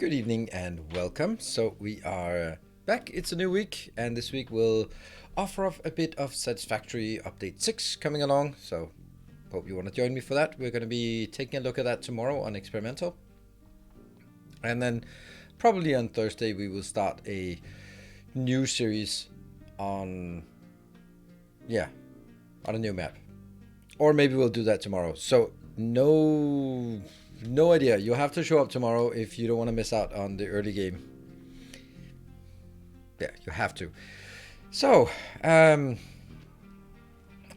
Good evening and welcome. So we are back. It's a new week, and this week we'll offer up a bit of Satisfactory Update 6 coming along. So hope you want to join me for that. We're going to be taking a look at that tomorrow on Experimental. And then probably on Thursday we will start a new series on a new map. Or maybe we'll do that tomorrow. So no idea. You'll have to show up tomorrow if you don't want to miss out on the early game. Yeah, you have to. So, I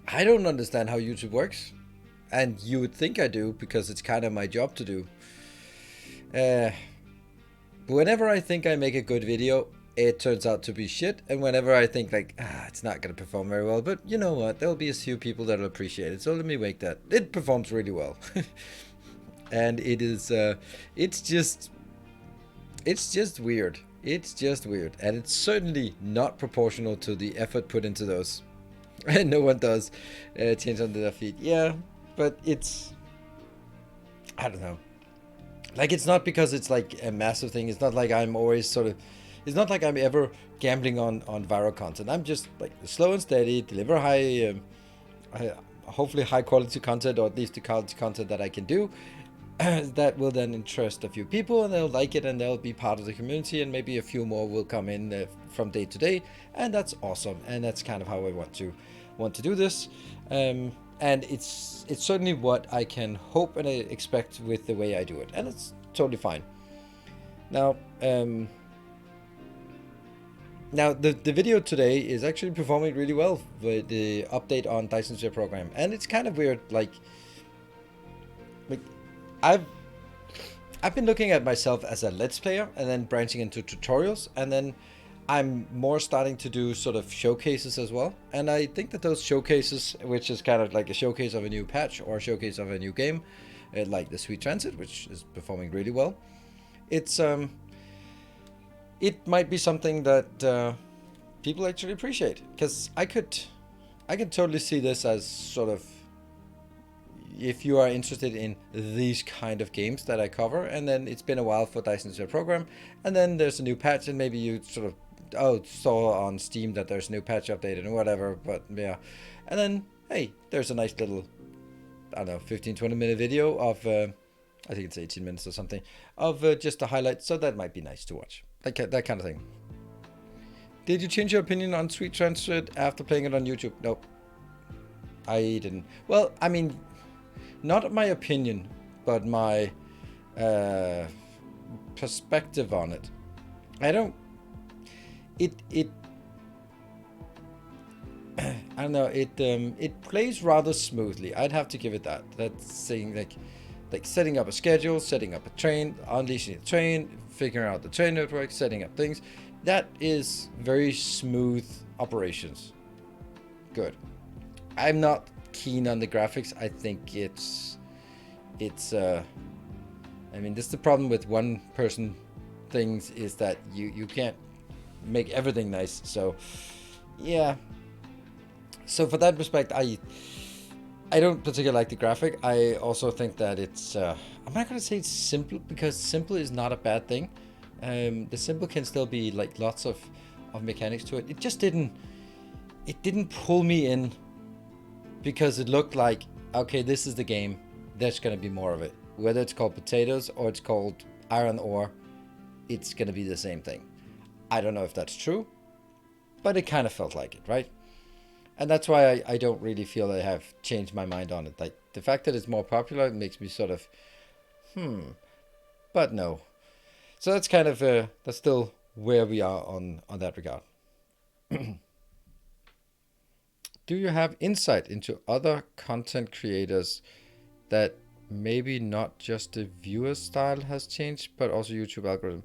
don't understand how YouTube works. And you would think I do, because it's kind of my job to do. Whenever I think I make a good video, it turns out to be shit. And whenever I think it's not going to perform very well, but you know what, there'll be a few people that'll appreciate it. So let me make that. It performs really well. And it is, it's just weird. It's just weird. And it's certainly not proportional to the effort put into those. And no one does change under their feet. Yeah, but it's, I don't know. Like, it's not because it's like a massive thing. It's not like I'm always sort of, it's not like I'm ever gambling on viral content. I'm just like slow and steady, deliver hopefully high quality content, or at least the quality content that I can do. That will then interest a few people, and they'll like it, and they'll be part of the community, and maybe a few more will come in from day to day, and that's awesome. And that's kind of how I want to do this. And it's certainly what I can hope and expect with the way I do it, and it's totally fine. Now, the video today is actually performing really well with the update on Dyson Sphere program, and it's kind of weird. Like I've been looking at myself as a Let's Player, and then branching into tutorials, and then I'm more starting to do sort of showcases as well. And I think that those showcases, which is kind of like a showcase of a new patch or a showcase of a new game, like the Sweet Transit, which is performing really well, it's it might be something that people actually appreciate, because I can totally see this as sort of, if you are interested in these kind of games that I cover, and then it's been a while for Dyson Sphere program, and then there's a new patch, and maybe you sort of saw on Steam that there's a new patch updated and whatever, but yeah, and then hey, there's a nice little, I don't know, 15-20 minute video of I think it's 18 minutes or something, of just a highlight, so that might be nice to watch, that kind of thing. Did you change your opinion on Sweet Transit after playing it on YouTube? Nope, I didn't. Well, I mean, not my opinion, but my perspective on it. I don't know, it plays rather smoothly. I'd have to give it that. That's saying like setting up a schedule, setting up a train, unleashing a train, figuring out the train network, setting up things. That is very smooth operations. Good. I'm not keen on the graphics. I think it's I mean, this is the problem with one person things, is that you can't make everything nice. So yeah, so for that respect, I don't particularly like the graphic. I also think that it's I'm not gonna say it's simple, because simple is not a bad thing. The simple can still be like lots of mechanics to it. It just didn't pull me in, because it looked like, okay, this is the game, there's going to be more of it. Whether it's called potatoes or it's called iron ore, it's going to be the same thing. I don't know if that's true, but it kind of felt like it, right? And that's why I don't really feel I have changed my mind on it. Like, the fact that it's more popular makes me sort of, but no. So that's kind of, that's still where we are on that regard. Do you have insight into other content creators that maybe not just the viewer style has changed, but also YouTube algorithm?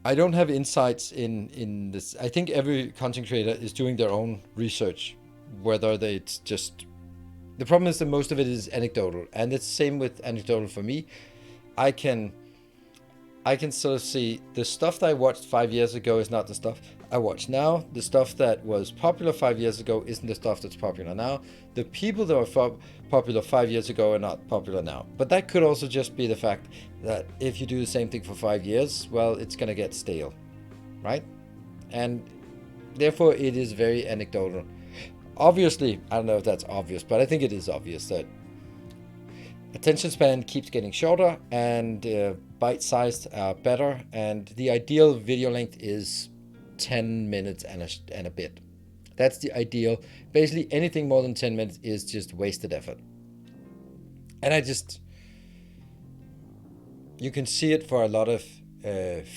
I don't have insights in this. I think every content creator is doing their own research, whether it's just, the problem is that most of it is anecdotal, and it's the same with anecdotal for me. I can sort of see the stuff that I watched 5 years ago is not the stuff I watch now. The stuff that was popular 5 years ago isn't the stuff that's popular now. The people that were popular 5 years ago are not popular now. But that could also just be the fact that if you do the same thing for 5 years, well, it's going to get stale, right? And therefore, it is very anecdotal. Obviously, I don't know if that's obvious, but I think it is obvious that attention span keeps getting shorter and bite-sized are better. And the ideal video length is 10 minutes and a bit. That's the ideal. Basically, anything more than 10 minutes is just wasted effort. And you can see it for a lot of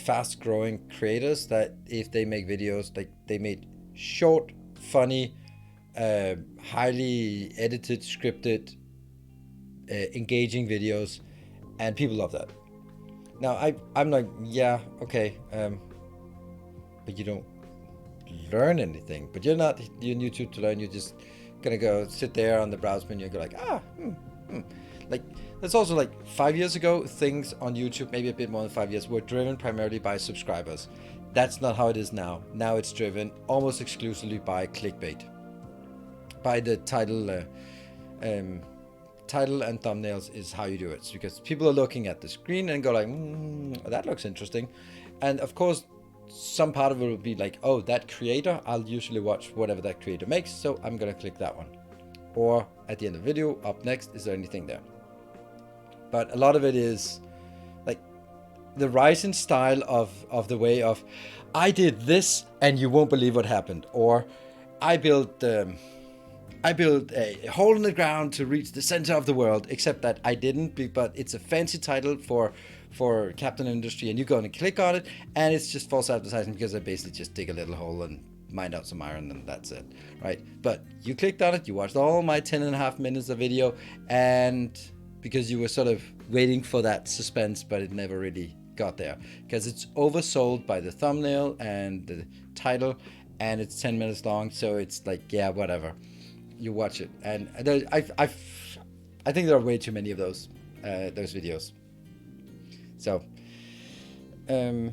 fast-growing creators that if they make videos, like they made short, funny, highly edited, scripted, engaging videos, and people love that. Now, I'm like, yeah, okay, but you don't learn anything. But you're not on YouTube to learn. You're just gonna go sit there on the browse menu and go like, like that's also like 5 years ago. Things on YouTube, maybe a bit more than 5 years, were driven primarily by subscribers. That's not how it is now. Now it's driven almost exclusively by clickbait, by the title. Title and thumbnails is how you do it, because people are looking at the screen and go like, that looks interesting, and of course some part of it will be like, oh, that creator, I'll usually watch whatever that creator makes, so I'm gonna click that one. Or at the end of the video, up next, is there anything there? But a lot of it is like the rise in style of the way of, I did this and you won't believe what happened, or I built a hole in the ground to reach the center of the world, except that I didn't, but it's a fancy title for Captain Industry, and you go and click on it, and it's just false advertising because I basically just dig a little hole and mine out some iron, and that's it, right? But you clicked on it, you watched all my 10.5 minutes of video, and because you were sort of waiting for that suspense, but it never really got there, because it's oversold by the thumbnail and the title, and it's 10 minutes long, so it's like, yeah, whatever. You watch it, and I think there are way too many of those videos. So, you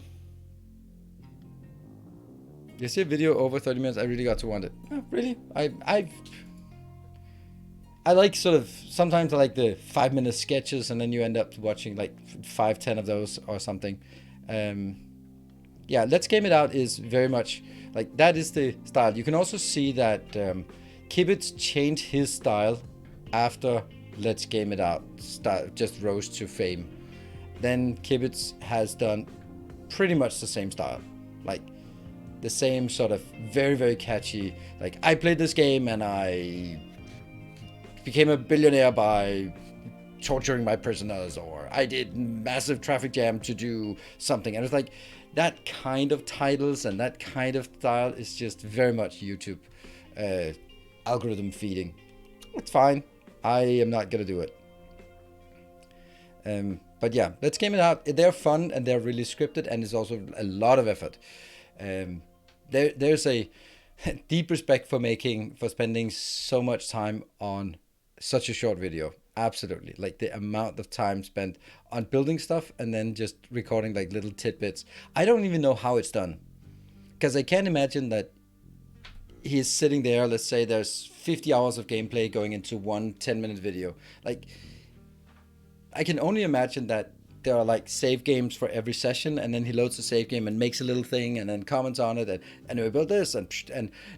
see a video over 30 minutes, I really got to want it. Oh, really? I like sort of, sometimes I like the 5-minute sketches, and then you end up watching like 5-10 of those or something. Yeah, Let's Game It Out is very much like, that is the style. You can also see that Kibitz changed his style after Let's Game It Out just rose to fame. Then Kibitz has done pretty much the same style, like the same sort of very, very catchy, like, I played this game and I became a billionaire by torturing my prisoners, or I did massive traffic jam to do something. And it's like, that kind of titles and that kind of style is just very much YouTube algorithm feeding. It's fine. I am not gonna do it. But yeah, Let's Game It Out. They're fun and they're really scripted, and it's also a lot of effort. There's a deep respect for spending so much time on such a short video. Absolutely. Like the amount of time spent on building stuff and then just recording like little tidbits. I don't even know how it's done, because I can't imagine that he's sitting there, let's say there's 50 hours of gameplay going into one 10-minute video. Like, I can only imagine that there are like save games for every session, and then he loads the save game and makes a little thing and then comments on it, and we build this, and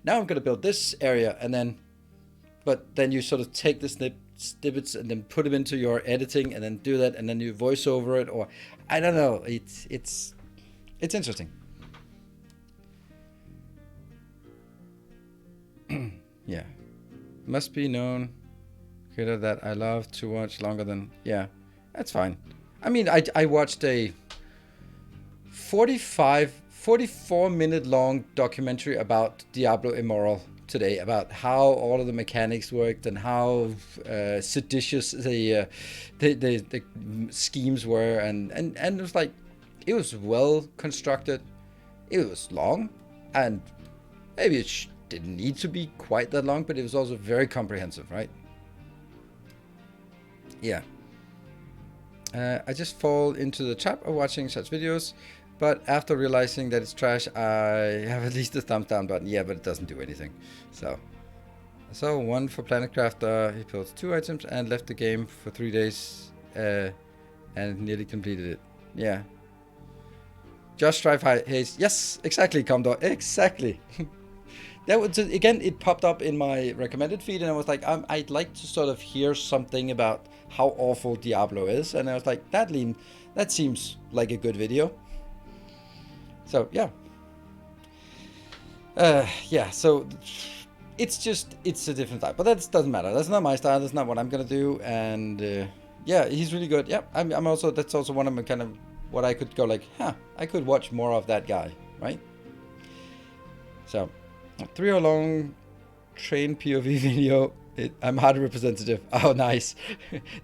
now I'm going to build this area, and then, but then you sort of take the snippets and then put them into your editing and then do that, and then you voice over it, or I don't know. It's interesting. Yeah, must be known creator that I love to watch longer than, yeah, that's fine. I mean, I watched a 44 minute long documentary about Diablo Immortal today, about how all of the mechanics worked and how seditious the schemes were, and it was like, it was well constructed. It was long, and maybe it didn't need to be quite that long, but it was also very comprehensive, right? Yeah. I just fall into the trap of watching such videos But after realizing that it's trash, I have at least a thumbs down button. Yeah, but it doesn't do anything. So 1 for Planet Crafter. He built 2 items and left the game for 3 days and nearly completed it. Yeah. Just Drive Haze. Yes, exactly, Commodore. Exactly. That was again. It popped up in my recommended feed, and I was like, I'd like to sort of hear something about how awful Diablo is, and I was like, that seems like a good video. So yeah, yeah. So it's a different type, but that doesn't matter. That's not my style. That's not what I'm gonna do. And yeah, he's really good. Yeah, I'm also. That's also one of my kind of what I could go like, I could watch more of that guy, right? So. 3-hour long train POV video. I'm hard representative. Oh, nice.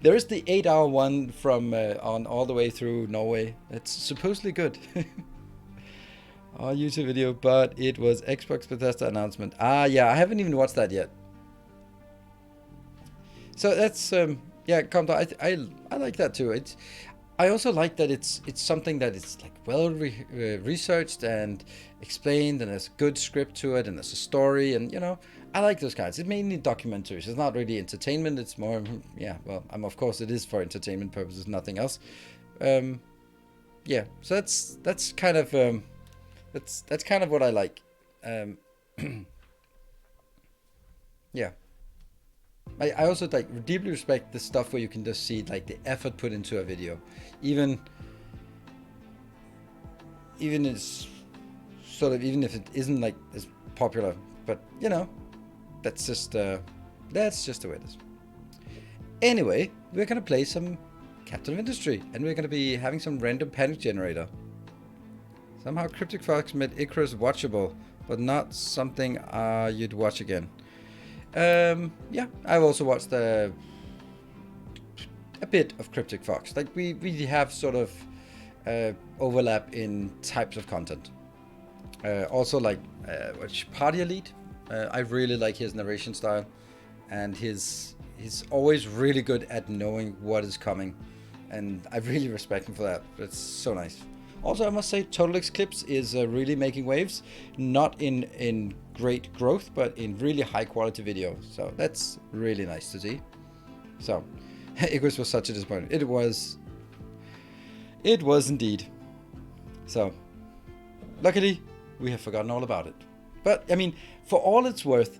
There is the 8-hour one from on all the way through Norway. It's supposedly good. Our YouTube video, but it was Xbox Bethesda announcement. Yeah, I haven't even watched that yet. So that's yeah, Commodore. I like that too. I also like that it's something that is like well researched and explained, and there's a good script to it, and there's a story, and I like those kinds. It's mainly documentaries. It's not really entertainment. It's more, yeah. Well, of course it is for entertainment purposes, nothing else. Yeah. So that's kind of that's kind of what I like. Yeah. I also like deeply respect the stuff where you can just see like the effort put into a video, even it's sort of even if it isn't like as popular, but that's just the way it is. Anyway, we're gonna play some Captain of Industry, and we're gonna be having some random panic generator. Somehow Cryptic Fox made Icarus watchable, but not something you'd watch again. Yeah, I've also watched a bit of Cryptic Fox. Like we have sort of overlap in types of content. Also like Party Elite. I really like his narration style, and he's always really good at knowing what is coming, and I really respect him for that. It's so nice. Also, I must say, Total Eclipse is really making waves, not in great growth, but in really high quality video. So that's really nice to see. So, Icarus was such a disappointment. It was indeed. So, luckily, we have forgotten all about it. But, I mean, for all it's worth,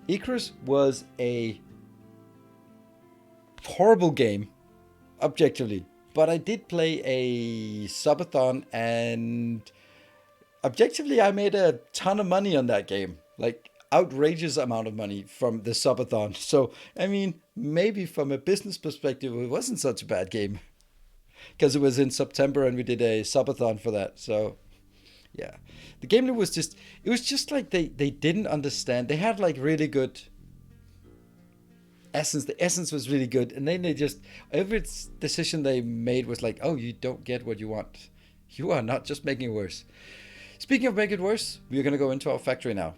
Icarus was a horrible game, objectively. But I did play a subathon, and objectively, I made a ton of money on that game. Like, outrageous amount of money from the subathon. So, I mean, maybe from a business perspective, it wasn't such a bad game. Because it was in September, and we did a subathon for that. So, yeah. The game was just... It was just like they didn't understand. They had, like, really good... essence. The essence was really good, and then they just every decision they made was like, oh, you don't get what you want. You are not just making it worse. Speaking of making it worse, we're gonna go into our factory now.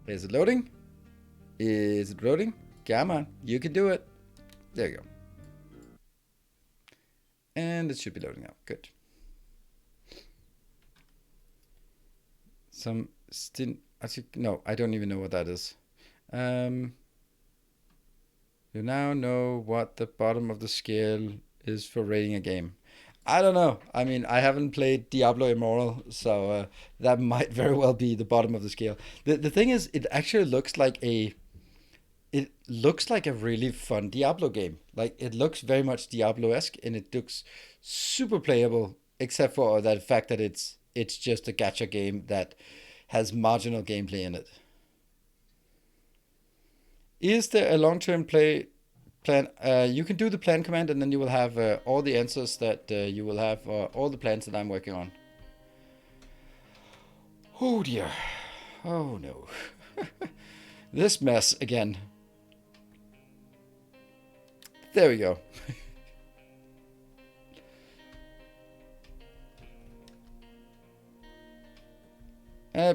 Is it loading? Is it loading? Come on, you can do it. There you go. And it should be loading now. Good. Some no, I don't even know what that is. You now know what the bottom of the scale is for rating a game. I don't know. I mean, I haven't played Diablo Immortal, so that might very well be the bottom of the scale. The thing is, it actually looks like a really fun Diablo game. Like, it looks very much Diablo-esque, and it looks super playable, except for that fact that it's just a gacha game that has marginal gameplay in it. Is there a long-term play plan? You can do the plan command, and then you will have all the answers that you will have, all the plans that I'm working on. Oh dear. Oh no. This mess again. There we go.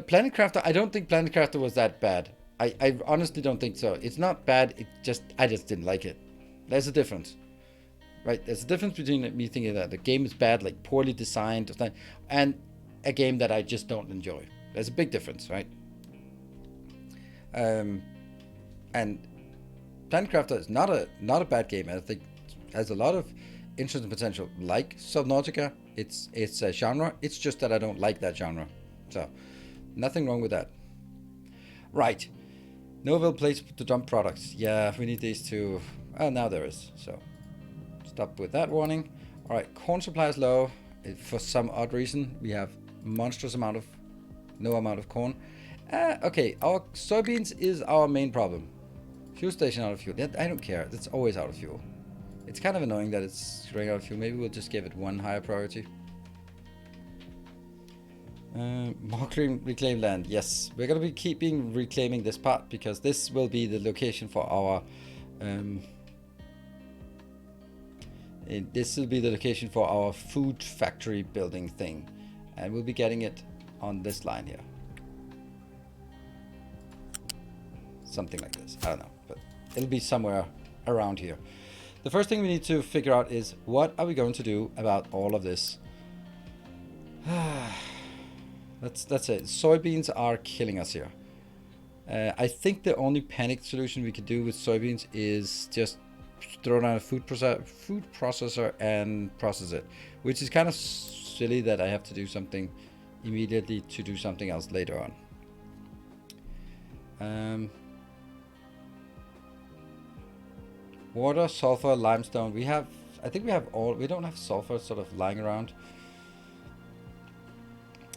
Planet Crafter, I don't think Planet Crafter was that bad. I honestly don't think so. It's not bad, I just didn't like it. There's a difference. right? There's a difference between me thinking that the game is bad, like poorly designed, and a game that I just don't enjoy. There's a big difference, right? And Planetcrafter is not a bad game. I think it has a lot of interesting potential. Like Subnautica, it's a genre. It's just that I don't like that genre. So nothing wrong with that. Right. No available place to dump products. Yeah, we need these to... Oh, now there is. So stop with that warning. All right, corn supply is low. For some odd reason, we have monstrous amount of... No amount of corn. Okay, our soybeans is our main problem. Fuel station out of fuel. I don't care. It's always out of fuel. It's kind of annoying that it's running out of fuel. Maybe we'll just give it one higher priority. More reclaimed land. Yes, we're gonna be keeping reclaiming this part because this will be the location for our. This will be the location for our food factory building thing, and we'll be getting it on this line here. Something like this. I don't know, but it'll be somewhere around here. The first thing we need to figure out is what are we going to do about all of this. That's it. Soybeans are killing us here. I think the only panic solution we could do with soybeans is just throw down a food processor and process it, which is kind of silly that I have to do something immediately to do something else later on. Water, sulfur, limestone. I think we have all. We don't have sulfur sort of lying around.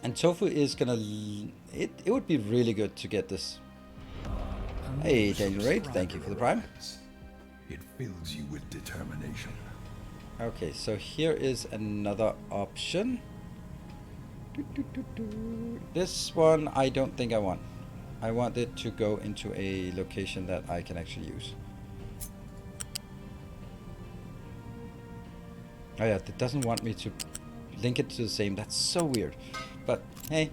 And tofu is gonna... It would be really good to get this. Hey, Daniel Raid, thank you for the prime. It fills you with determination. Okay, so here is another option. This one I don't think I want. I want it to go into a location that I can actually use. Oh yeah, it doesn't want me to link it to the same. That's so weird. But hey.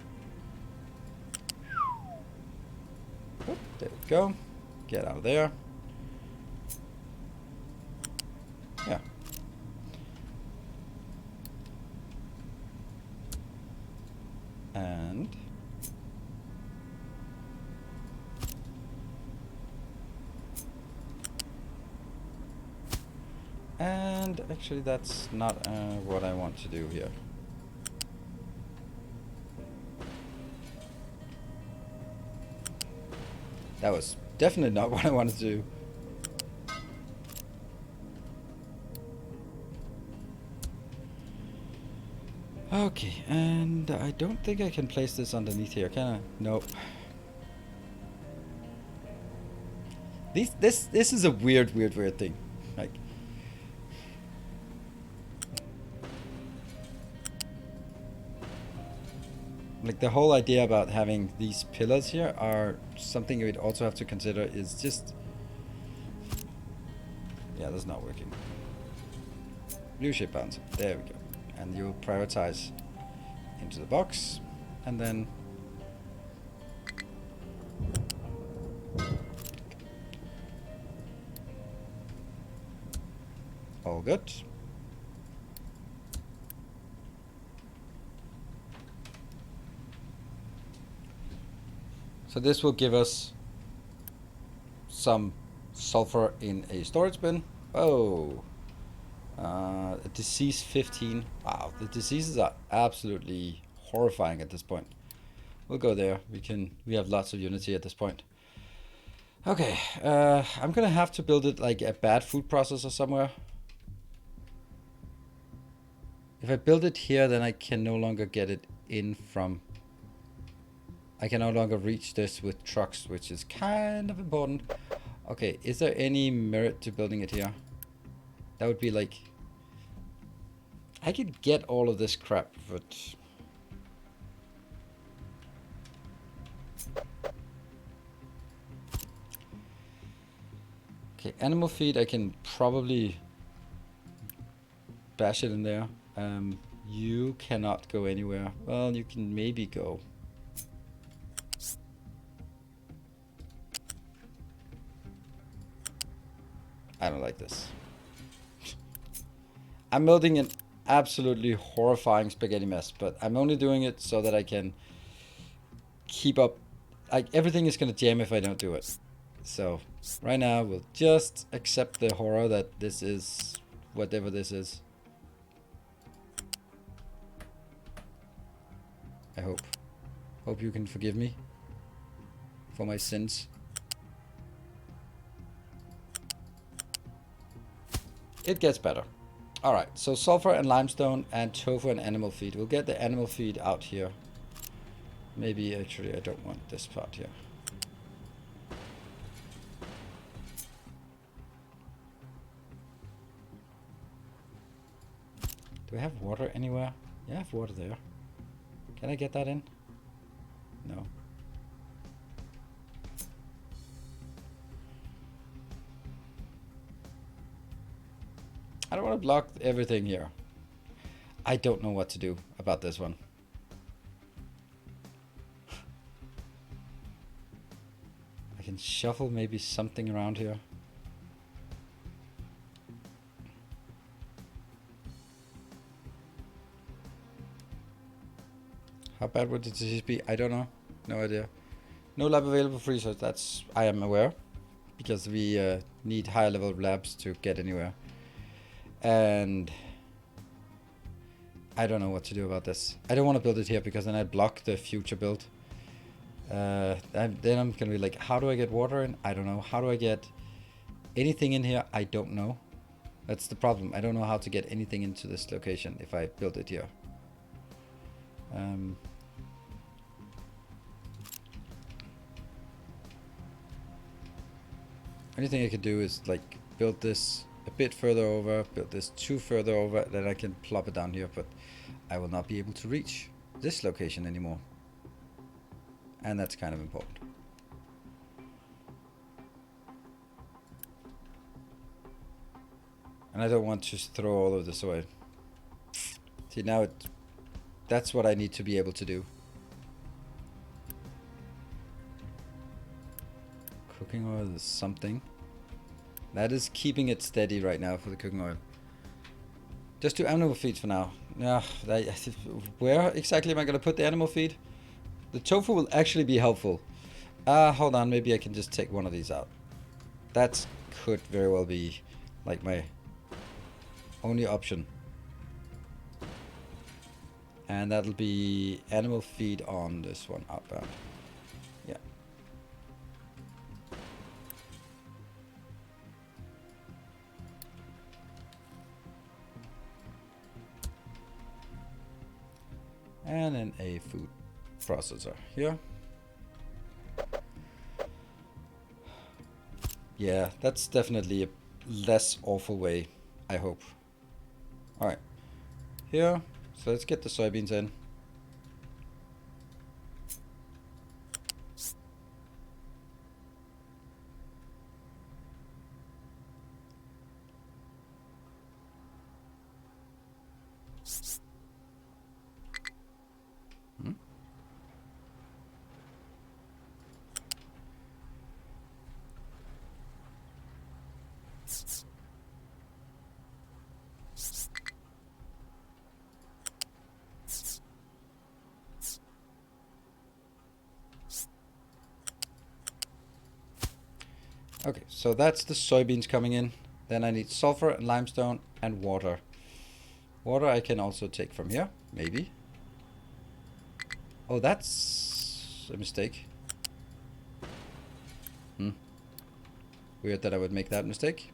Oh, there we go. Get out of there. Yeah. And actually that's not what I want to do here. That was definitely not what I wanted to do. Okay, and I don't think I can place this underneath here, can I? Nope. This is a weird thing. Like the whole idea about having these pillars here are something you would also have to consider is just... Yeah, that's not working. Blue shape bounce. There we go. And you prioritize into the box and then all good. So this will give us some sulfur in a storage bin. Oh, disease 15. Wow, the diseases are absolutely horrifying at this point. We'll go there. We have lots of unity at this point. Okay, I'm gonna have to build it like a bad food processor somewhere. If I build it here, then I can no longer get it in from... I can no longer reach this with trucks, which is kind of important. Okay, is there any merit to building it here? That would be like... I could get all of this crap, but... Okay, animal feed, I can probably bash it in there. You cannot go anywhere. Well, you can maybe go. I don't like this. I'm building an absolutely horrifying spaghetti mess, but I'm only doing it so that I can keep up. Like, everything is gonna jam if I don't do it. So right now we'll just accept the horror that this is whatever this is. I hope you can forgive me for my sins. It gets better. Alright, so sulfur and limestone and tofu and animal feed. We'll get the animal feed out here. Maybe actually I don't want this part here. Do I have water anywhere? Yeah, I have water there. Can I get that in? No. I don't want to block everything here. I don't know what to do about this one. I can shuffle maybe something around here. How bad would the disease be? I don't know. No idea. No lab available for research. That's, I am aware. Because we need higher level labs to get anywhere. And I don't know what to do about this. I don't want to build it here because then I block the future build. Then I'm going to be like, how do I get water in? I don't know. How do I get anything in here? I don't know. That's the problem. I don't know how to get anything into this location if I build it here. Anything I could do is like build this a bit further over, build this 2 further over, then I can plop it down here, but I will not be able to reach this location anymore. And that's kind of important. And I don't want to throw all of this away. See, now that's what I need to be able to do. Cooking oil is something. That is keeping it steady right now for the cooking oil. Just do animal feed for now. Yeah, where exactly am I going to put the animal feed? The tofu will actually be helpful. Hold on, maybe I can just take one of these out. That could very well be like my only option. And that'll be animal feed on this one outbound. Yeah. And then a food processor here. Yeah, that's definitely a less awful way, I hope. Alright, here, so let's get the soybeans in. Okay, so that's the soybeans coming in. Then I need sulfur and limestone and water. Water I can also take from here, maybe. Oh, that's a mistake. Weird that I would make that mistake.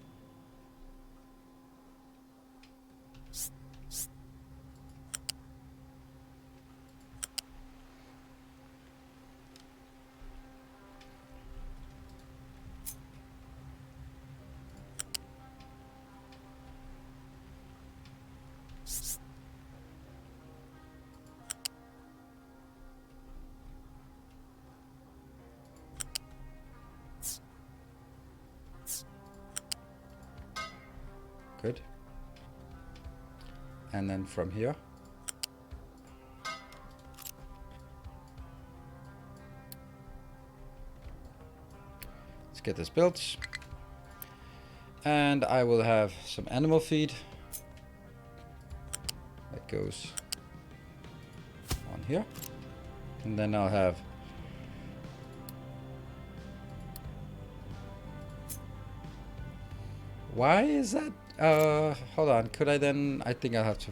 Good. And then from here. Let's get this built. And I will have some animal feed. goes on here. And then I'll have why is that? Hold on. Could I then? I think I'll have to.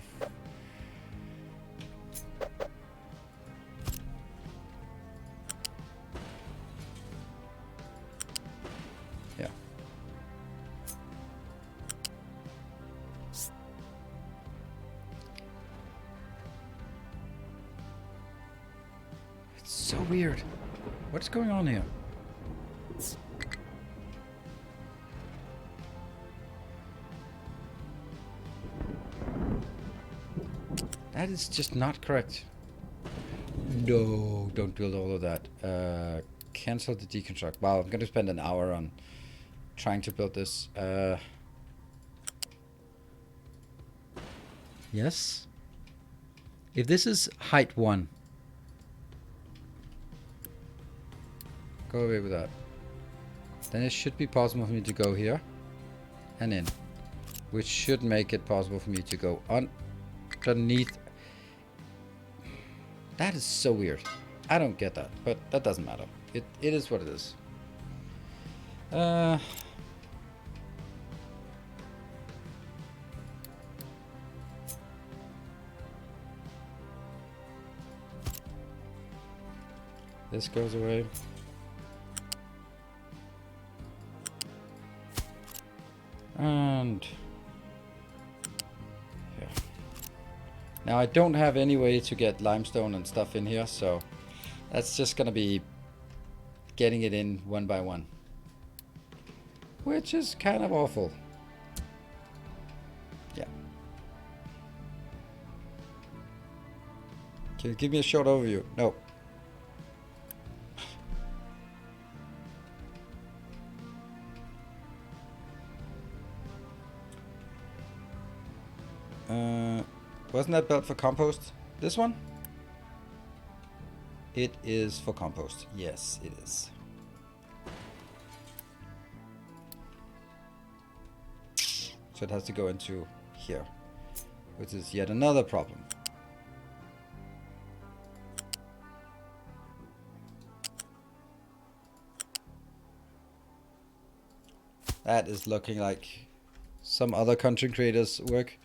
Yeah. It's so weird. What's going on here? That is just not correct. No, don't build all of that. Cancel the deconstruct. Wow, I'm going to spend an hour on trying to build this. Yes. If this is height 1. Go away with that. Then it should be possible for me to go here and in. Which should make it possible for me to go underneath. That is so weird. I don't get that, but that doesn't matter. It is what it is. This goes away. And yeah. Now I don't have any way to get limestone and stuff in here, so that's just gonna be getting it in one by one, which is kind of awful. Yeah. Can you give me a short overview? No. Wasn't that built for compost? This one? It is for compost. Yes, it is. So it has to go into here, which is yet another problem. That is looking like some other content creators' work.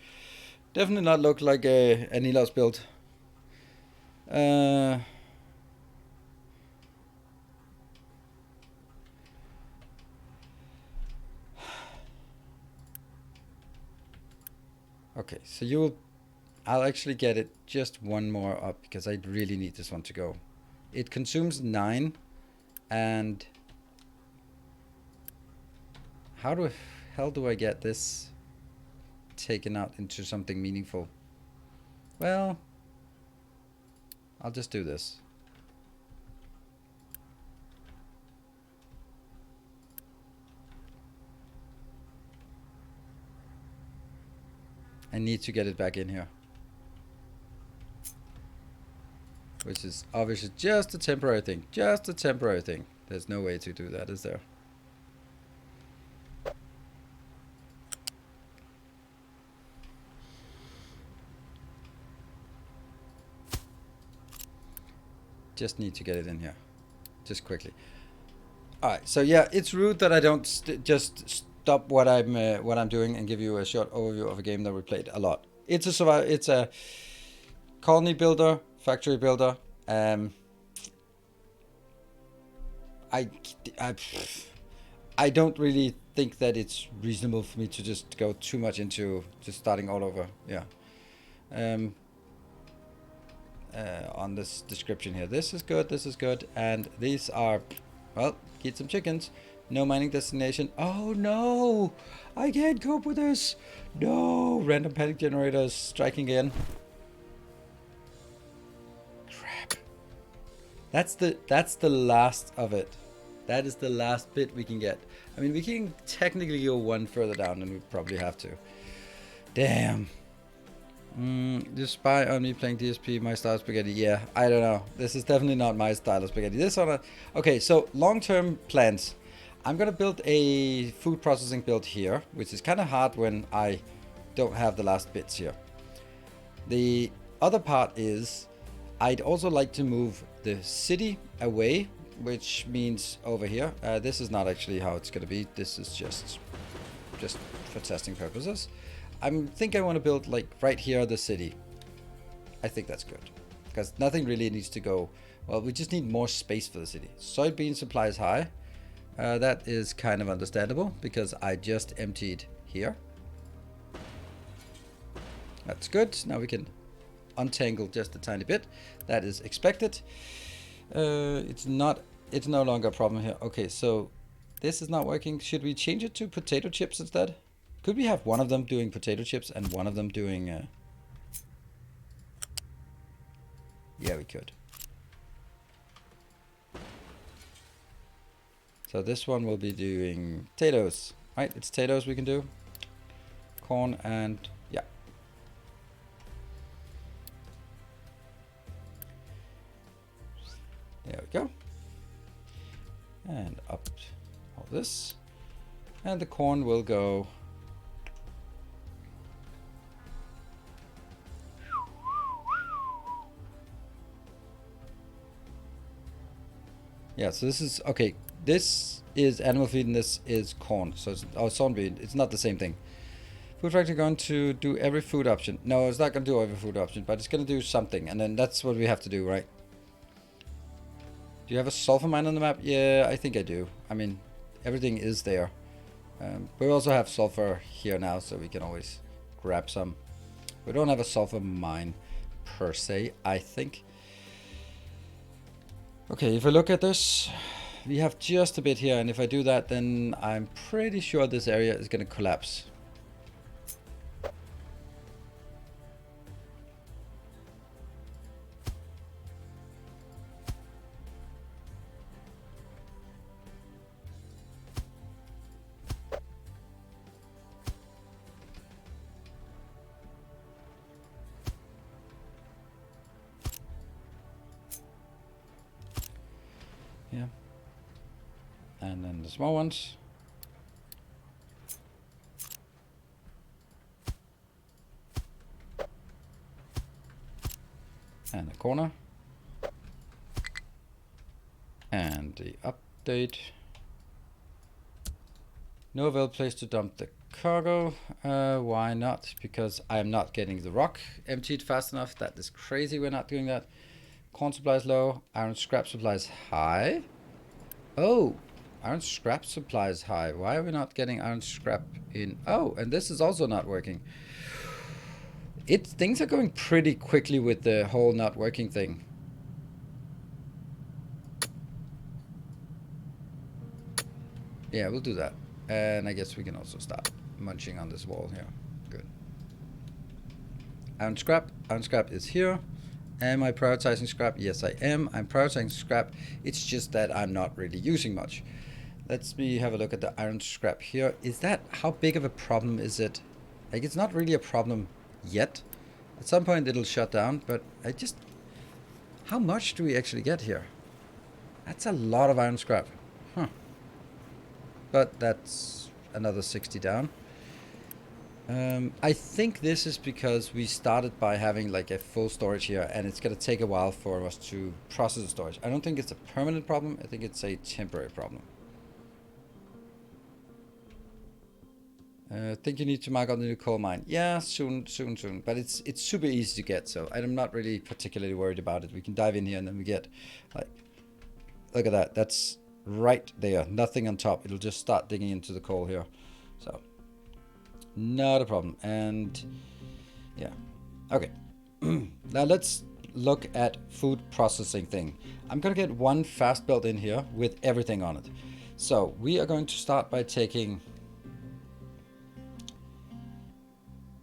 Definitely not look like a Nilaus build. Okay, so I'll actually get it just one more up because I really need this one to go. It consumes 9, and how the hell do I get this taken out into something meaningful? Well, I'll just do this. I need to get it back in here, which is obviously just a temporary thing. Just a temporary thing. There's no way to do that, is there? Just need to get it in here, just quickly. All right, so yeah, it's rude that I don't just stop what I'm doing and give you a short overview of a game that we played a lot. It's a colony builder, factory builder. I don't really think that it's reasonable for me to just go too much into just starting all over. Yeah. On this description here, this is good, and these are, well, get some chickens. No mining destination. Oh no, I can't cope with this. No, random panic generators striking again. Crap. That's the last of it. That is the last bit we can get. I mean, we can technically go one further down, and we probably have to. Damn. You spy on me playing DSP, my style of spaghetti. Yeah, I don't know. This is definitely not my style of spaghetti. This on a... Okay, so long-term plans. I'm gonna build a food processing build here, which is kind of hard when I don't have the last bits here. The other part is I'd also like to move the city away, which means over here. This is not actually how it's going to be. This is just for testing purposes. I think I want to build like right here the city. I think that's good because nothing really needs to go. Well, we just need more space for the city. Soybean supply is high. That is kind of understandable because I just emptied here. That's good. Now we can untangle just a tiny bit. That is expected. It's no longer a problem here. Okay, so this is not working. Should we change it to potato chips instead? Could we have one of them doing potato chips and one of them doing... Yeah, we could. So this one will be doing potatoes, right? It's potatoes we can do. Corn and... yeah. There we go. And up all this. And the corn will go... yeah, so this is... okay, this is animal feed and this is corn. So it's... oh, soybean. It's not the same thing. Food factory going to do every food option. No, it's not going to do every food option, but it's going to do something. And then that's what we have to do, right? Do you have a sulfur mine on the map? Yeah, I think I do. I mean, everything is there. We also have sulfur here now, so we can always grab some. We don't have a sulfur mine per se, I think. Okay, if I look at this, we have just a bit here, and if I do that, then I'm pretty sure this area is going to collapse. Yeah. And then the small ones. And a corner. And the update. No available place to dump the cargo. Why not? Because I'm not getting the rock emptied fast enough. That is crazy. We're not doing that. Corn supply is low. Iron scrap supply is high. Oh, iron scrap supply is high. Why are we not getting iron scrap in? Oh, and this is also not working. Things are going pretty quickly with the whole not working thing. Yeah, we'll do that. And I guess we can also start munching on this wall here. Good. Iron scrap is here. Am I prioritizing scrap? Yes, I am. I'm prioritizing scrap. It's just that I'm not really using much. Let's have a look at the iron scrap here. Is that, how big of a problem is it? Like, it's not really a problem yet. At some point it'll shut down, but how much do we actually get here? That's a lot of iron scrap. Huh. But that's another 60 down. I think this is because we started by having like a full storage here, and it's going to take a while for us to process the storage. I don't think it's a permanent problem. I think it's a temporary problem. I think you need to mark out the new coal mine. Yeah, soon. But it's super easy to get, so I'm not really particularly worried about it. We can dive in here and then we get, like, look at that. That's right there. Nothing on top. It'll just start digging into the coal here. So, not a problem. And, yeah. Okay. Now let's look at food processing thing. I'm going to get one fast built in here with everything on it. So, we are going to start by taking...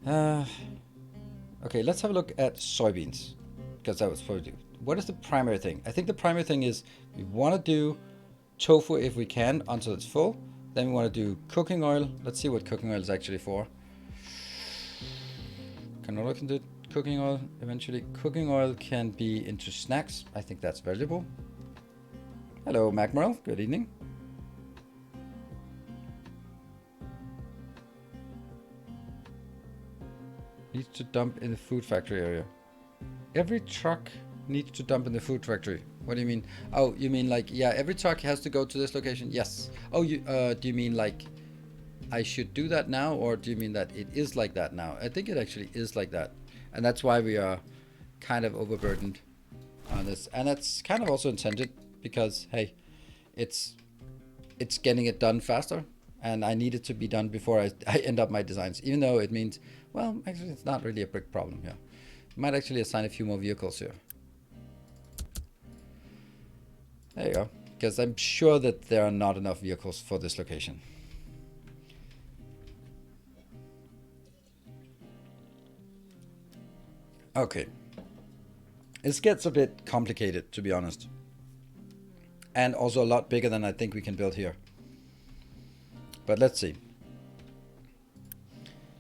okay, let's have a look at soybeans, because that was supposed to do. What is the primary thing? I think the primary thing is we want to do tofu if we can until it's full. Then we want to do cooking oil. Let's see what cooking oil is actually for. Canola can do cooking oil eventually. Cooking oil can be into snacks. I think that's valuable. Hello, Macmerel. Good evening. needs to dump in the food factory area. Every truck needs to dump in the food factory. What do you mean? Oh, you mean like, yeah, every truck has to go to this location? Yes. Oh, you do you mean like I should do that now, or do you mean that it is like that now? I think it actually is like that. And that's why we are kind of overburdened on this. And that's kind of also intended because, hey, it's getting it done faster. And I need it to be done before I end up my designs. Even though it means, well, actually it's not really a big problem here. Might actually assign a few more vehicles here. There you go. Because I'm sure that there are not enough vehicles for this location. Okay. This gets a bit complicated, to be honest. And also a lot bigger than I think we can build here. But let's see.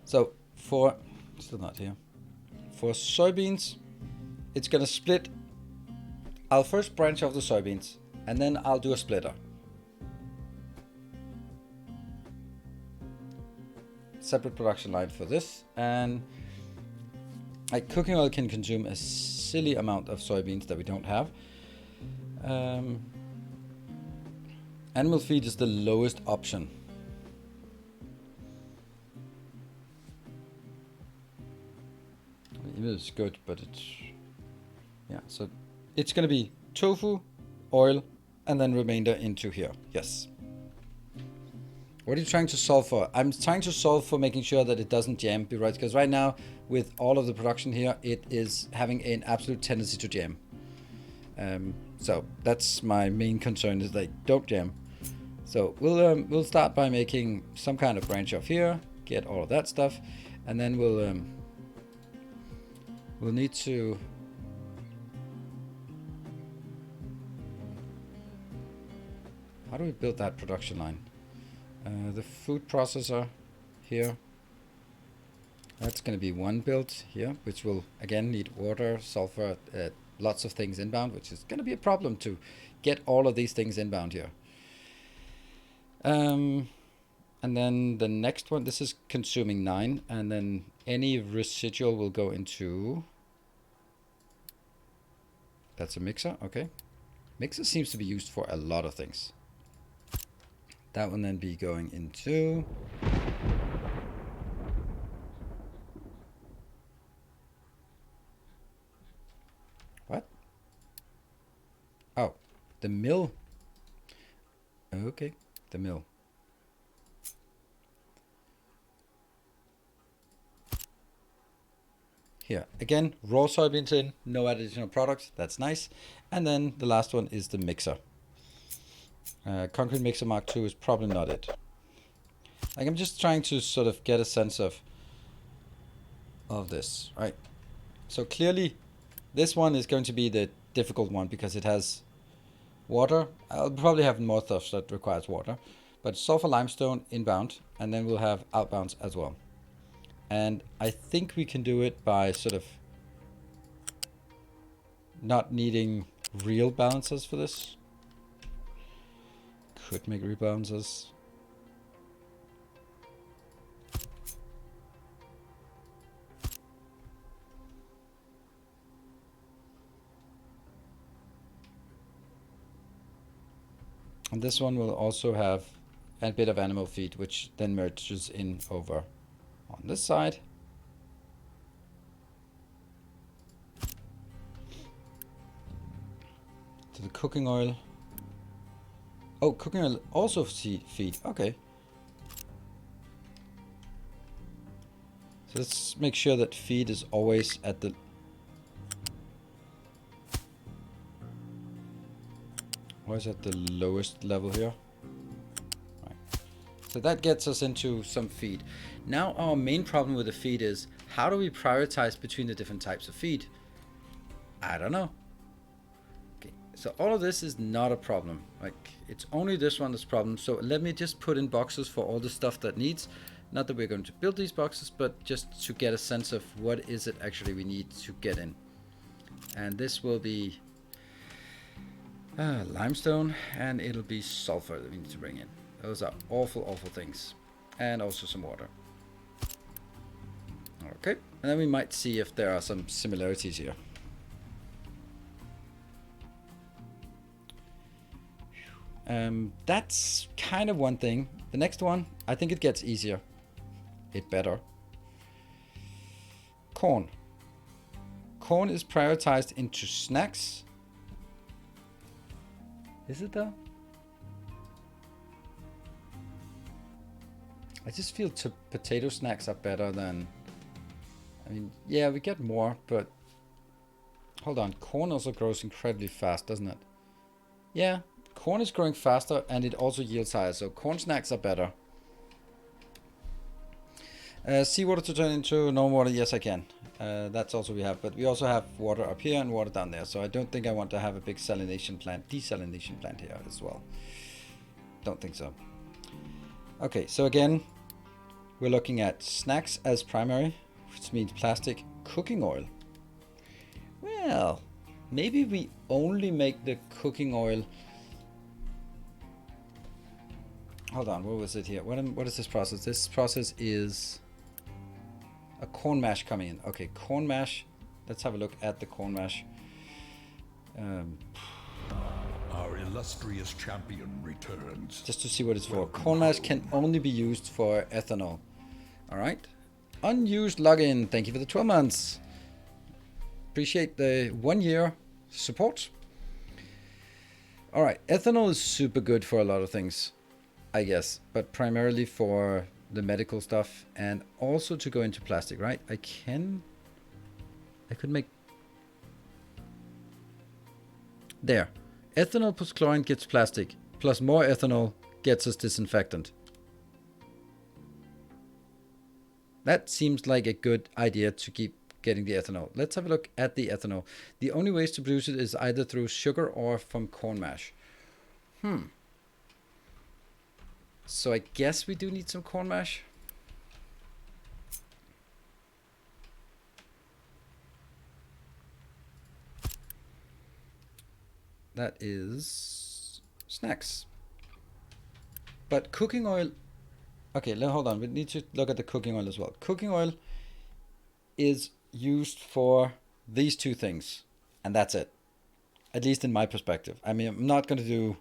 So for, still not here. For soybeans, it's gonna split. I'll first branch off the soybeans, and then I'll do a splitter. Separate production line for this, and like cooking oil can consume a silly amount of soybeans that we don't have. Animal feed is the lowest option. It is good, but it's, yeah, so it's gonna be tofu, oil, and then remainder into here. Yes. What are you trying to solve for? I'm trying to solve for making sure that it doesn't jam, right? Because right now, with all of the production here, it is having an absolute tendency to jam. So that's my main concern, is like, don't jam. So we'll start by making some kind of branch off here, get all of that stuff, and then we'll need to. How do we build that production line? The food processor here. That's going to be one build here, which will again need water, sulfur, lots of things inbound, which is going to be a problem to get all of these things inbound here. And then the next one, this is consuming 9, and then any residual will go into. That's a mixer, okay. Mixer seems to be used for a lot of things. That one then be going into. What? Oh, the mill. Okay, the mill. Here, again, raw soybeans in, no additional products, that's nice. And then the last one is the mixer. Concrete mixer Mark II is probably not it. Like, I'm just trying to sort of get a sense of this, right? So clearly, this one is going to be the difficult one because it has water. I'll probably have more stuff that requires water, but sulfur limestone inbound, and then we'll have outbounds as well. And I think we can do it by sort of not needing real balancers for this. Could make rebalancers. And this one will also have a bit of animal feed, which then merges in over on this side. To the cooking oil. Oh, cooking oil also feed. Okay. So let's make sure that feed is always at the. Always at the lowest level here. Right. So that gets us into some feed. Now our main problem with the feed is, how do we prioritize between the different types of feed? I don't know. Okay, so all of this is not a problem. Like, it's only this one that's a problem. So let me just put in boxes for all the stuff that needs. Not that we're going to build these boxes, but just to get a sense of what is it actually we need to get in. And this will be limestone, and it'll be sulfur that we need to bring in. Those are awful, awful things. And also some water. Okay. And then we might see if there are some similarities here. That's kind of one thing. The next one, I think it gets easier. It better. Corn. Corn is prioritized into snacks. Is it though? I just feel potato snacks are better than... I mean, yeah, we get more, but... Hold on, corn also grows incredibly fast, doesn't it? Yeah, corn is growing faster and it also yields higher, so corn snacks are better. Seawater to turn into normal water, yes I can. That's also we have, but we also have water up here and water down there, so I don't think I want to have a big desalination plant here as well. Don't think so. Okay, so again, we're looking at snacks as primary, which means plastic. Cooking oil. Well, maybe we only make the cooking oil... Hold on, what was it here? What is this process? This process is a corn mash coming in. Okay, corn mash. Let's have a look at the corn mash. Our illustrious champion returns. Just to see what it's for. Corn mash can only be used for ethanol. Alright. Unused login. Thank you for the 12 months. Appreciate the 1 year support. Alright, ethanol is super good for a lot of things, I guess, but primarily for the medical stuff and also to go into plastic, right? I could make... There. Ethanol plus chlorine gets plastic, plus more ethanol gets us disinfectant. That seems like a good idea to keep getting the ethanol. Let's have a look at the ethanol. The only ways to produce it is either through sugar or from corn mash. So I guess we do need some corn mash. That is snacks. But cooking oil... Okay, hold on. We need to look at the cooking oil as well. Cooking oil is used for these two things. And that's it. At least in my perspective. I mean, I'm not going to do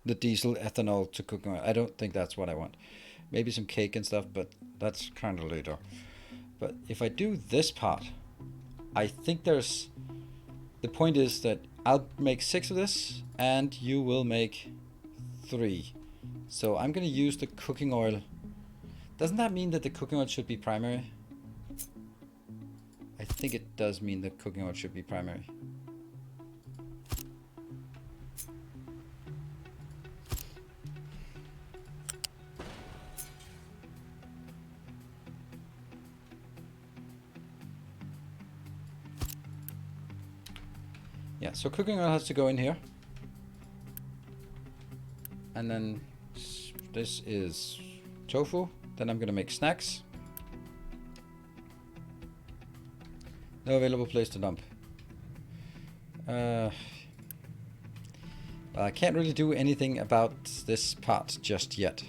the diesel ethanol to cooking oil. I don't think that's what I want. Maybe some cake and stuff, but that's kind of later. But if I do this part, I think there's... The point is that I'll make 6 of this, and you will make 3. So I'm going to use the cooking oil. Doesn't that mean that the cooking oil should be primary? I think it does mean that cooking oil should be primary. Yeah, so cooking oil has to go in here. And then this is tofu. Then I'm going to make snacks. No available place to dump. Well, I can't really do anything about this part just yet.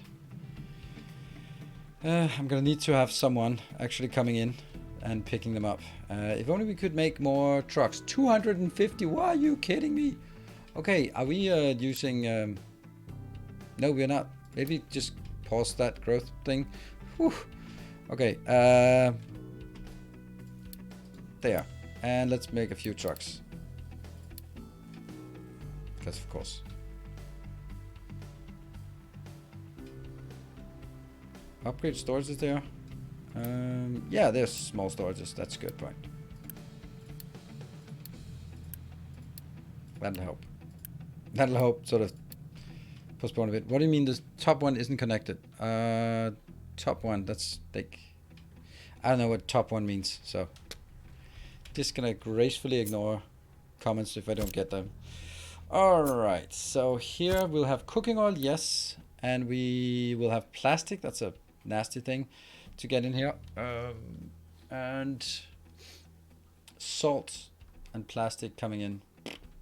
I'm going to need to have someone actually coming in and picking them up. If only we could make more trucks. 250? Why are you kidding me? Okay, are we using... No, we're not. Maybe just pause that growth thing. Whew. Okay, there. And let's make a few trucks. Because of course. Upgrade storage is there. Yeah, there's small storages. That's a good point. That'll help. That'll help sort of postpone a bit. What do you mean the top one isn't connected? Top one, that's like... I don't know what top one means, so... Just gonna gracefully ignore comments if I don't get them. Alright, so here we'll have cooking oil, yes. And we will have plastic, that's a nasty thing to get in here. And salt and plastic coming in.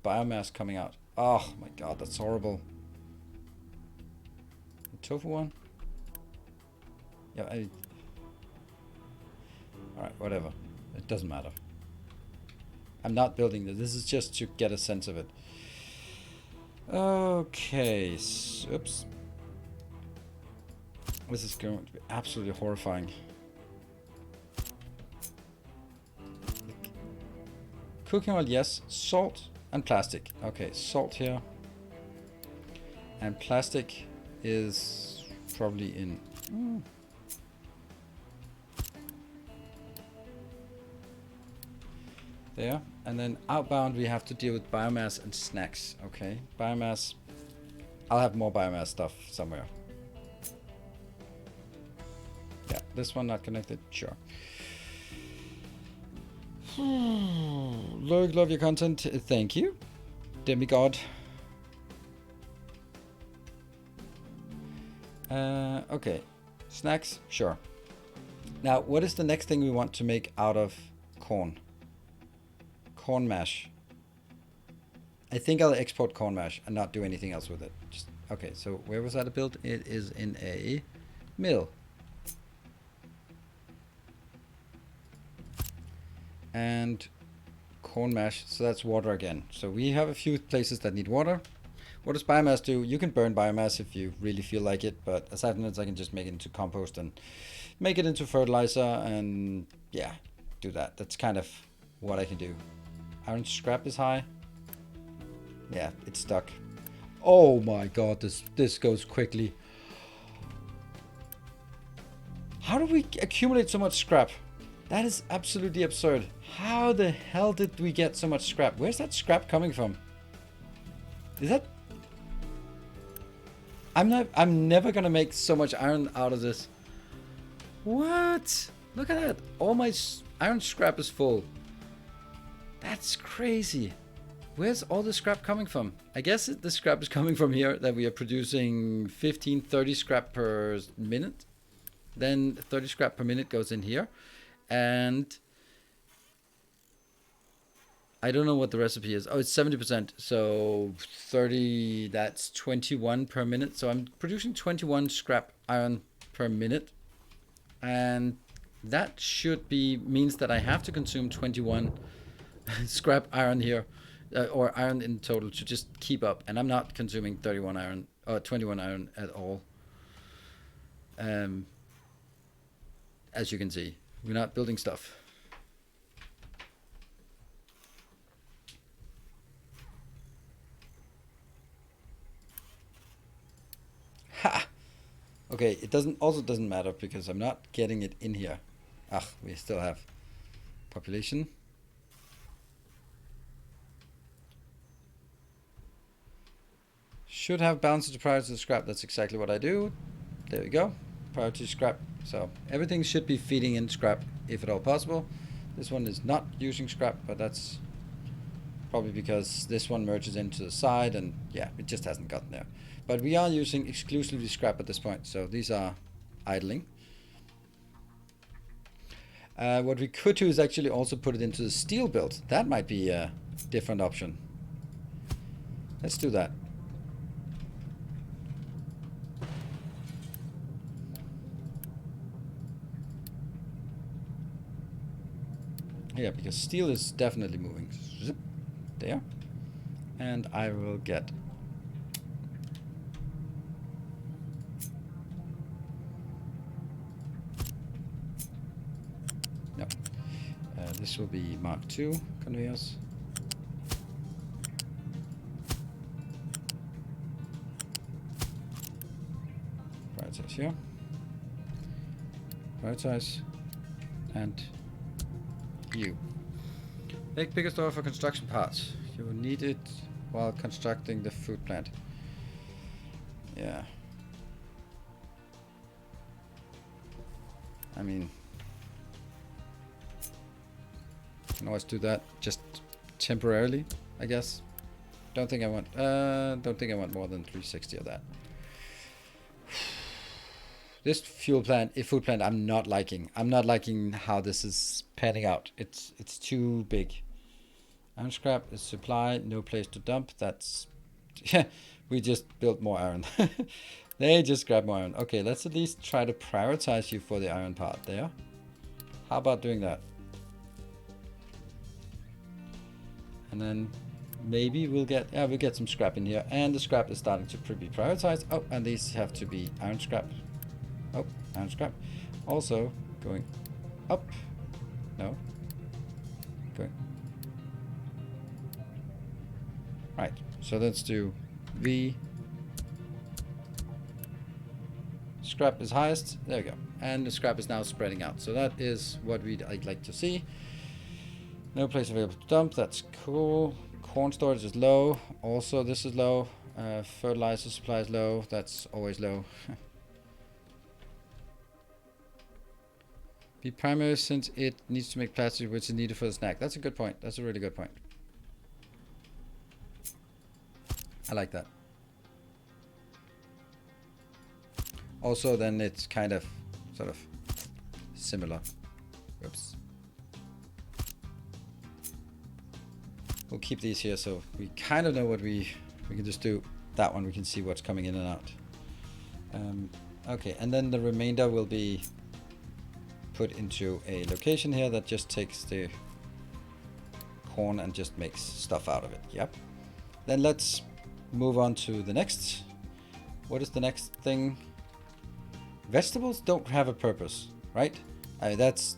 Biomass coming out. Oh my god, that's horrible. The tofu one? Yeah, alright, whatever. It doesn't matter. I'm not building this. This is just to get a sense of it. Okay. Oops. This is going to be absolutely horrifying. Cooking oil, yes. Salt and plastic. Okay, salt here. And plastic is probably in... there. And then outbound we have to deal with biomass and snacks. Okay, biomass. I'll have more biomass stuff somewhere. Yeah, this one not connected. Sure. Love your content. Thank you. Demigod. Okay. Snacks. Sure. Now, what is the next thing we want to make out of corn? Corn mash. I think I'll export corn mash and not do anything else with it. Just, okay, so where was that built? It is in a mill. And corn mash, so that's water again. So we have a few places that need water. What does biomass do? You can burn biomass if you really feel like it, but aside from that, I can just make it into compost and make it into fertilizer and yeah, do that. That's kind of what I can do. Iron scrap is high. Yeah, it's stuck. Oh my god, this goes quickly. How do we accumulate so much scrap? That is absolutely absurd. How the hell did we get so much scrap? Where's that scrap coming from? Is that... I'm never gonna make so much iron out of this. What? Look at that. All my iron scrap is full. That's crazy. Where's all the scrap coming from? I guess the scrap is coming from here, that we are producing 30 scrap per minute. Then 30 scrap per minute goes in here. And I don't know what the recipe is. Oh, it's 70%. So 30, that's 21 per minute. So I'm producing 21 scrap iron per minute. And that should be, means that I have to consume 21 scrap iron here. Or iron in total to just keep up. And I'm not consuming 31 iron, or 21 iron at all. As you can see, we're not building stuff. Ha! Okay, it also doesn't matter because I'm not getting it in here. Ah, we still have population. Should have balanced to priority to scrap. That's exactly what I do. There we go. Priority scrap. So everything should be feeding in scrap if at all possible. This one is not using scrap, but that's probably because this one merges into the side and yeah, it just hasn't gotten there. But we are using exclusively scrap at this point. So these are idling. What we could do is actually also put it into the steel build. That might be a different option. Let's do that. Yeah, because steel is definitely moving. Zip, there. And I will get... No. This will be Mark II conveyors. Prioritize here. Prioritize. And... you. Make bigger store for construction parts. You will need it while constructing the food plant. Yeah. I mean, can always do that just temporarily, I guess. Don't think I want more than 360 of that. This food plant, I'm not liking. I'm not liking how this is panning out. It's too big. Iron scrap is supply, no place to dump. That's, yeah, we just built more iron. They just grabbed more iron. Okay, let's at least try to prioritize you for the iron part there. How about doing that? And then maybe we'll get some scrap in here, and the scrap is starting to be prioritized. Oh, and these have to be iron scrap. Oh, iron scrap. Also going up. No. Going. Right. So let's do V. Scrap is highest. There we go. And the scrap is now spreading out. So that is what I'd like to see. No place available to dump. That's cool. Corn storage is low. Also, this is low. Fertilizer supply is low. That's always low. Be primary since it needs to make plastic, which is needed for the snack. That's a good point. That's a really good point. I like that. Also, then it's kind of, sort of, similar. Oops. We'll keep these here so we kind of know what we can just do that one. We can see what's coming in and out. Okay, and then the remainder will be put into a location here that just takes the corn and just makes stuff out of it. Yep. Then let's move on to the next. What is the next thing? Vegetables don't have a purpose, right? I mean, that's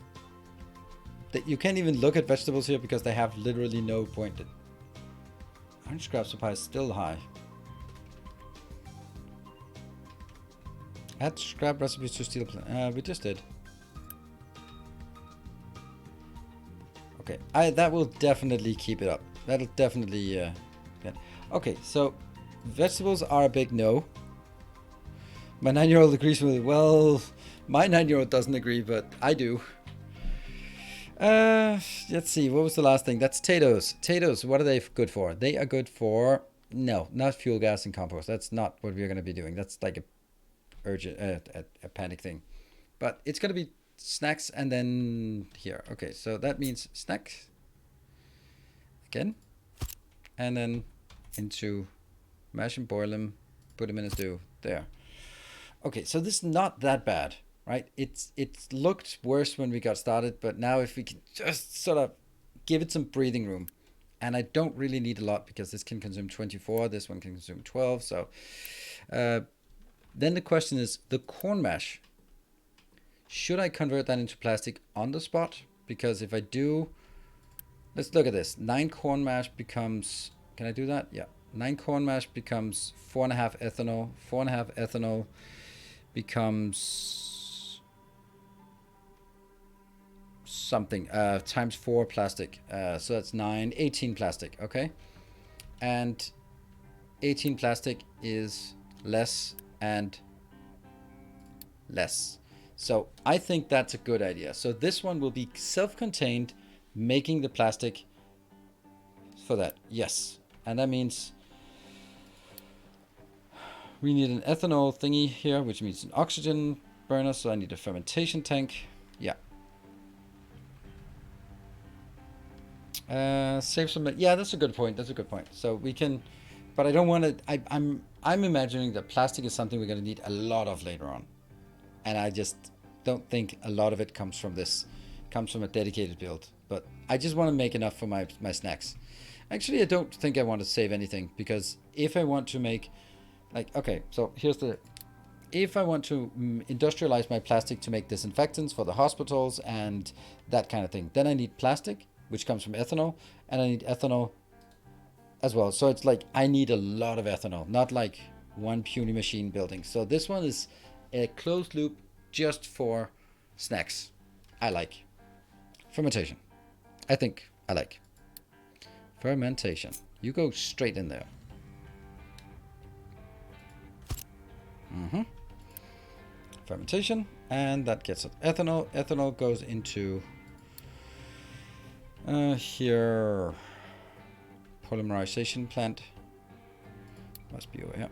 that you can't even look at vegetables here because they have literally no point. Iron scrap supply is still high. Add scrap recipes to steel. We just did. Okay, that will definitely keep it up. That'll definitely get. Okay, so vegetables are a big no. My 9-year-old agrees with it. Well, my 9-year-old doesn't agree, but I do. Let's see. What was the last thing? That's potatoes. Potatoes, what are they good for? They are good for... No, not fuel gas and compost. That's not what we're going to be doing. That's like a urgent, a panic thing. But it's going to be snacks and then here. Okay, so that means snacks. Again. And then into mash and boil them. Put them in a stew. There. Okay, so this is not that bad, right? It's looked worse when we got started, but now if we can just sort of give it some breathing room, and I don't really need a lot because this can consume 24, this one can consume 12, so then the question is the corn mash. Should I convert that into plastic on the spot? Because if I do, let's look at this. 9 corn mash becomes, can I do that? Yeah. 9 corn mash becomes 4.5 ethanol. 4.5 ethanol becomes something times 4 plastic. So that's 9, 18 plastic. Okay. And 18 plastic is less and less. So I think that's a good idea. So this one will be self-contained, making the plastic for that. Yes. And that means we need an ethanol thingy here, which means an oxygen burner. So I need a fermentation tank. Yeah. Save some. Yeah, that's a good point. That's a good point. So we can, but I don't want to. I'm imagining that plastic is something we're going to need a lot of later on, and I just don't think a lot of it comes from this, comes from a dedicated build. But I just want to make enough for my snacks. Actually, I don't think I want to save anything because if I want to make, like, okay, so here's the, if I want to industrialize my plastic to make disinfectants for the hospitals and that kind of thing, then I need plastic, which comes from ethanol, and I need ethanol as well. So it's like I need a lot of ethanol, not like one puny machine building. So this one is a closed loop just for snacks. I like fermentation. I think I like fermentation. You go straight in there. Fermentation, and that gets it. Ethanol. Ethanol goes into here. Polymerization plant. Must be over here.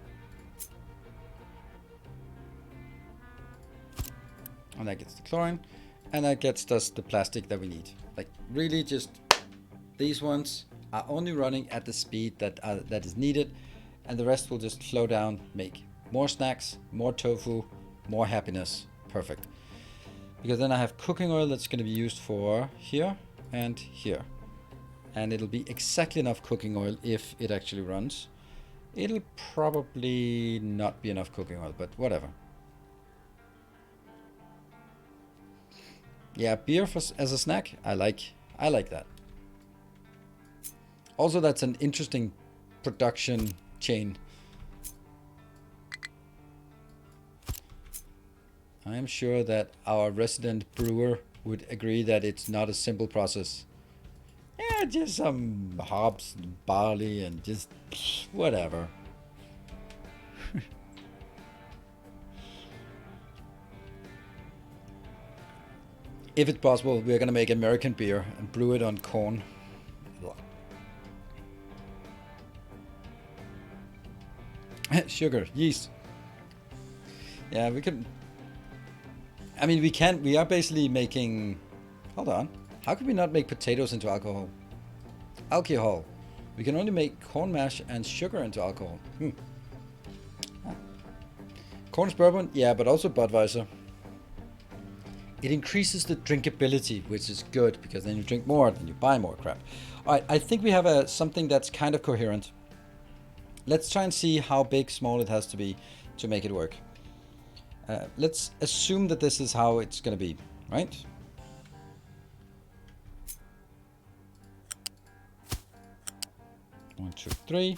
And that gets the chlorine, and that gets us the plastic that we need. Like really, just these ones are only running at the speed that is needed, and the rest will just flow down, make more snacks, more tofu, more happiness. Perfect. Because then I have cooking oil that's going to be used for here and here. and it'll be exactly enough cooking oil if it actually runs. It'll probably not be enough cooking oil, but whatever. Yeah, beer as a snack, I like that. Also, that's an interesting production chain. I am sure that our resident brewer would agree that it's not a simple process. Yeah, just some hops and barley and just whatever. If it's possible, we're gonna make American beer and brew it on corn. Sugar, yeast. Yeah, we could. I mean, we can. We are basically making. Hold on. How could we not make potatoes into alcohol? Alcohol. We can only make corn mash and sugar into alcohol. Corn is bourbon, yeah, but also Budweiser. It increases the drinkability, which is good because then you drink more, then you buy more crap. All right, I think we have something that's kind of coherent. Let's try and see how big, small it has to be to make it work. Let's assume that this is how it's going to be, right? One, two, three.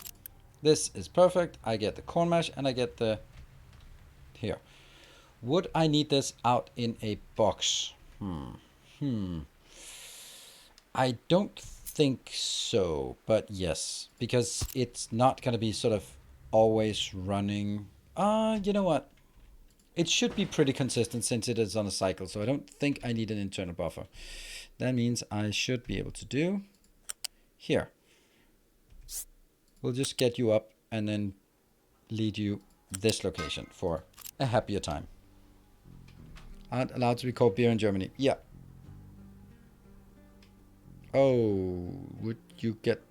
This is perfect. I get the corn mash and I get the here. Would I need this out in a box? I don't think so, but yes, because it's not going to be sort of always running. You know what? It should be pretty consistent since it is on a cycle, so I don't think I need an internal buffer. That means I should be able to do here. We'll just get you up and then lead you this location for a happier time. Aren't allowed to be called beer in Germany. Yeah. Oh, would you get...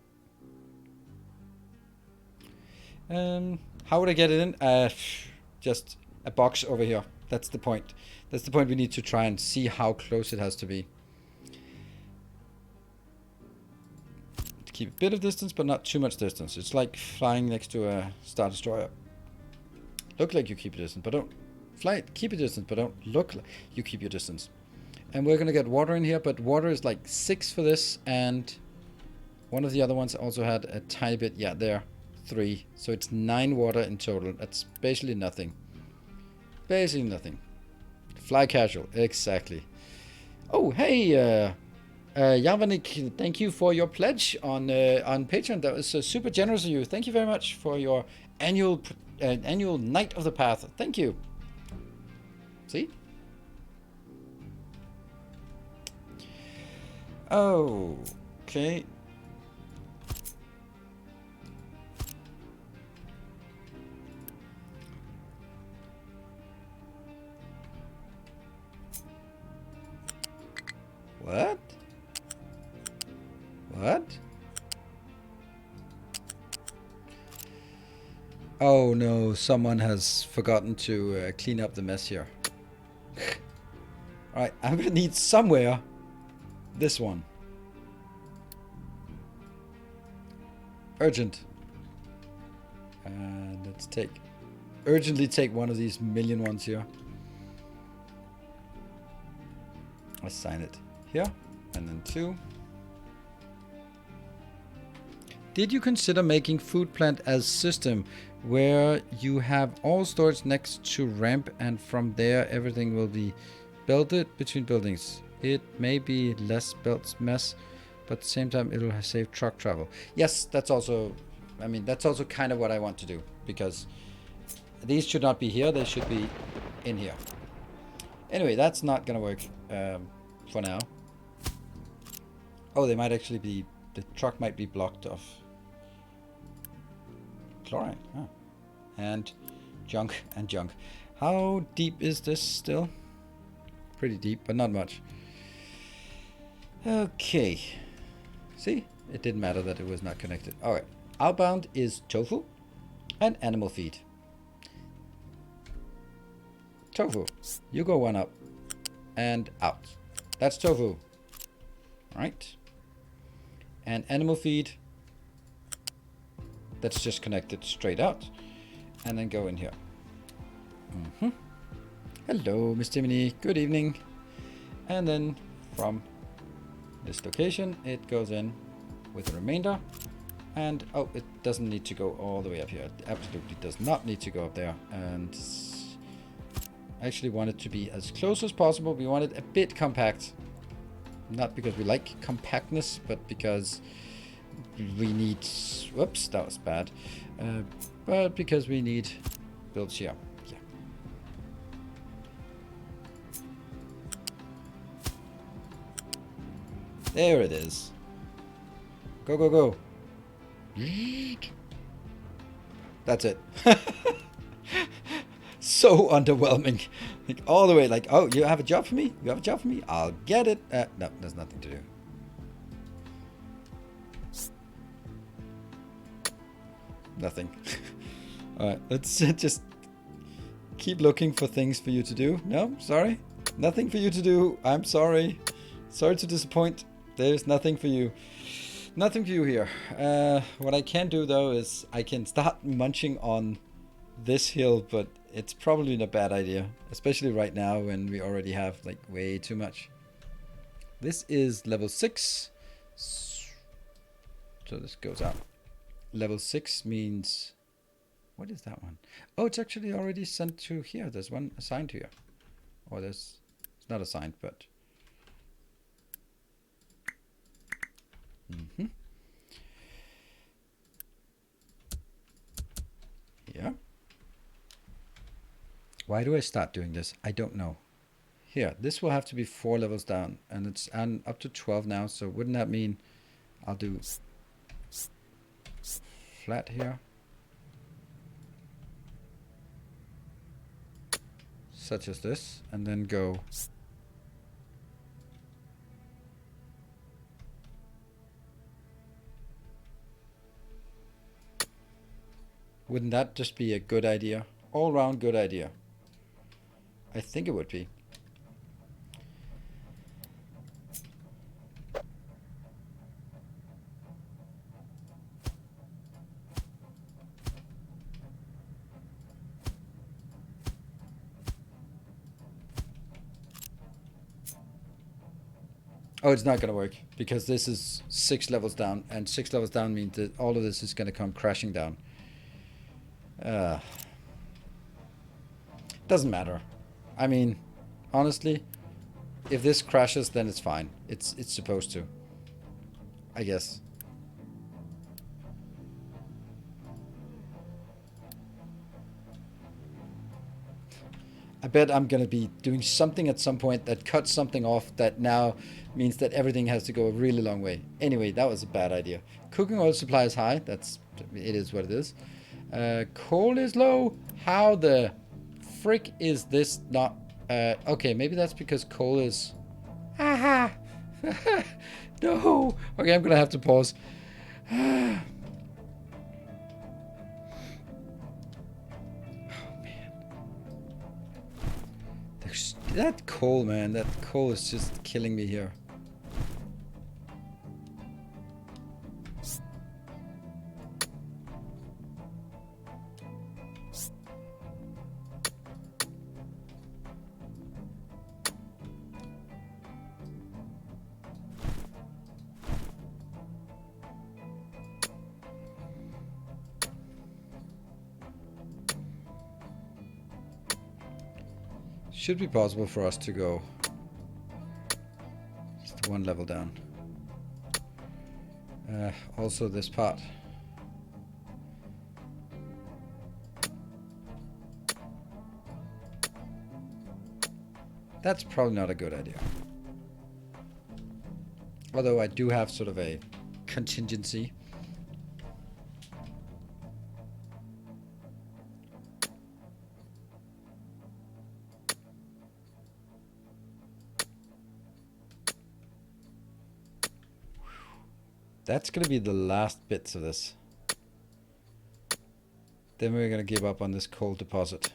how would I get it in? Just a box over here. That's the point. That's the point. We need to try and see how close it has to be. To keep a bit of distance, but not too much distance. It's like flying next to a Star Destroyer. Look like you keep a distance, but don't fly. Keep a distance, but don't look like you keep your distance. And we're gonna get water in here, but water is like 6 for this, and one of the other ones also had a tiny bit. Yeah, there, 3. So it's 9 water in total. That's basically nothing. Basically nothing. Fly casual, exactly. Oh, hey, Javanik, thank you for your pledge on Patreon. That was super generous of you. Thank you very much for your annual Night of the Path. Thank you. See? Oh, okay. What? What? Oh no, someone has forgotten to clean up the mess here. Alright, I'm gonna need somewhere this one. Urgent. And let's urgently take one of these million ones here. Assign it here, and then 2. Did you consider making food plant as system where you have all storage next to ramp and from there everything will be belted between buildings? It may be less built mess, but at the same time it'll save truck travel. Yes, that's also, I mean, that's also kind of what I want to do, because these should not be here, they should be in here. Anyway, that's not gonna work for now. Oh, they might actually be, the truck might be blocked off. Chlorine, huh. And junk and junk. How deep is this still? Pretty deep, but not much. Okay. See, it didn't matter that it was not connected. Alright, outbound is tofu and animal feed. Tofu, you go 1 up and out. That's tofu. Alright. and animal feed. That's just connected straight out. And then go in here. Hello, Miss Timony. Good evening. And then from this location, it goes in with the remainder. And, oh, it doesn't need to go all the way up here. It absolutely does not need to go up there. And I actually want it to be as close as possible. We want it a bit compact. Not because we like compactness, but because we need... Whoops, that was bad. But because we need builds here. Yeah. There it is. Go, go, go. That's it. So underwhelming. Like, all the way, like, oh, you have a job for me? You have a job for me? I'll get it. No, there's nothing to do. Nothing. Alright, let's just keep looking for things for you to do. No, sorry. Nothing for you to do. I'm sorry. Sorry to disappoint. There's nothing for you. Nothing for you here. What I can do though is I can start munching on this hill, but it's probably a bad idea, especially right now when we already have like way too much. This is level 6, so this goes out. Level 6 means, what is that one? Oh, it's actually already sent to here. There's one assigned here, or there's, it's not assigned, but yeah. Why do I start doing this? I don't know. Here, this will have to be 4 levels down, and it's up to 12 now, so wouldn't that mean I'll do flat here, such as this, and then go wouldn't that just be a good idea? All round good idea. I think it would be. Oh, it's not going to work because this is 6 levels down, and 6 levels down means that all of this is going to come crashing down. Doesn't matter. I mean, honestly, if this crashes, then it's fine. It's supposed to, I guess. I bet I'm going to be doing something at some point that cuts something off that now means that everything has to go a really long way. Anyway, that was a bad idea. Cooking oil supply is high. It is what it is. Coal is low. How the frick is this not... okay, maybe that's because coal is... Aha! No! Okay, I'm going to have to pause. That coal, man, that coal is just killing me here. Should be possible for us to go just 1 level down. Also this part. That's probably not a good idea. Although I do have sort of a contingency. That's going to be the last bits of this. Then we're going to give up on this coal deposit.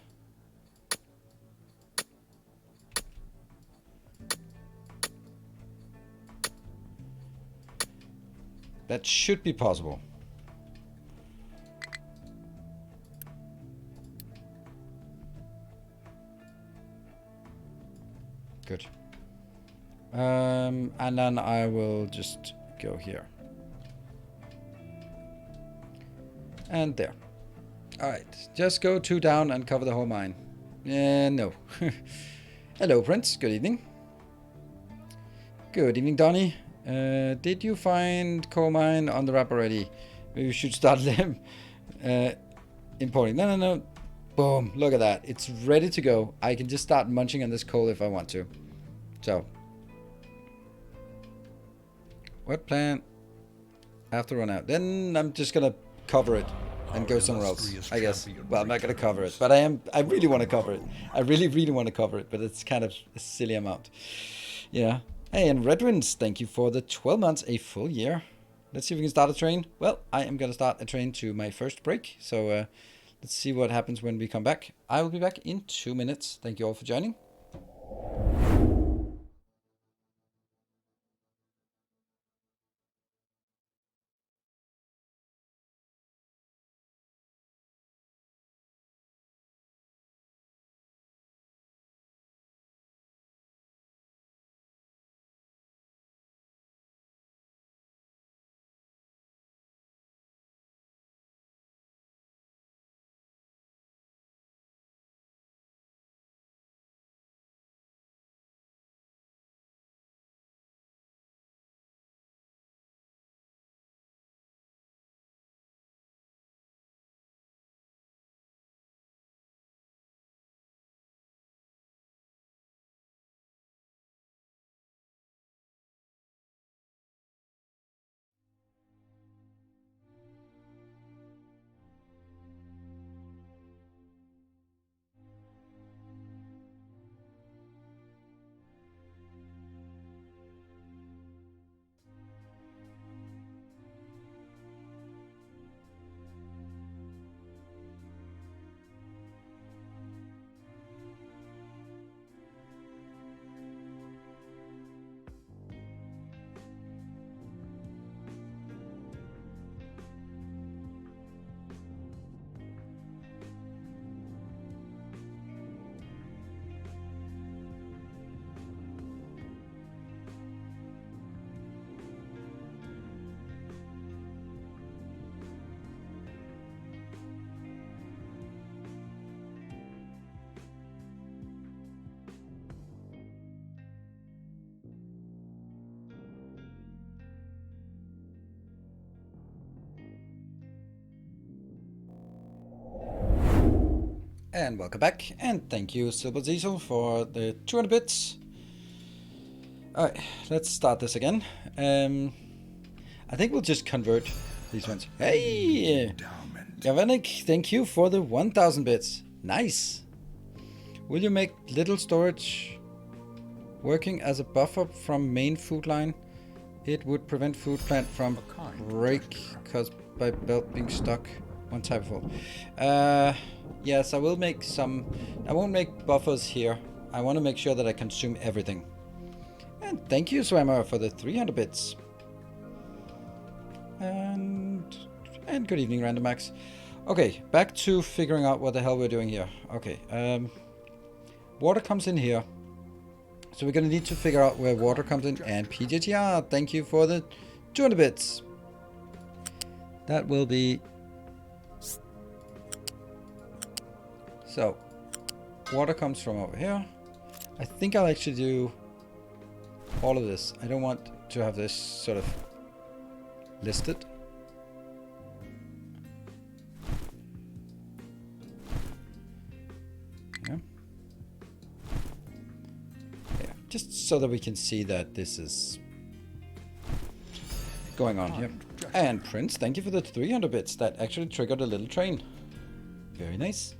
That should be possible. Good. And then I will just go here. And there. Alright, just go 2 down and cover the whole mine. No. Hello, Prince. Good evening. Good evening, Donnie. Did you find coal mine on the wrap already? Maybe we should start them importing. No. Boom. Look at that. It's ready to go. I can just start munching on this coal if I want to. So. What plan? After run out. Then I'm just gonna cover it and go somewhere else, I guess. Well, I'm not gonna cover it, but I really want to cover it. I really want to cover it, but it's kind of a silly amount. Yeah. Hey, and Redwinds, thank you for the 12 months, a full year. Let's see if we can start a train. Well, I am gonna start a train to my first break, so let's see what happens when we come back. I will be back in 2 minutes. Thank you all for joining. And welcome back, and thank you, Silver Diesel, for the 200 bits. Alright, let's start this again. I think we'll just convert these ones. Hey! Gavanik, thank you for the 1000 bits. Nice! Will you make little storage working as a buffer from main food line? It would prevent food plant from break caused by belt being stuck. One type of fault. Yes, I will make some. I won't make buffers here. I want to make sure that I consume everything. And thank you, Swammer, for the 300 bits. And good evening, Random Max. Okay, back to figuring out what the hell we're doing here. Okay, water comes in here. So we're gonna need to figure out where water comes in. And PJTR, thank you for the 200 bits. That will be... So, water comes from over here. I think I'll actually do all of this. I don't want to have this sort of listed. Yeah. Yeah, just so that we can see that this is going on here. And Prince, thank you for the 300 bits. That actually triggered a little train. Very nice.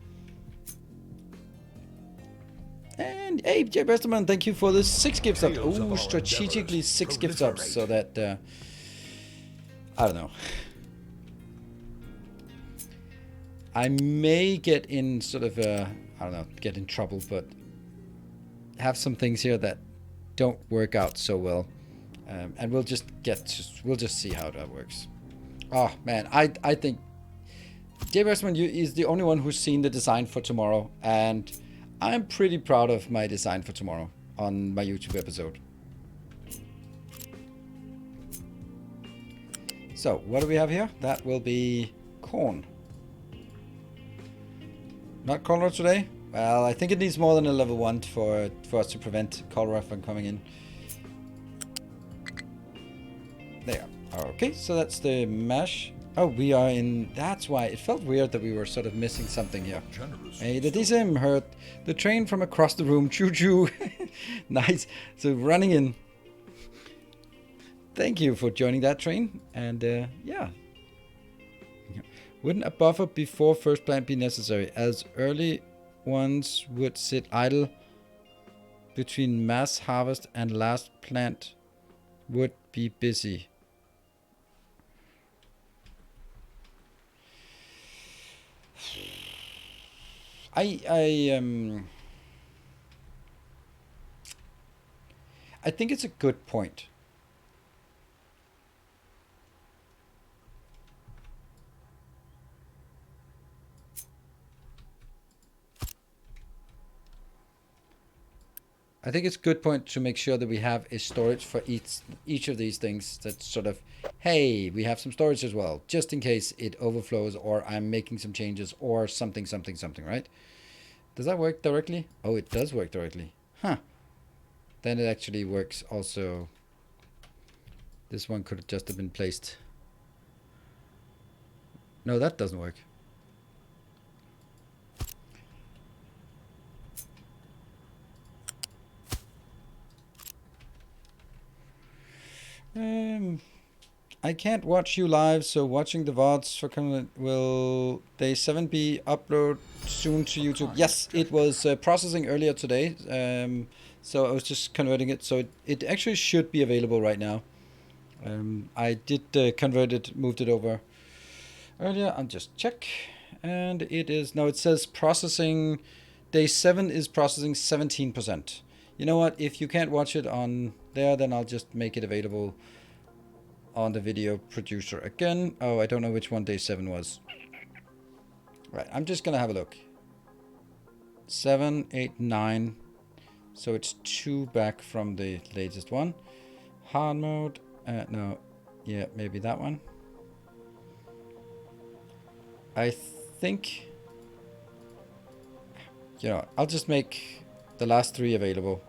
And hey, Jay Besterman, thank you for the 6 gift subs. Oh, strategically 6 gift subs so that, I don't know. I may get in sort of, I don't know, get in trouble, but have some things here that don't work out so well. and we'll just see how that works. Oh man, I think J. Westman is the only one who's seen the design for tomorrow, and I'm pretty proud of my design for tomorrow on my YouTube episode. So, what do we have here? That will be corn. Not cholera today? Well, I think it needs more than a level 1 for us to prevent cholera from coming in. There. Okay, so that's the mash. Oh, we are in... That's why. It felt weird that we were sort of missing something here. Hey, the DSM heard the train from across the room. Choo-choo. Nice. So, running in. Thank you for joining that train. And, yeah. Wouldn't a buffer before first plant be necessary, as early ones would sit idle between mass harvest and last plant would be busy? I think it's a good point. I think it's a good point to make sure that we have a storage for each of these things. That's sort of, hey, we have some storage as well, just in case it overflows or I'm making some changes or something, right? Does that work directly? Oh, it does work directly. Huh. Then it actually works also. This one could just have been placed. No, that doesn't work. I can't watch you live, so watching the VODs for coming will day 7 be uploaded soon to YouTube? Yes, it was processing earlier today, so I was just converting it, so it actually should be available right now. I did convert it, moved it over earlier. I'll just check, and it is, no, it says processing, day 7 is processing 17%. You know what, if you can't watch it on there, then I'll just make it available on the video producer again. Oh, I don't know which one day 7 was. Right, I'm just gonna have a look. 7, 8, 9. So it's 2 back from the latest one. Hard mode. No. Yeah, maybe that one. I think... You know, I'll just make the last 3 available.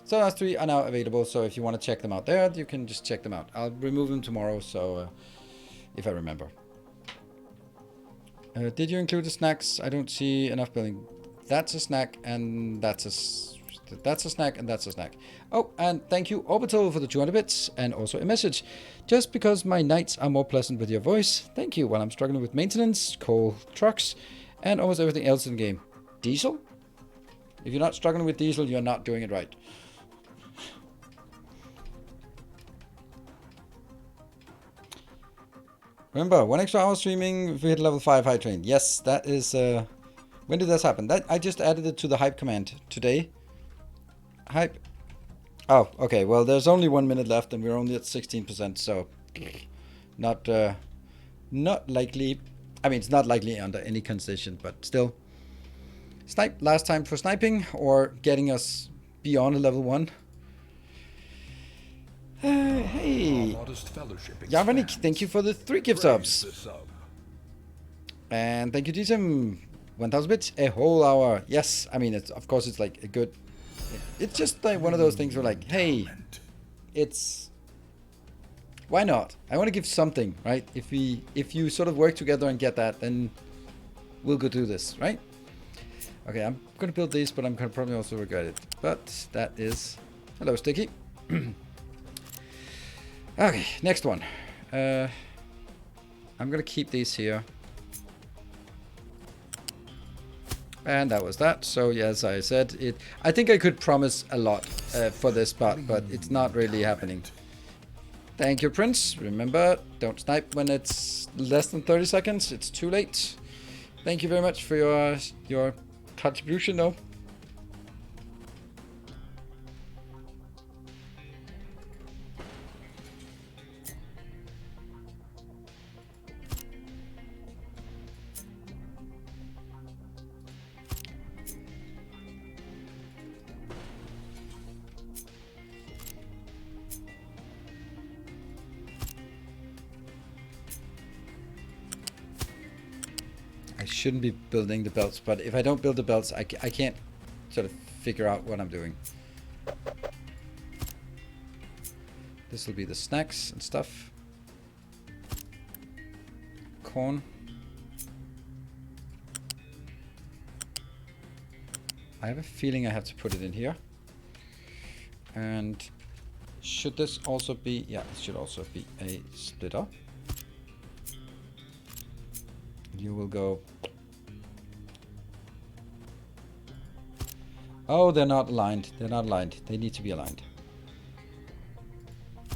So last 3 are now available, so if you want to check them out there, you can just check them out. I'll remove them tomorrow, so if I remember. Did you include the snacks? I don't see enough building. That's a snack, and that's a snack, and that's a snack. Oh, and thank you, Orbital, for the 200 bits, and also a message. Just because my nights are more pleasant with your voice, thank you, while I'm struggling with maintenance, coal, trucks, and almost everything else in the game. Diesel? If you're not struggling with diesel, you're not doing it right. Remember, 1 extra hour streaming if we hit level 5 high train. Yes, that is... when did this happen? I just added it to the hype command today. Hype. Oh, okay. Well, there's only 1 minute left and we're only at 16%, so... Not likely. I mean, it's not likely under any condition, but still. Snipe last time for sniping or getting us beyond a level 1. Hey, Yavanik, thank you for the 3 gift subs. And thank you, Dsm, 1000 bits, a whole hour. Yes, I mean, it's, of course, it's like a good... It's just like one of those things where like, hey, it's... Why not? I want to give something, right? If you sort of work together and get that, then we'll go do this, right? Okay, I'm going to build these, but I'm going to probably also regret it. But that is... Hello, Sticky. Okay, next one. I'm gonna keep these here. And that was that. So yeah, as I said, I think I could promise a lot for this part, but it's not really happening. Thank you, Prince. Remember, don't snipe when it's less than 30 seconds. It's too late. Thank you very much for your contribution, though. shouldn't be building the belts, but if I don't build the belts, I can't sort of figure out what I'm doing. This will be the snacks and stuff. Corn. I have a feeling I have to put it in here. And should this also be, yeah, it should also be a splitter. You will go. Oh, they're not aligned. They're not aligned. They need to be aligned.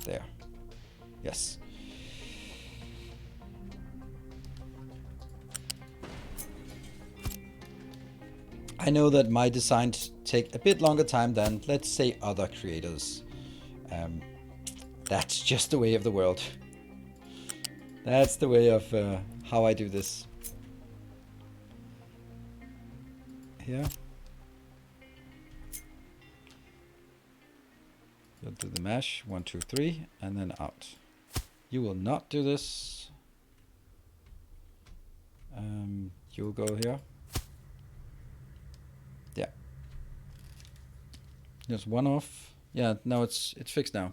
There. Yes. I know that my designs take a bit longer time than, let's say, other creators. That's just the way of the world. That's the way of how I do this. Here. You'll do the mesh, 1, 2, 3, and then out. You will not do this. You'll go here. Yeah. There's one off. Yeah, no, it's fixed now.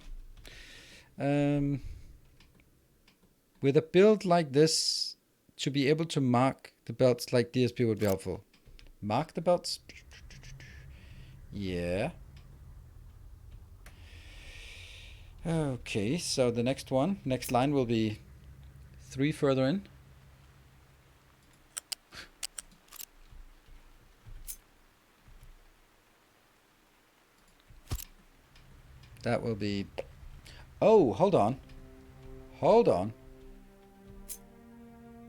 With a build like this, to be able to mark the belts like DSP would be helpful. Mark the belts. Yeah. Okay, so the next line will be 3 further in. That will be... Oh, hold on. Hold on.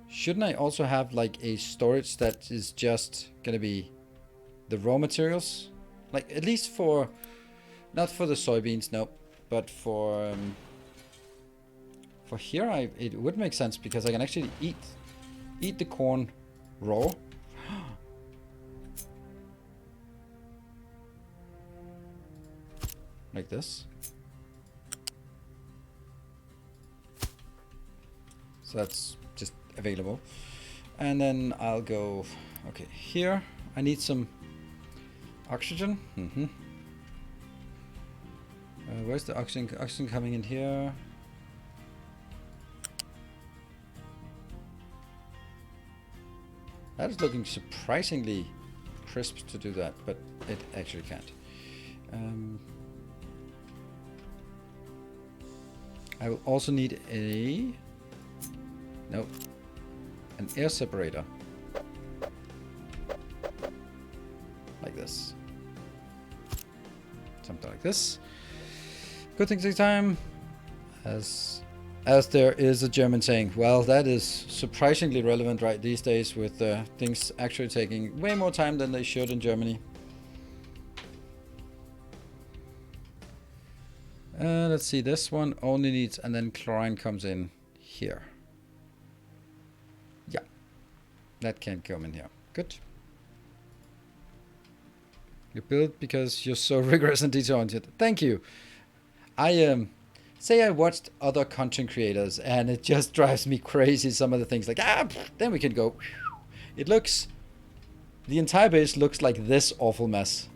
Shouldn't I also have like a storage that is just gonna be the raw materials? Like at least for... Not for the soybeans, no. But for here, it would make sense because I can actually eat the corn raw. Like this. So that's just available. And then I'll go, okay, here. I need some oxygen. Where's the oxygen? Oxygen coming in here. That is looking surprisingly crisp to do that, but it actually can't. I will also need an air separator. Like this. Something like this. Good thing takes time. As there is a German saying, well, that is surprisingly relevant right these days with things actually taking way more time than they should in Germany. Let's see, this one only needs, and then chlorine comes in here. Yeah, that can come in here. Good. You build because you're so rigorous and detail-oriented. Thank you. I say I watched other content creators and it just drives me crazy. Some of the things like, then we can go. It looks, the entire base looks like this awful mess.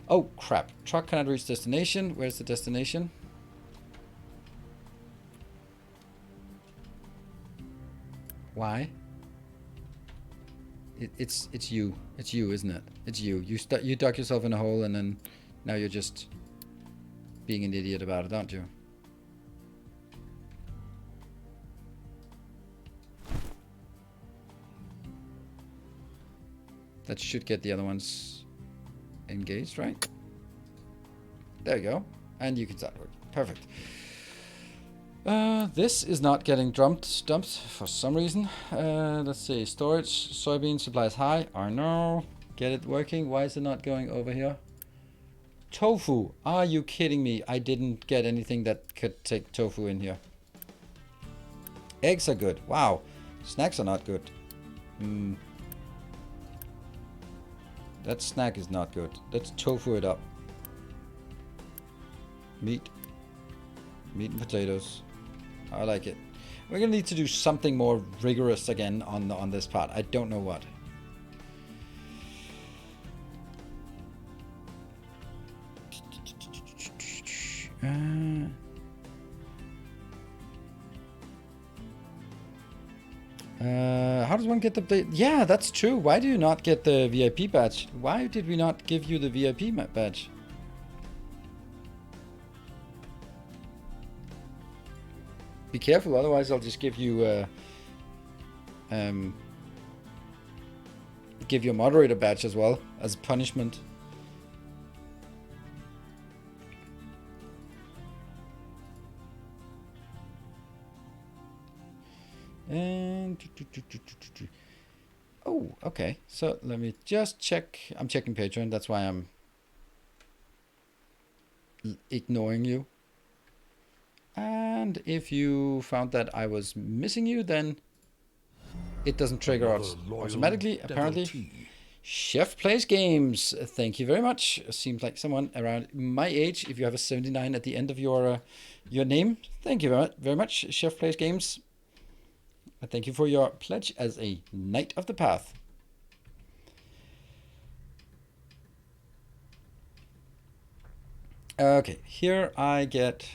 Oh crap, truck cannot reach destination. Where's the destination? Why? It's you. It's you, isn't it? It's you. You dug yourself in a hole and then now you're just being an idiot about it, aren't you? That should get the other ones engaged, right? There you go. And you can start working. Perfect. This is not getting dumped for some reason. Let's see. Storage, soybean supply is high. I know. Get it working. Why is it not going over here? Tofu. Are you kidding me? I didn't get anything that could take tofu in here. Eggs are good. Wow. Snacks are not good. That snack is not good. Let's tofu it up. Meat and potatoes. I like it. We're gonna need to do something more rigorous again on this part. I don't know what. How does one get the... Yeah, that's true. Why do you not get the VIP badge? Why did we not give you the VIP badge? Be careful, otherwise I'll just give you a moderator badge as well as punishment. And oh, okay. So let me just check. I'm checking Patreon. That's why I'm ignoring you. And if you found that I was missing you, then it doesn't trigger automatically. Apparently, Chef Plays Games. Thank you very much. Seems like someone around my age. If you have a 79 at the end of your name, thank you very much, Chef Plays Games. Thank you for your pledge as a Knight of the Path. Okay, here I get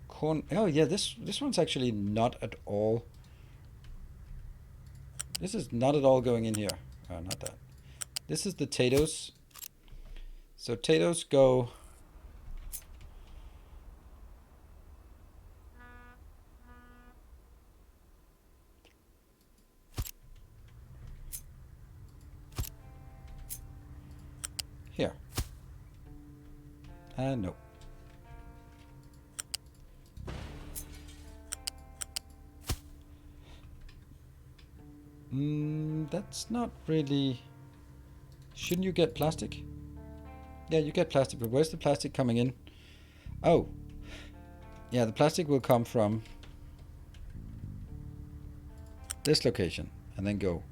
corn. Oh yeah, this one's actually not at all. This is not at all going in here. Oh, not that. This is the potatoes. So potatoes go. Here. No. That's not really... Shouldn't you get plastic? Yeah, you get plastic, but where's the plastic coming in? Oh. Yeah, the plastic will come from this location and then go.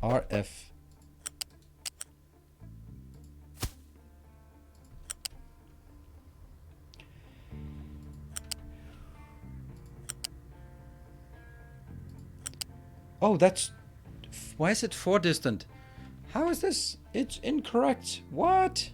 RF. Oh, that's... Why is it 4 distant? How is this? It's incorrect. What?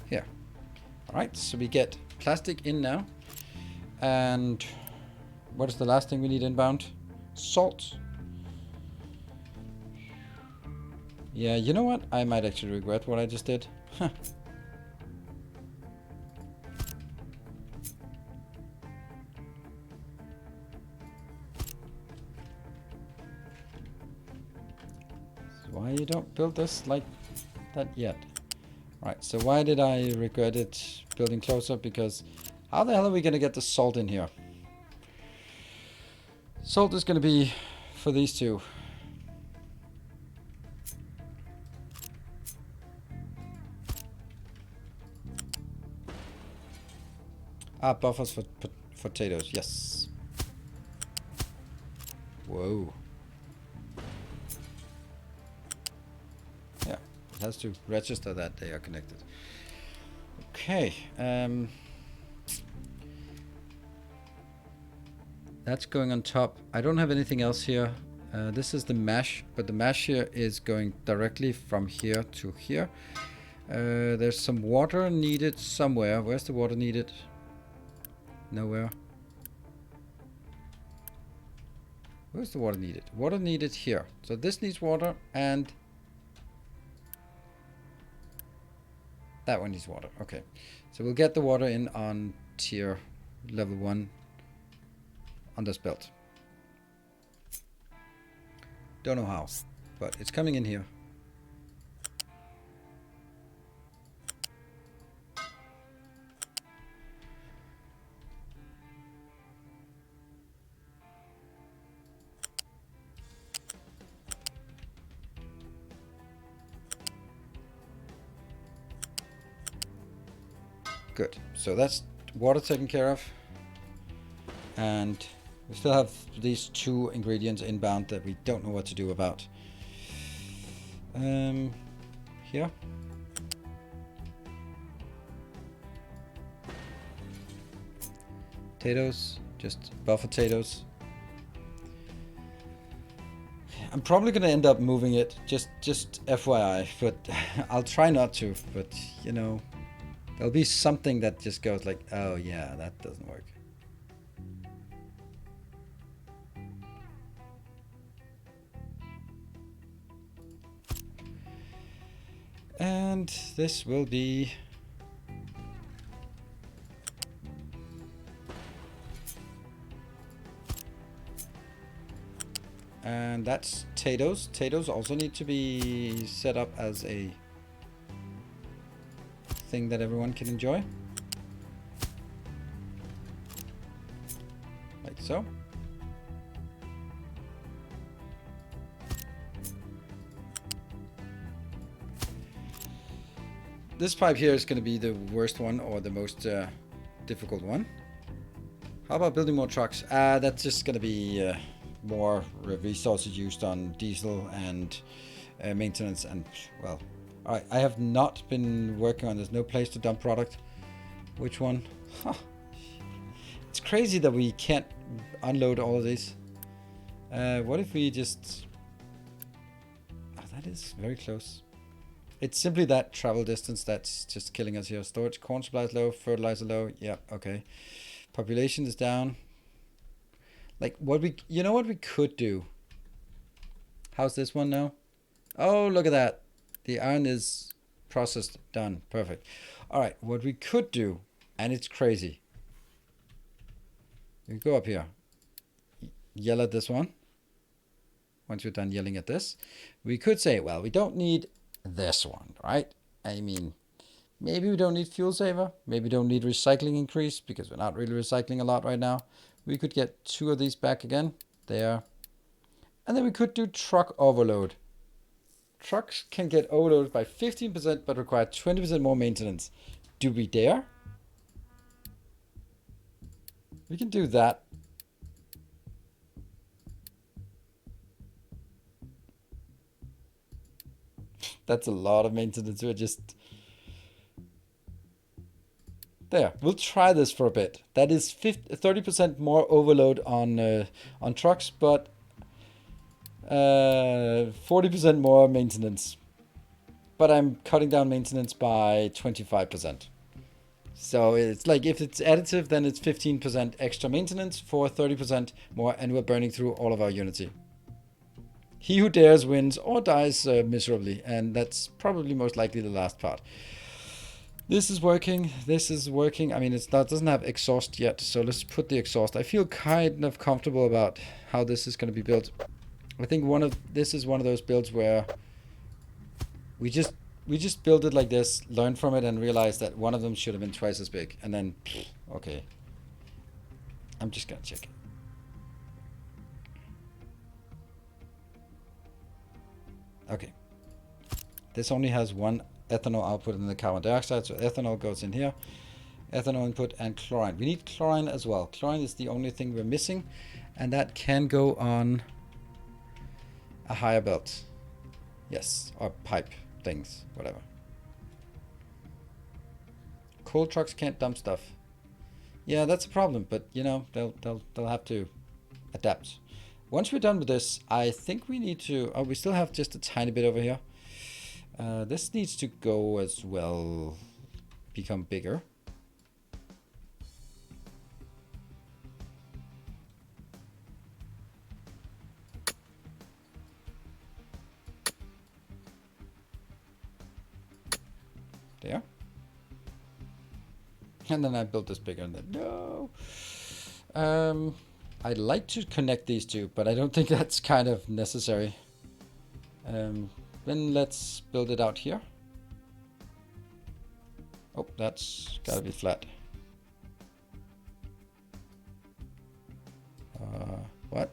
Here. Alright, so we get plastic in now. And what is the last thing we need inbound? Salt. Yeah, you know what? I might actually regret what I just did. Huh. Why you don't build this like that yet? Right, so why did I regret it building closer? Because how the hell are we going to get the salt in here? Salt is going to be for these two. Ah, buffers for potatoes, yes. Whoa. Yeah, it has to register that they are connected. Okay. That's going on top. I don't have anything else here. This is the mash, but the mash here is going directly from here to here. There's some water needed somewhere. Where's the water needed? Nowhere. Where's the water needed? Water needed here. So this needs water and that one needs water. Okay. So we'll get the water in on tier level 1. on this build. Don't know how, but it's coming in here. Good. So that's water taken care of. And we still have these 2 ingredients inbound that we don't know what to do about. Here. Potatoes, just buff potatoes. I'm probably gonna end up moving it, just FYI, but I'll try not to, but you know, there'll be something that just goes like, oh yeah, that doesn't work. And this will be and that's potatoes. Potatoes also need to be set up as a thing that everyone can enjoy. Like so. This pipe here is going to be the worst one, or the most difficult one. How about building more trucks? That's just going to be more resources used on diesel and maintenance and, well, alright, I have not been working on, there's no place to dump product. Which one? Huh. It's crazy that we can't unload all of these. What if we just... Oh, that is very close. It's simply that travel distance that's just killing us here. Storage, corn supply is low, fertilizer low. Yeah, okay. Population is down. Like what we, you know what we could do? How's this one now? Oh, look at that. The iron is processed, done, perfect. All right, what we could do, and it's crazy. We go up here, yell at this one. Once we're done yelling at this, we could say, well, we don't need this one, right? I mean, maybe we don't need fuel saver. Maybe we don't need recycling increase because we're not really recycling a lot right now. We could get 2 of these back again. There. And then we could do truck overload. Trucks can get overloaded by 15% but require 20% more maintenance. Do we dare? We can do that. That's a lot of maintenance. We're just... There, we'll try this for a bit. That is 30% more overload on trucks, but 40% more maintenance. But I'm cutting down maintenance by 25%. So it's like if it's additive, then it's 15% extra maintenance for 30% more, and we're burning through all of our Unity. He who dares wins or dies miserably, and that's probably most likely the last part. This is working. This is working. I mean, it doesn't have exhaust yet, so let's put the exhaust. I feel kind of comfortable about how this is going to be built. I think this is one of those builds where we just build it like this, learn from it, and realize that one of them should have been twice as big, and then okay. I'm just gonna check it. Okay. This only has one ethanol output in the carbon dioxide, so ethanol goes in here. Ethanol input and chlorine. We need chlorine as well. Chlorine is the only thing we're missing, and that can go on a higher belt. Yes, or pipe things, whatever. Coal trucks can't dump stuff. Yeah, that's a problem, but you know, they'll have to adapt. Once we're done with this, I think we need to... Oh, we still have just a tiny bit over here. This needs to go as well, become bigger. There. And then I built this bigger and then no. I'd like to connect these two, but I don't think that's kind of necessary. Then let's build it out here. Oh, that's gotta be flat. What?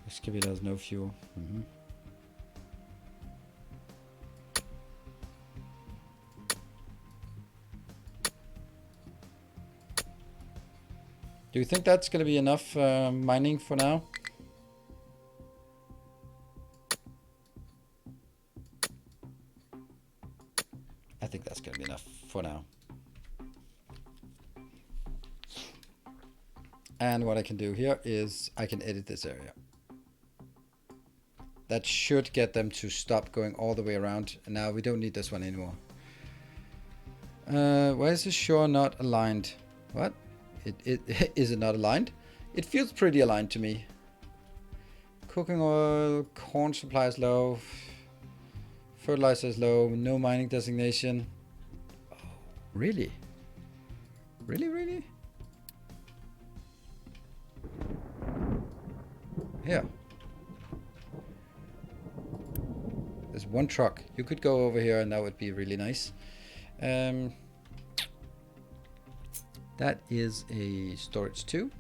Excavator has no fuel. Do you think that's going to be enough mining for now? I think that's going to be enough for now. And what I can do here is I can edit this area. That should get them to stop going all the way around. And now we don't need this one anymore. Why is the shore not aligned? What? Is it not aligned? It feels pretty aligned to me. Cooking oil, corn supply is low. Fertilizer is low. No mining designation. Oh, really? Really? Here. There's one truck. You could go over here and that would be really nice. That is a storage 2.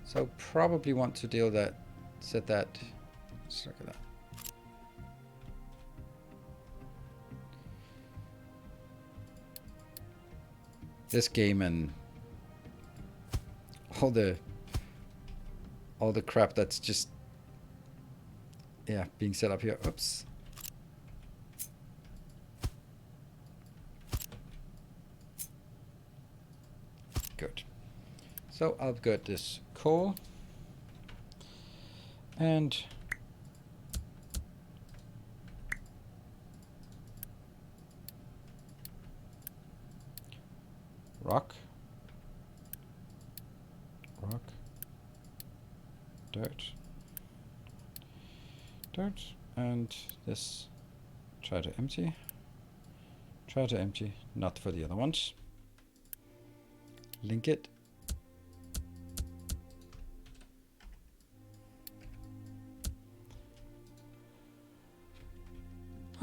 So probably want to deal that, set that, let's look at that. This game and all the crap that's just, yeah, being set up here. Oops. Good. So I've got this coal and rock, dirt, and this try to empty, not for the other ones. Link it.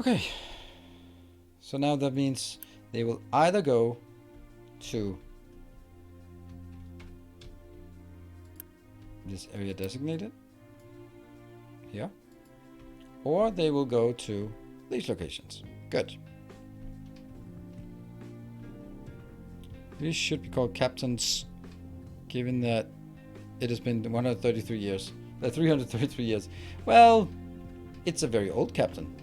Okay. So now that means they will either go to this area designated here, or they will go to these locations. Good. These should be called captains, given that it has been 133 years. 333 years. Well, it's a very old captain.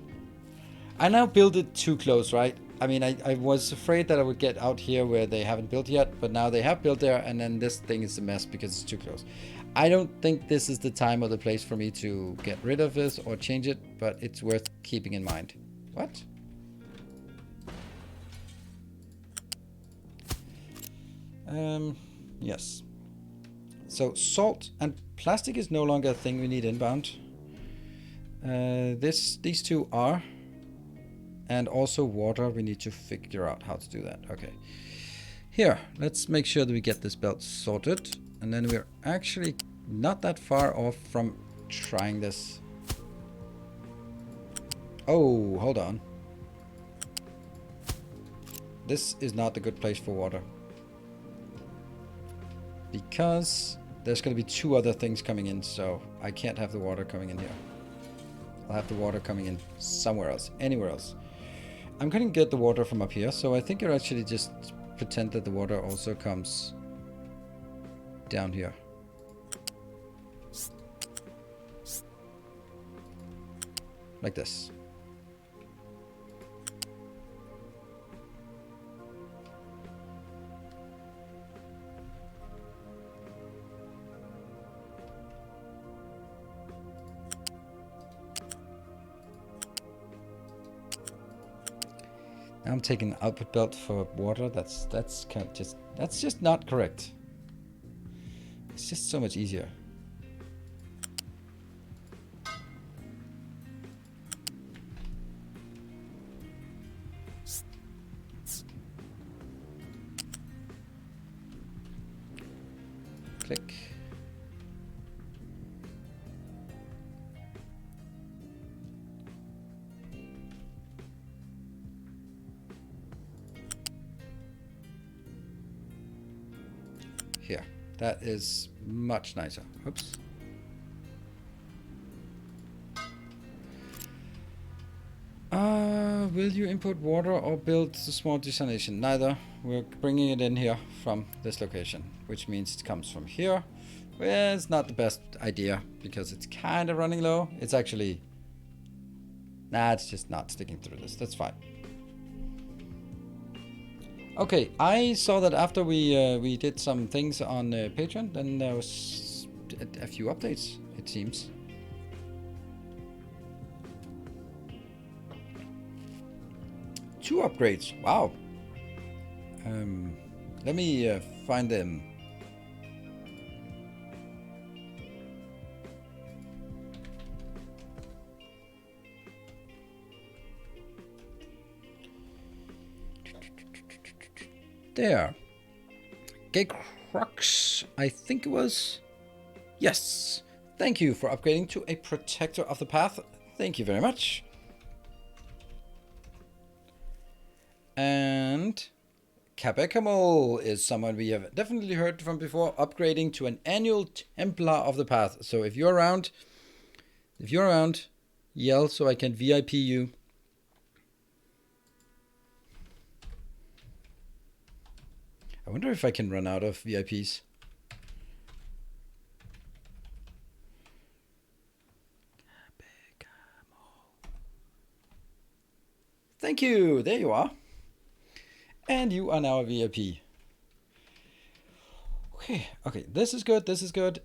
I now built it too close, right? I mean, I was afraid that I would get out here where they haven't built yet, but now they have built there, and then this thing is a mess because it's too close. I don't think this is the time or the place for me to get rid of this or change it, but it's worth keeping in mind. What? Yes. So salt and plastic is no longer a thing we need inbound. These two are, and also water. We need to figure out how to do that. Okay. Here, let's make sure that we get this belt sorted, and then we're actually not that far off from trying this. Oh, hold on. This is not the good place for water, because there's going to be 2 other things coming in, so I can't have the water coming in here. I'll have the water coming in somewhere else, anywhere else. I'm going to get the water from up here, so I think you're actually just pretend that the water also comes down here. Like this. I'm taking output belt for water. That's just not correct. It's just so much easier. Click. Here. That is much nicer. Oops. Will you import water or build the small desalination? Neither. We're bringing it in here from this location, which means it comes from here. Well, it's not the best idea because it's kind of running low. It's actually... Nah, it's just not sticking through this. That's fine. Okay, I saw that after we did some things on Patreon, then there was a few updates, it seems. Two upgrades. Wow. Let me find them. There. Gay Crux, I think it was. Yes. Thank you for upgrading to a Protector of the Path. Thank you very much. And Cabecamo is someone we have definitely heard from before, upgrading to an annual Templar of the Path. So if you're around, yell so I can VIP you. I wonder if I can run out of VIPs. Thank you. There you are. And you are now a VIP. Okay. This is good.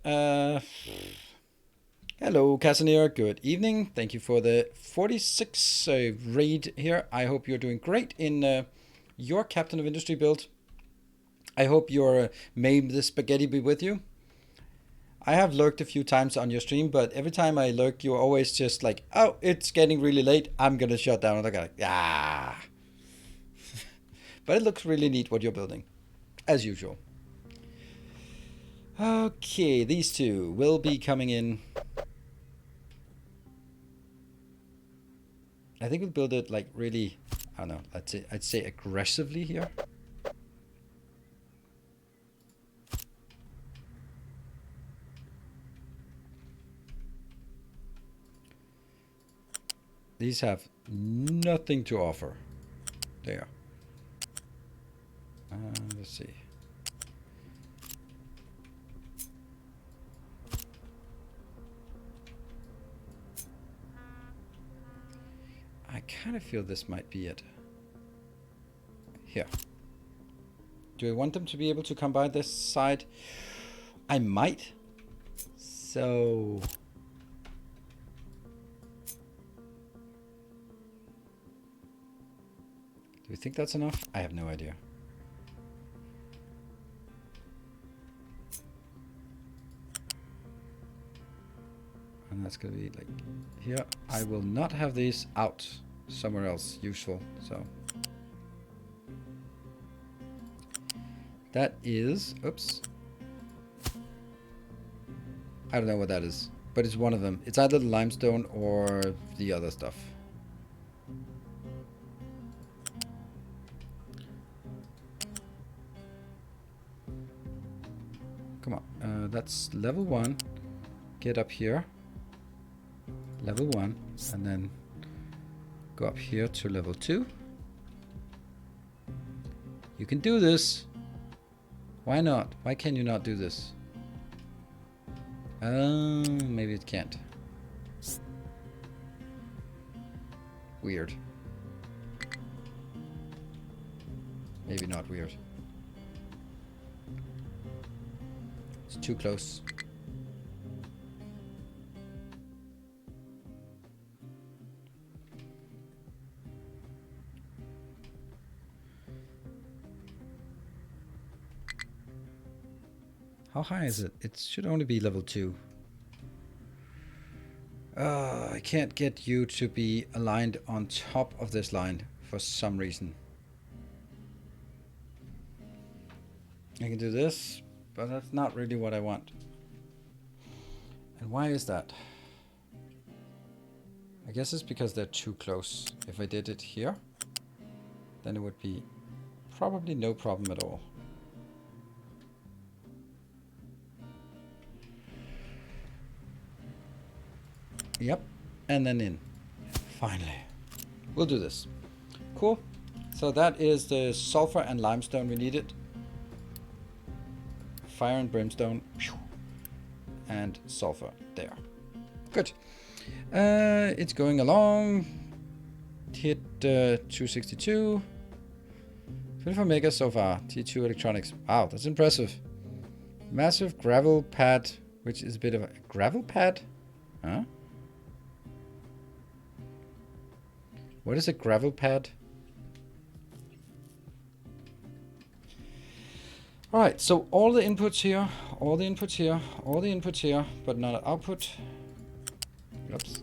Hello, Casimir. Good evening. Thank you for the 46 raid here. I hope you're doing great in your Captain of Industry build. I hope your may the spaghetti be with you. I have lurked a few times on your stream, but every time I lurk, you're always just like, oh, it's getting really late. I'm going to shut down. And I go, ah. But it looks really neat what you're building, as usual. Okay, these two will be coming in. I think we'll build it like really, I don't know, I'd say aggressively here. These have nothing to offer. There. Let's see. I kind of feel this might be it. Here. Do I want them to be able to come by this side? I might. So... do you think that's enough? I have no idea. And that's gonna be like here. I will not have these out somewhere else useful, so. That is, oops. I don't know what that is, but it's one of them. It's either the limestone or the other stuff. Come on, that's level 1. Get up here. Level 1, and then go up here to level 2. You can do this. Why not? Why can you not do this? Maybe it can't. Weird. Maybe not weird. It's too close. How high is it? It should only be level 2. I can't get you to be aligned on top of this line for some reason. I can do this, but that's not really what I want. And why is that? I guess it's because they're too close. If I did it here, then it would be probably no problem at all. Yep, and then in. Finally. We'll do this. Cool. So that is the sulfur and limestone we needed. Fire and brimstone. And sulfur. There. Good. It's going along. Hit 262. 24 megas so far. T2 electronics. Wow, that's impressive. Massive gravel pad, which is a bit of a gravel pad? Huh? What is a gravel pad? Alright, so all the inputs here, all the inputs here, all the inputs here, but not output. Oops.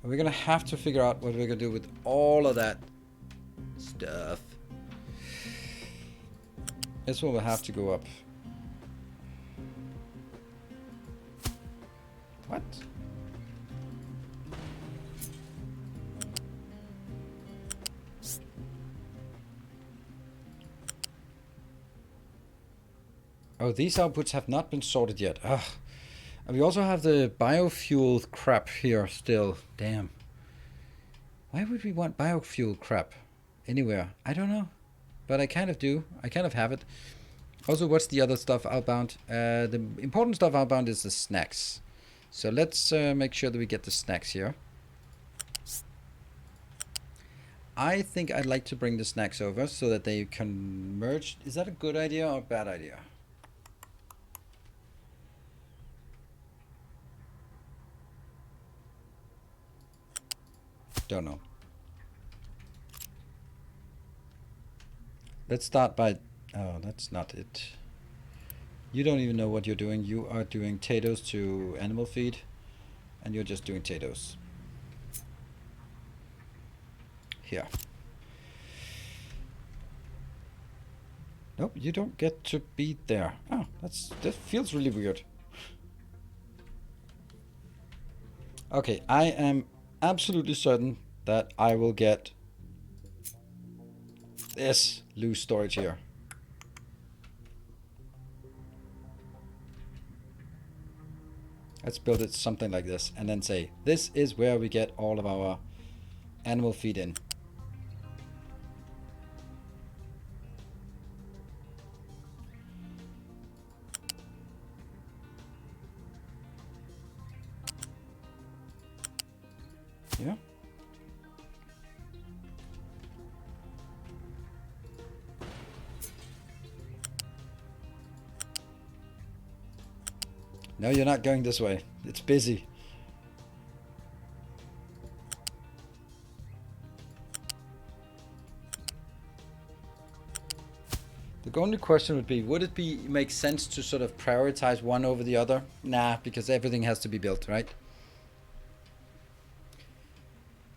We're gonna have to figure out what we're gonna do with all of that stuff. This one will have to go up. What? Oh, these outputs have not been sorted yet. Ugh. And we also have the biofuel crap here still. Damn. Why would we want biofuel crap anywhere? I don't know. But I kind of do. I kind of have it. Also, what's the other stuff outbound? The important stuff outbound is the snacks. So let's make sure that we get the snacks here. I think I'd like to bring the snacks over so that they can merge. Is that a good idea or a bad idea? Don't know. Let's start by... Oh, that's not it. You don't even know what you're doing. You are doing potatoes to animal feed. And you're just doing potatoes. Here. Nope, you don't get to be there. Oh, that feels really weird. Okay, I am absolutely certain that I will get this loose storage here. Let's build it something like this and then say, this is where we get all of our animal feed in. Yeah. No, you're not going this way. It's busy. The only question would be, would it make sense to sort of prioritize one over the other? Nah, because everything has to be built, right?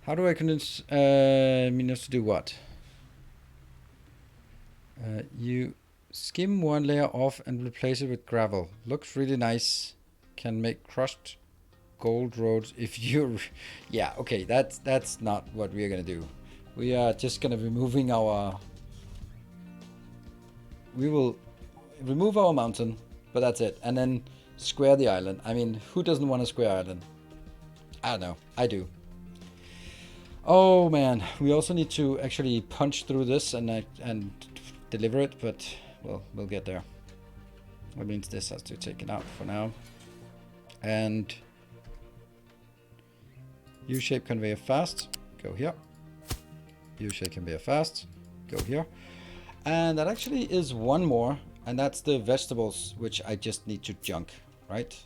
How do I convince Minos to do what? You skim one layer off and replace it with gravel. Looks really nice. Can make crushed gold roads if you... Yeah, okay, that's not what we're gonna do. We are just gonna be removing our... We will remove our mountain, but that's it. And then square the island. I mean, who doesn't want a square island? I don't know. I do. Oh man, we also need to actually punch through this and deliver it, but well, we'll get there. That means this has to be taken out for now. And U-shape conveyor fast, go here. U-shape conveyor fast, go here. And that actually is one more, and that's the vegetables, which I just need to junk, right?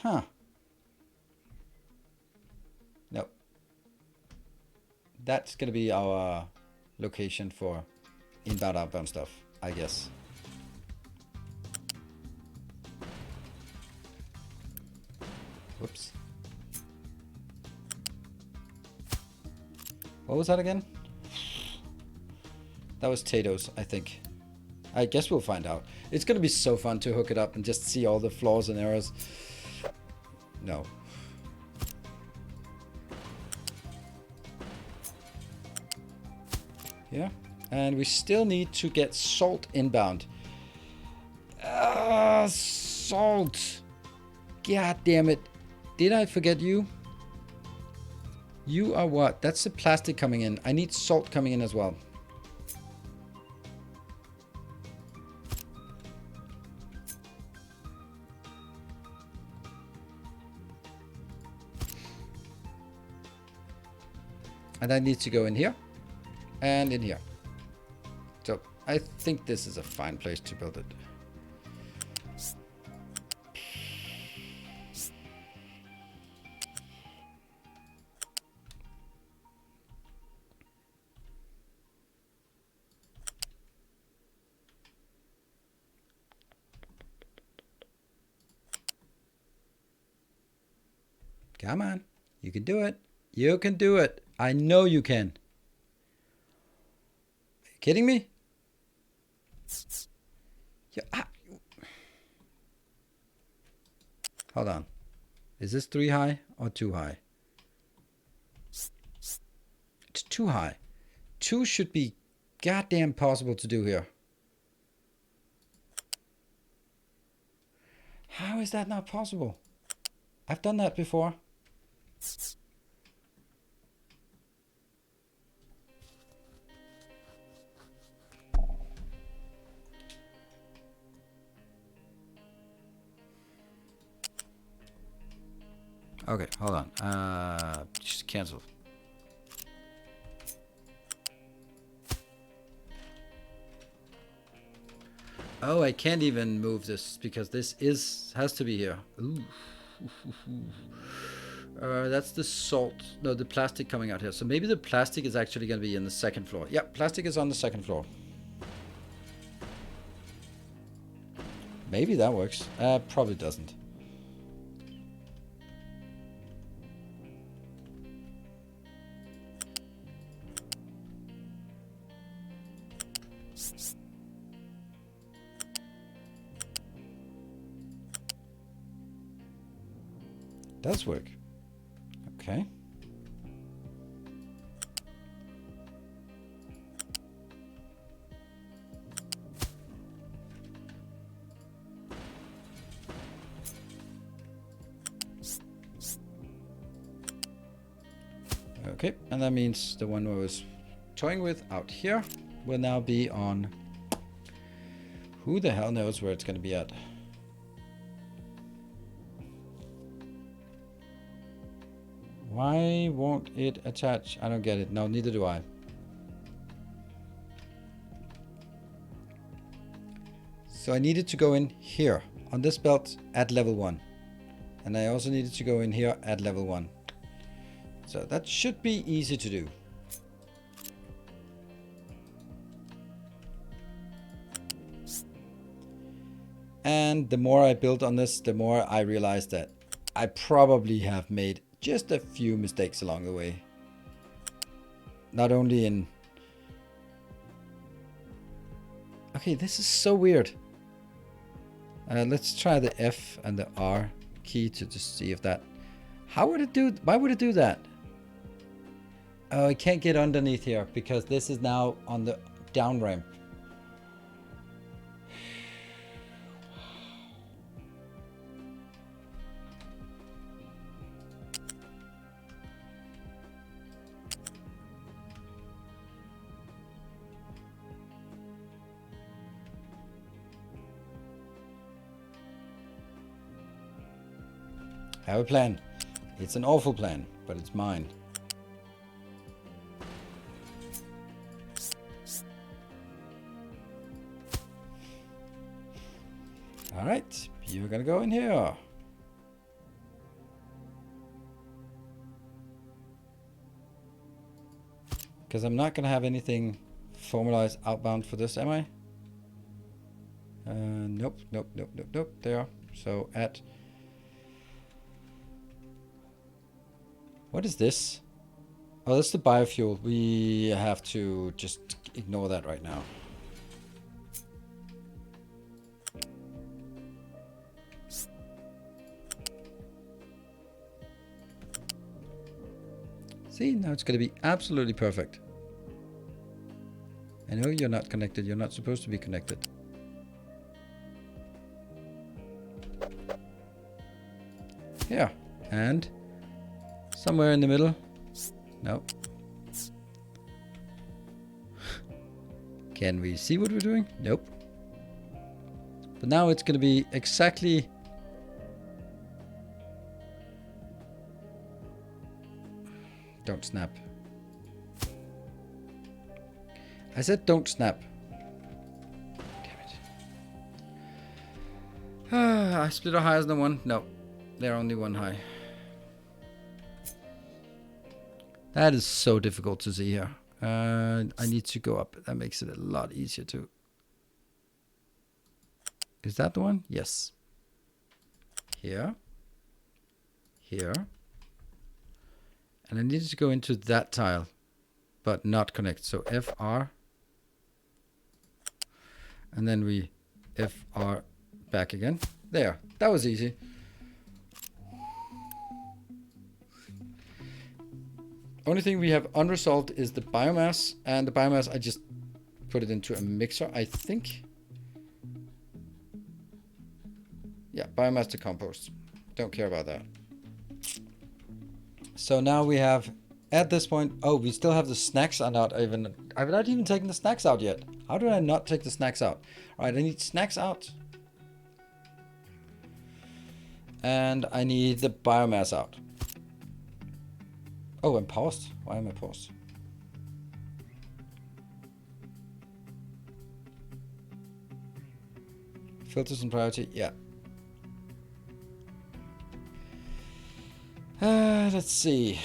Huh. that's gonna be our location for inbound, outbound stuff, I guess. Whoops. What was that again? That was Tato's, I think. I guess we'll find out. It's gonna be so fun to hook it up and just see all the flaws and errors. No. Yeah. And we still need to get salt inbound. Salt. God damn it. Did I forget you? You are what? That's the plastic coming in. I need salt coming in as well. And I need to go in here and in here. So I think this is a fine place to build it. Come on, you can do it. You can do it. I know you can. Are you kidding me? Yeah. Hold on. Is this 3 high or 2 high? It's 2 high. 2 should be goddamn possible to do here. How is that not possible? I've done that before. Okay, hold on. Just cancel. Oh, I can't even move this because this has to be here. Ooh. That's the salt. No, the plastic coming out here. So maybe the plastic is actually going to be in the second floor. Yeah, plastic is on the second floor. Maybe that works. Probably doesn't. Does work. Okay. Okay, and that means the one I was toying with out here will now be on. Who the hell knows where it's going to be at? Why won't it attach? I don't get it. No, neither do I. So I needed to go in here on this belt at level 1. And I also needed to go in here at level 1. So that should be easy to do. And the more I build on this, the more I realize that I probably have made just a few mistakes along the way. Not only in... Okay, this is so weird. Let's try the F and the R key to just see if that... How would it do... Why would it do that? Oh, I can't get underneath here because this is now on the down ramp. I have a plan. It's an awful plan, but it's mine. All right, you're gonna go in here. Because I'm not going to have anything formalized outbound for this, am I? Nope. There. So at... What is this? Oh, that's the biofuel. We have to just ignore that right now. See, now it's going to be absolutely perfect. I know you're not connected. You're not supposed to be connected. Here. And somewhere in the middle. Nope. Can we see what we're doing? Nope. But now it's going to be exactly... Don't snap. I said don't snap. Damn it. I split are higher than one. No, they're only one high. That is so difficult to see here. I need to go up. That makes it a lot easier to... Is that the one? Yes. Here. Here. And I needed to go into that tile, but not connect. So FR. And then we FR back again. There. That was easy. Only thing we have unresolved is the biomass. And the biomass, I just put it into a mixer, I think. Yeah, biomass to compost. Don't care about that. So now we have, at this point, oh, we still have the snacks are not even, I've not even taken the snacks out yet. How did I not take the snacks out? All right, I need snacks out. And I need the biomass out. Oh, I'm paused. Why am I paused? Filters and priority, yeah. Let's see.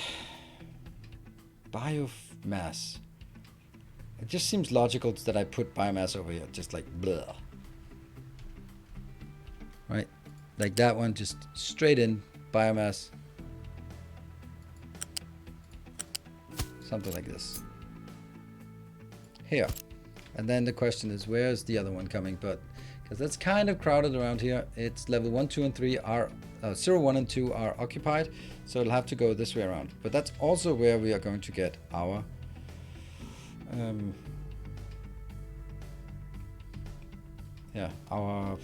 Biomass. It just seems logical that I put biomass over here, just like blah. Right? Like that one, just straight in biomass. Something like this. Here. And then the question is, where's the other one coming? But because that's kind of crowded around here. It's level 1, 2, and 3 are 0, 1, and 2 are occupied. So it'll have to go this way around. But that's also where we are going to get our our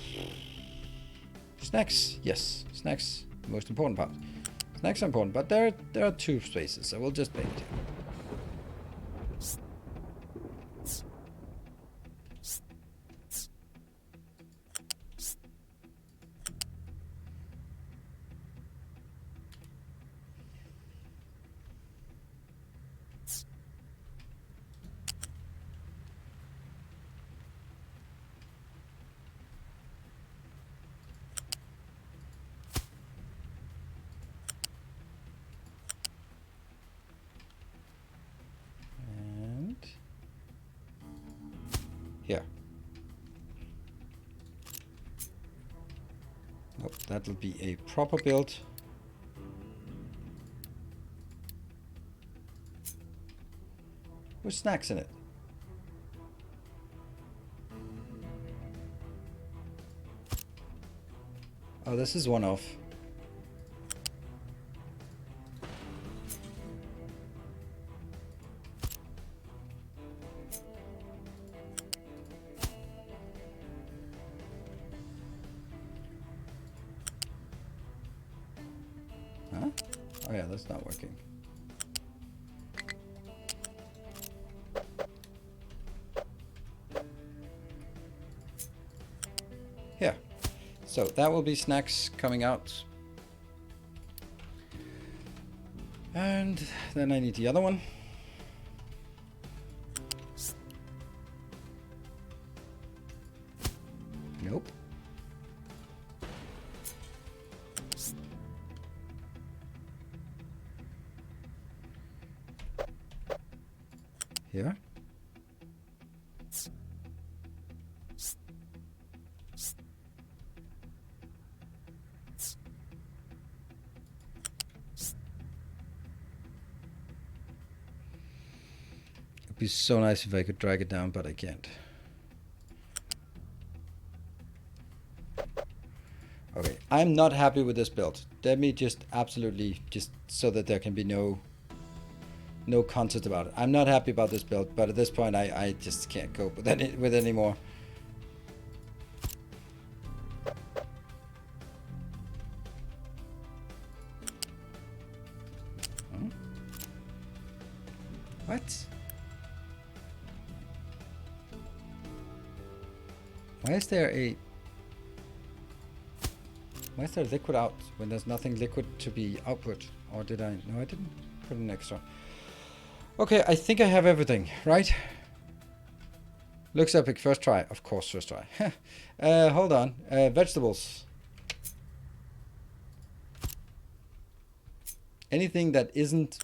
snacks. Yes, snacks, the most important part. Snacks are important, but there are 2 spaces, so we'll just make it here. Here. Nope, that'll be a proper build. With snacks in it. Oh, this is one off. Huh? Oh yeah, that's not working. Here. So that will be snacks coming out. And then I need the other one. Nope. here. It'd be so nice if I could drag it down, but I can't. Okay, I'm not happy with this build. Let me just absolutely, just so that there can be no contest about it. I'm not happy about this build, but at this point I just can't cope with it anymore. Hmm? What? Why is there liquid out when there's nothing liquid to be output? Or did I? No, I didn't put an extra. Okay, I think I have everything, right? Looks epic, first try. Of course, first try. Hold on. Vegetables. Anything that isn't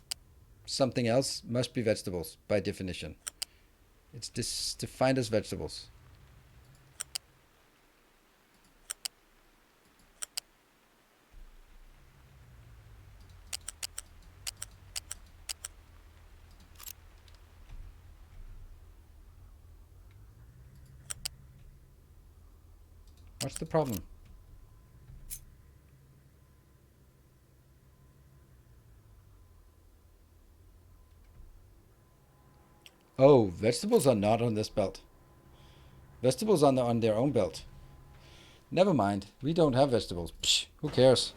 something else must be vegetables, by definition. It's defined as vegetables. What's the problem? Oh, vegetables are not on this belt. Vegetables are on their own belt. Never mind. We don't have vegetables. Psh, who cares?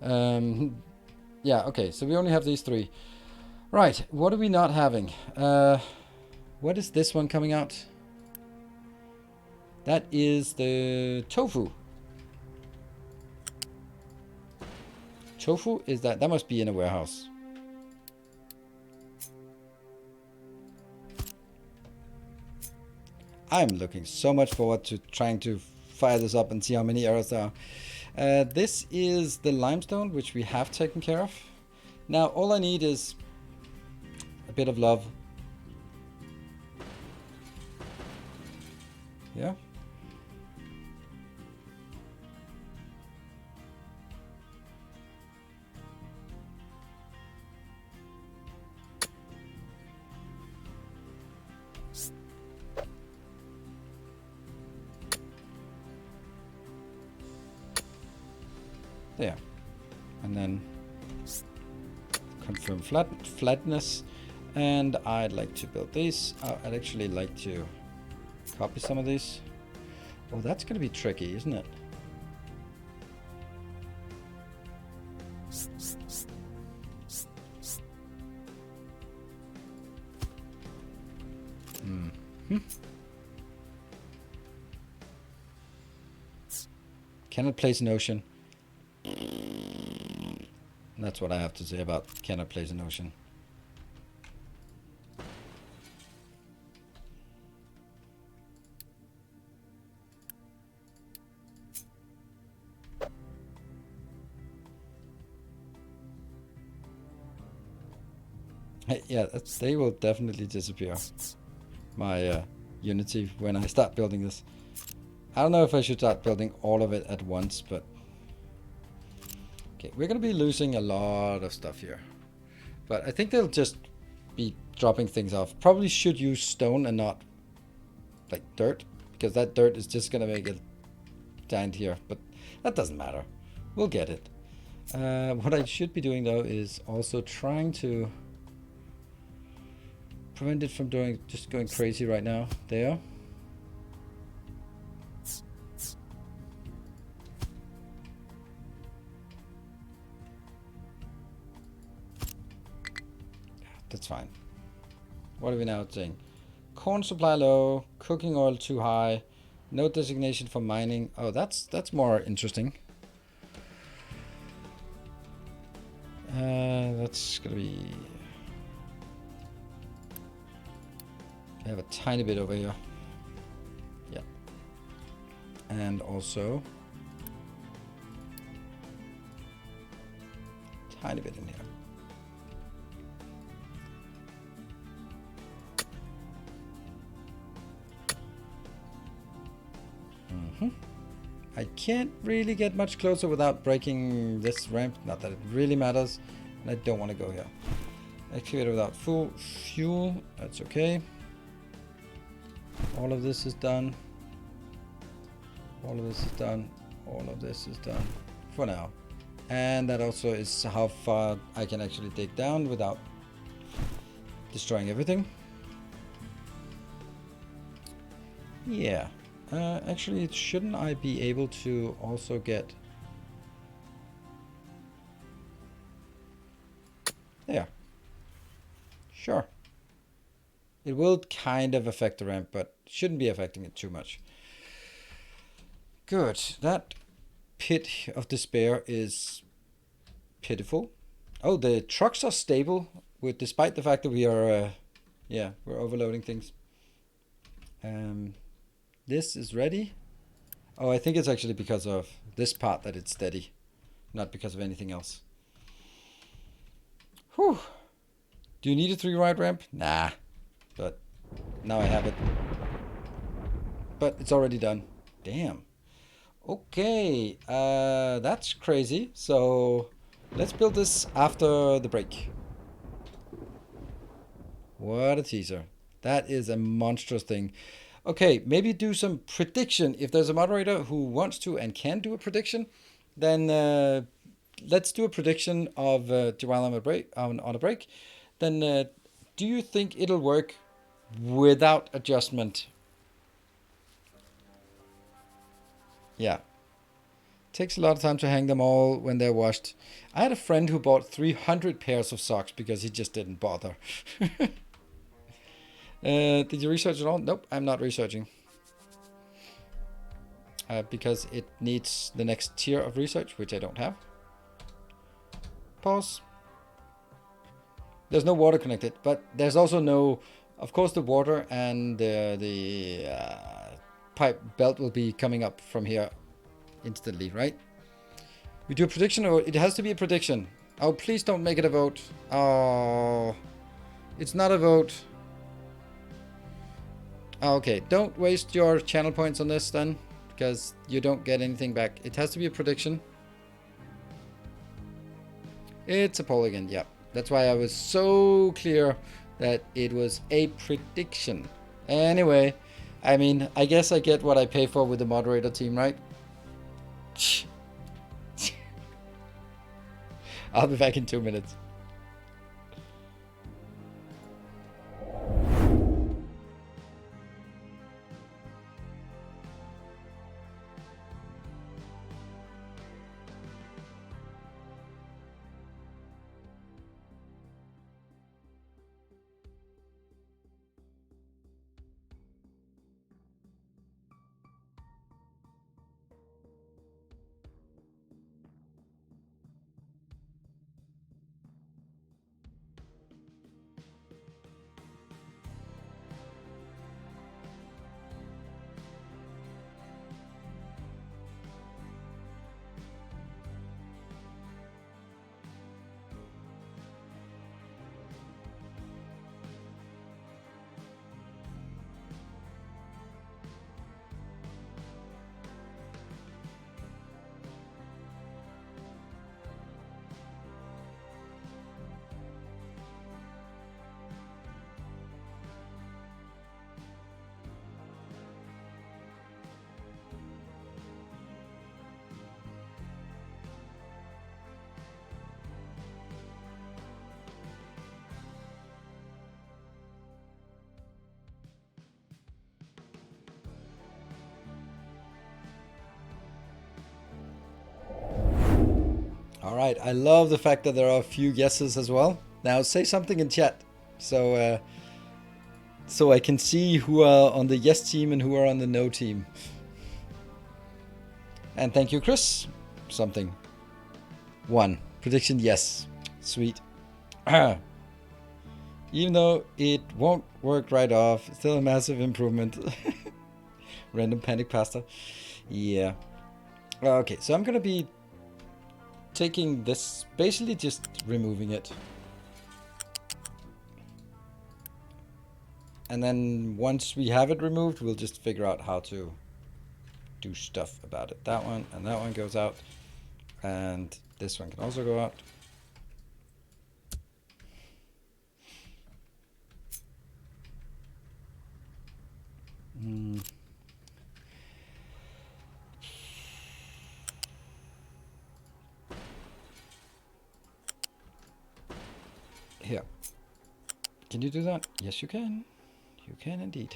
Yeah, okay. So we only have these three. Right. What are we not having? What is this one coming out? That is the tofu. Tofu is that must be in a warehouse. I'm looking so much forward to trying to fire this up and see how many errors there are. This is the limestone, which we have taken care of. Now all I need is a bit of love. Yeah. There. And then confirm flatness. And I'd like to build these. I'd actually like to copy some of these. Oh, that's going to be tricky, isn't it? Cannot place an ocean. That's what I have to say about cannot place an ocean. Yeah, they will definitely disappear. My Unity when I start building this. I don't know if I should start building all of it at once, but okay, we're gonna be losing a lot of stuff here. But I think they'll just be dropping things off. Probably should use stone and not like dirt, because that dirt is just gonna make it stand here, but that doesn't matter. We'll get it. What I should be doing though is also trying to prevent it from just going crazy right now. There. That's fine. What are we now saying? Corn supply low, cooking oil too high, no designation for mining. Oh, that's more interesting. That's gonna be. I have a tiny bit over here. Yeah. And also tiny bit in here. I can't really get much closer without breaking this ramp. Not that it really matters. And I don't want to go here. Excavator without full fuel. That's okay. All of this is done. All of this is done. All of this is done for now. And that also is how far I can actually dig down without destroying everything. Yeah. Actually, shouldn't I be able to also get... There. Sure. It will kind of affect the ramp, but shouldn't be affecting it too much. Good. That pit of despair is pitiful. Oh, the trucks are stable, despite the fact that we are, we're overloading things. This is ready. Oh, I think it's actually because of this part that it's steady, not because of anything else. Whew. Do you need a 3-ride ramp? Nah, but now I have it. But it's already done. Damn. Okay, that's crazy. So let's build this after the break. What a teaser. That is a monstrous thing. Okay, maybe do some prediction. If there's a moderator who wants to and can do a prediction, then let's do a prediction of while I'm on a break. Then do you think it'll work without adjustment? Yeah. Takes a lot of time to hang them all when they're washed. I had a friend who bought 300 pairs of socks because he just didn't bother. Did you research it all? Nope, I'm not researching. Because it needs the next tier of research, which I don't have. Pause. There's no water connected, but there's also no... Of course, the water and the pipe belt will be coming up from here instantly, right? We do a prediction, or it has to be a prediction. Oh, please don't make it a vote. Oh, it's not a vote. Oh, okay, don't waste your channel points on this then, because you don't get anything back. It has to be a prediction. It's a poll again, yeah. That's why I was so clear that it was a prediction. Anyway, I mean, I guess I get what I pay for with the moderator team, right? I'll be back in 2 minutes. All right, I love the fact that there are a few yeses as well. Now say something in chat, so I can see who are on the yes team and who are on the no team. And thank you, Chris. Something. 1. Prediction yes. Sweet. Even though it won't work right off, still a massive improvement. Random panic pasta. Yeah. Okay, so I'm gonna be taking this, basically just removing it. And then once we have it removed, we'll just figure out how to do stuff about it. That one and that one goes out. And this one can also go out. Here. Can you do that? Yes, you can. You can indeed.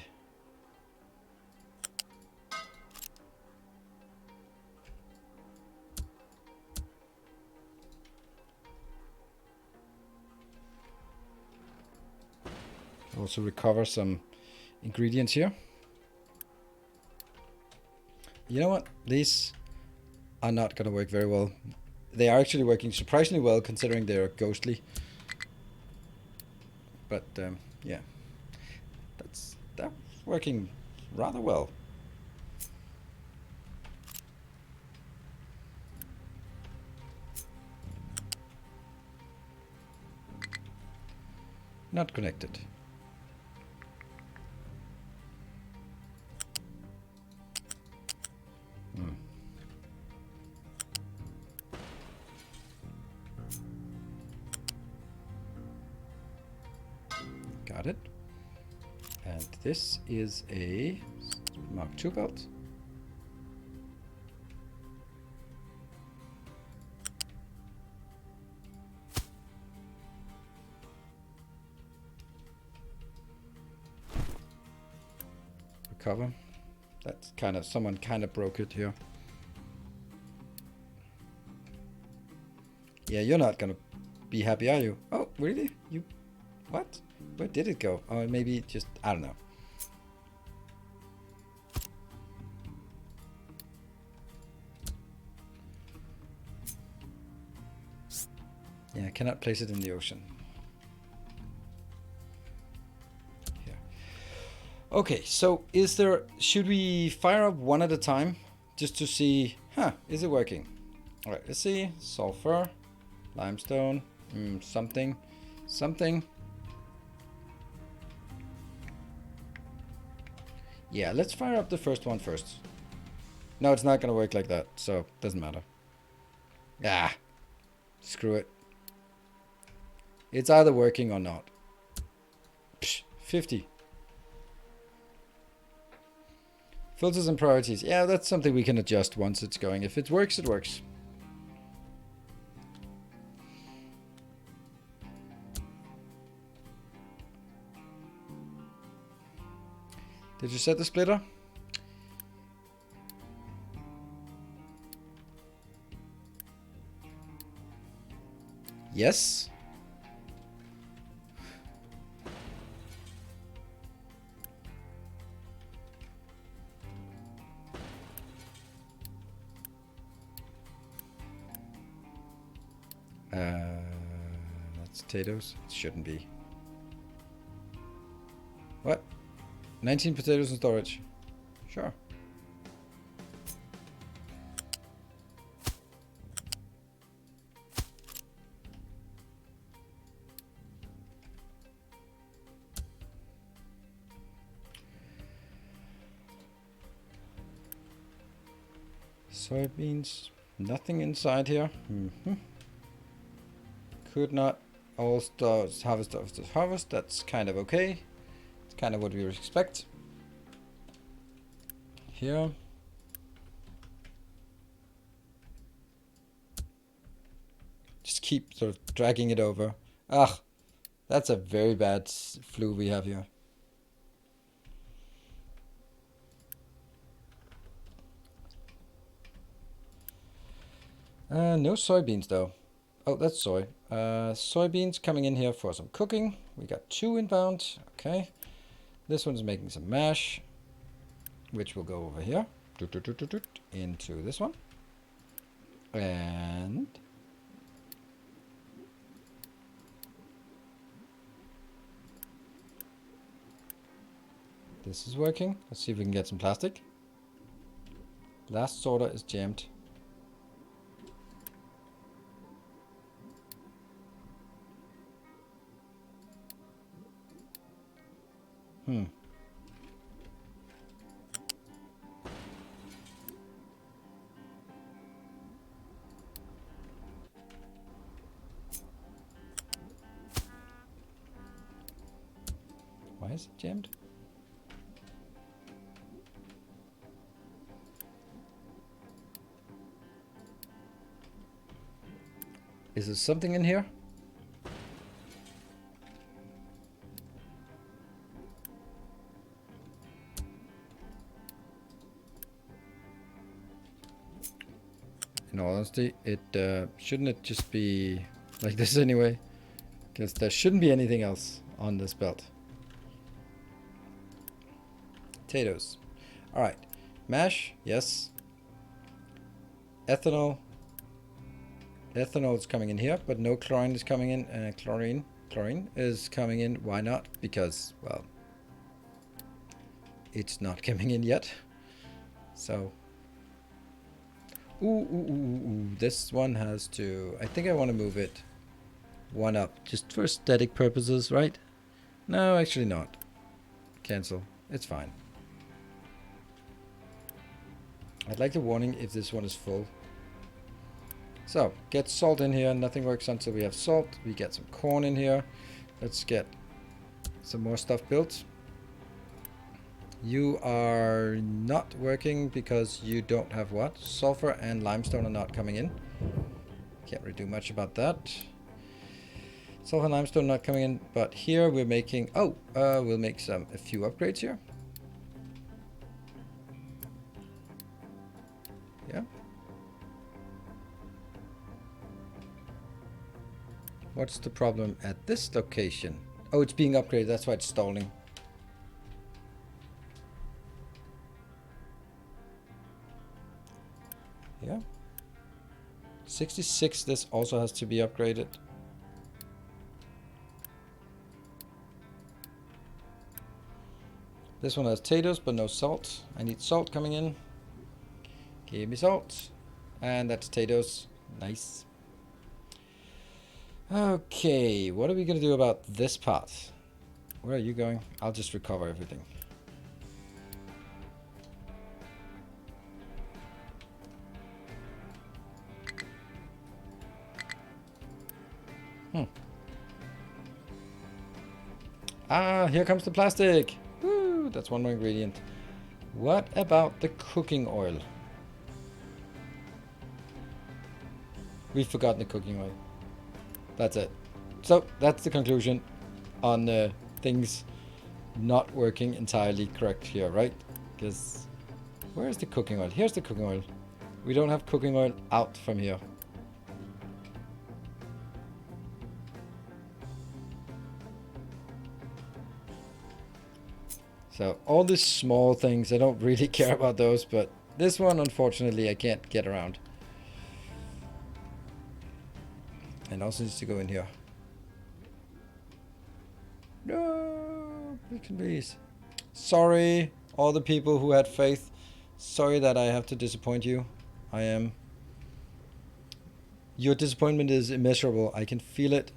Also recover some ingredients here. You know what? These are not going to work very well. They are actually working surprisingly well considering they're ghostly. But yeah, that's working rather well. Not connected. Got it. And this is a Mark II belt. Recover. That's kind of, someone kind of broke it here. Yeah, you're not gonna be happy, are you? Oh, really? You, what? Where did it go? Oh, maybe just, I don't know. Yeah, I cannot place it in the ocean. Here. Okay, so should we fire up one at a time? Just to see, is it working? All right, let's see. Sulfur, limestone, something. Yeah, let's fire up the first one first. No, it's not gonna work like that, so doesn't matter. Ah, screw it. It's either working or not. Psh, 50. Filters and priorities. Yeah, that's something we can adjust once it's going. If it works, it works. Did you set the splitter? Yes. That's potatoes. It shouldn't be. What? 19 potatoes in storage. Sure. Soybeans. Nothing inside here. Could not all stars harvest. That's kind of okay. It's kind of what we would expect. Here. Just keep sort of dragging it over. Ah, that's a very bad flue we have here. No soybeans though. Oh, that's soy. Soybeans coming in here for some cooking. We got 2 inbound. Okay. This one's making some mash, which will go over here into this one. And this is working. Let's see if we can get some plastic. Last sorter is jammed. is it jammed? Is there something in here? In all honesty, it shouldn't it just be like this anyway? Because there shouldn't be anything else on this belt. Potatoes. Alright. Mash, yes. Ethanol. Ethanol is coming in here, but no chlorine is coming in. Chlorine is coming in. Why not? Because, well, it's not coming in yet. So, ooh. This one has to, I think I want to move it one up, just for aesthetic purposes, right? No, actually not. Cancel. It's fine. I'd like a warning if this one is full. So, get salt in here. Nothing works until we have salt. We get some corn in here. Let's get some more stuff built. You are not working because you don't have what? Sulfur and limestone are not coming in. Can't really do much about that. Sulfur and limestone not coming in, but here we're making... we'll make a few upgrades here. Yeah. What's the problem at this location? Oh, it's being upgraded. That's why it's stalling. Yeah. 66, this also has to be upgraded. This one has potatoes, but no salt. I need salt coming in. Give me salt. And that's potatoes. Nice. Okay, what are we going to do about this part? Where are you going? I'll just recover everything. Ah, here comes the plastic. Woo, that's one more ingredient. What about the cooking oil? We've forgotten the cooking oil. That's it. So, that's the conclusion on things not working entirely correct here, right? Because, where's the cooking oil? Here's the cooking oil. We don't have cooking oil out from here. So, all these small things, I don't really care about those, but this one, unfortunately, I can't get around. And also needs to go in here. No, please. Sorry, all the people who had faith. Sorry that I have to disappoint you. I am. Your disappointment is immeasurable. I can feel it.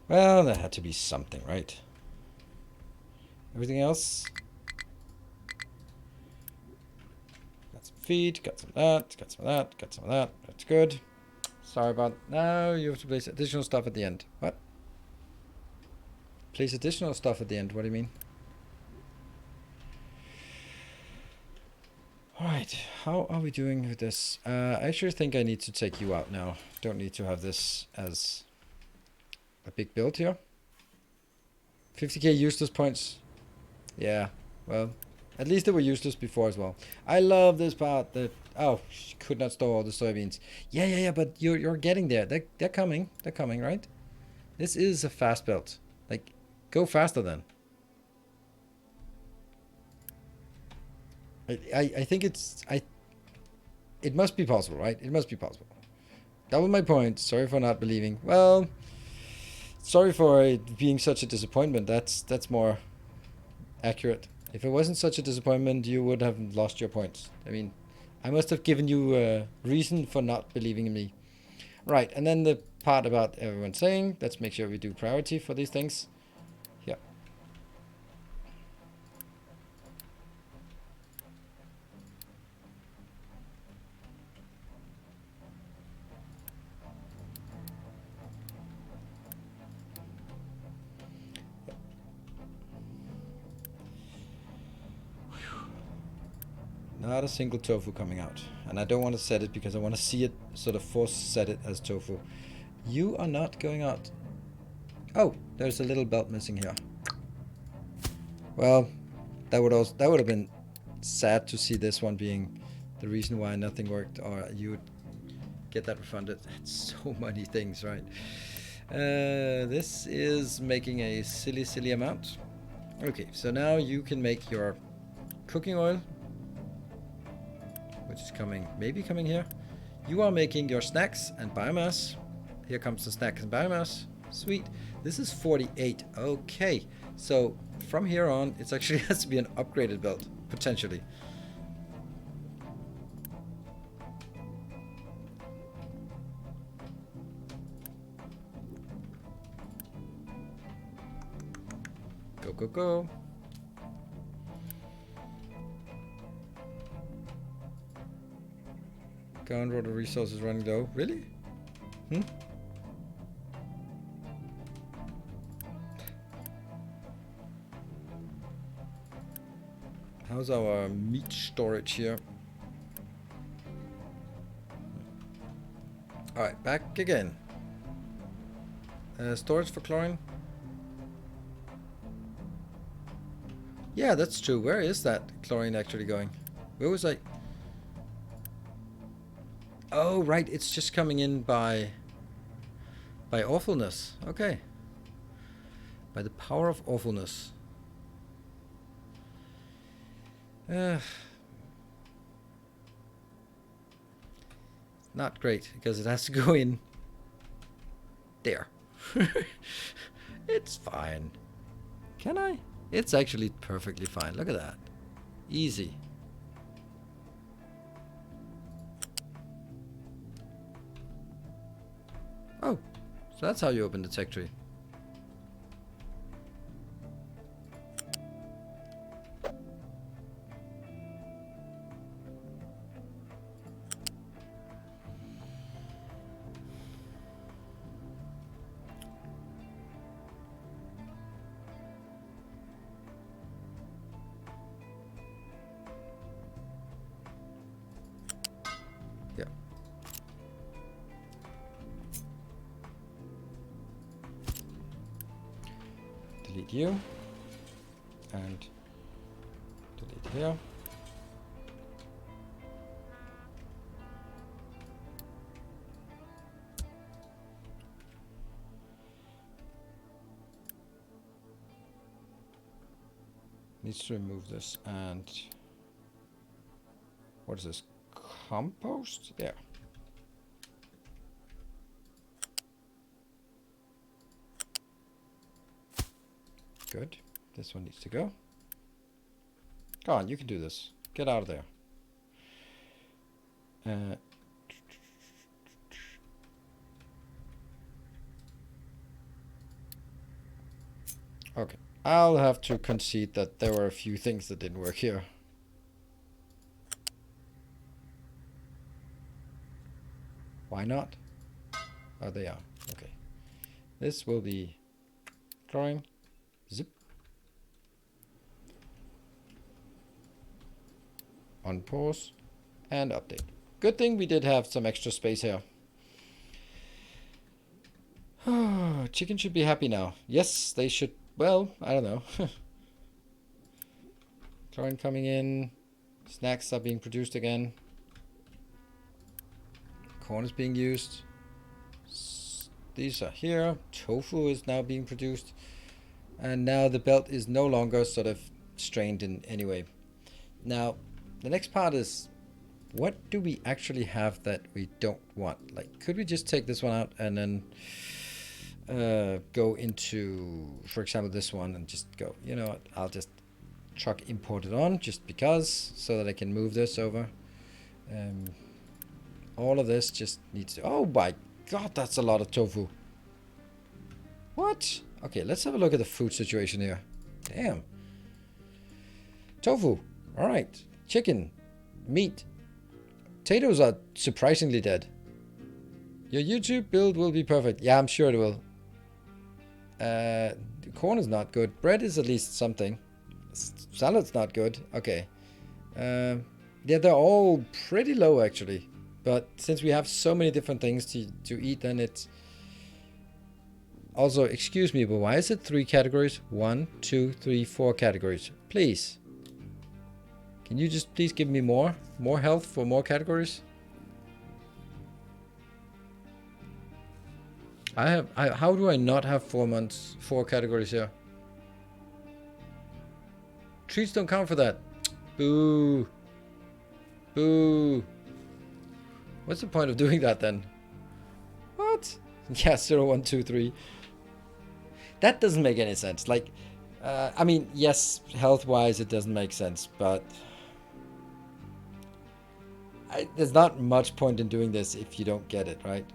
Well, there had to be something, right? Everything else? Got some feed, got some of that, got some of that, got some of that. That's good. Sorry about... Now you have to place additional stuff at the end. What? Place additional stuff at the end. What do you mean? Alright, how are we doing with this? I actually think I need to take you out now. Don't need to have this as a big build here. 50k useless points. Yeah, well, at least they were useless before as well. I love this part that... Oh, she could not store all the soybeans. Yeah, but you're getting there. They're coming. They're coming, right? This is a fast build. Like, go faster then. I think it's... It must be possible, right? It must be possible. Double my point. Sorry for not believing. Well, sorry for it being such a disappointment. That's more accurate. If it wasn't such a disappointment, you would have lost your points. I mean, I must have given you a reason for not believing in me. Right, and then the part about everyone saying, let's make sure we do priority for these things. Here. Not a single tofu coming out. And I don't want to set it because I want to see it sort of force set it as tofu. You are not going out. Oh, there's a little belt missing here. Well, that would have been sad to see this one being the reason why nothing worked, or you would get that refunded. It's so many things, right? This is making a silly amount. Okay, so now you can make your cooking oil, which is maybe coming here. You are making your snacks and biomass. Here comes the snacks and biomass. Sweet. This is 48. Okay, so from here on, it actually has to be an upgraded build, potentially. Go. Groundwater resources running low. Really? How's our meat storage here? Alright, back again. Storage for chlorine. Yeah, that's true. Where is that chlorine actually going? Where was I? Oh, right. It's just coming in by awfulness. Okay. By the power of awfulness. Not great, because it has to go in there. It's fine. Can I? It's actually perfectly fine. Look at that. Easy. Oh, so that's how you open the tech tree. Delete you and delete here. Needs to remove this, and what is this? Compost? There. Good. This one needs to go. Come on, you can do this. Get out of there. Okay. I'll have to concede that there were a few things that didn't work here. Why not? Oh, they are. Okay. This will be chlorine. Zip. Unpause. And update. Good thing we did have some extra space here. Chicken should be happy now. Yes, they should. Well, I don't know. Chlorine coming in. Snacks are being produced again. Corn is being used. These are here. Tofu is now being produced. And now the belt is no longer sort of strained in any way. Now, the next part is, what do we actually have that we don't want? Like, could we just take this one out and then go into, for example, this one and just go, you know what, I'll just truck import it on just because, so that I can move this over. All of this just needs to, oh my God, that's a lot of tofu. What? Okay, let's have a look at the food situation here. Damn. Tofu. Alright. Chicken. Meat. Potatoes are surprisingly dead. Your YouTube build will be perfect. Yeah, I'm sure it will. The corn is not good. Bread is at least something. Salad's not good. Okay. Yeah, they're all pretty low actually. But since we have so many different things to eat, then it's... Also, excuse me, but why is it 3 categories? 1, 2, 3, 4 categories. Please. Can you just please give me more? More health for more categories? How do I not have 4 categories here? Treats don't count for that. Boo. Boo. What's the point of doing that then? What? Yeah, 0, 1, 2, 3. That doesn't make any sense. Like, I mean, yes, health-wise it doesn't make sense, but there's not much point in doing this if you don't get it, right?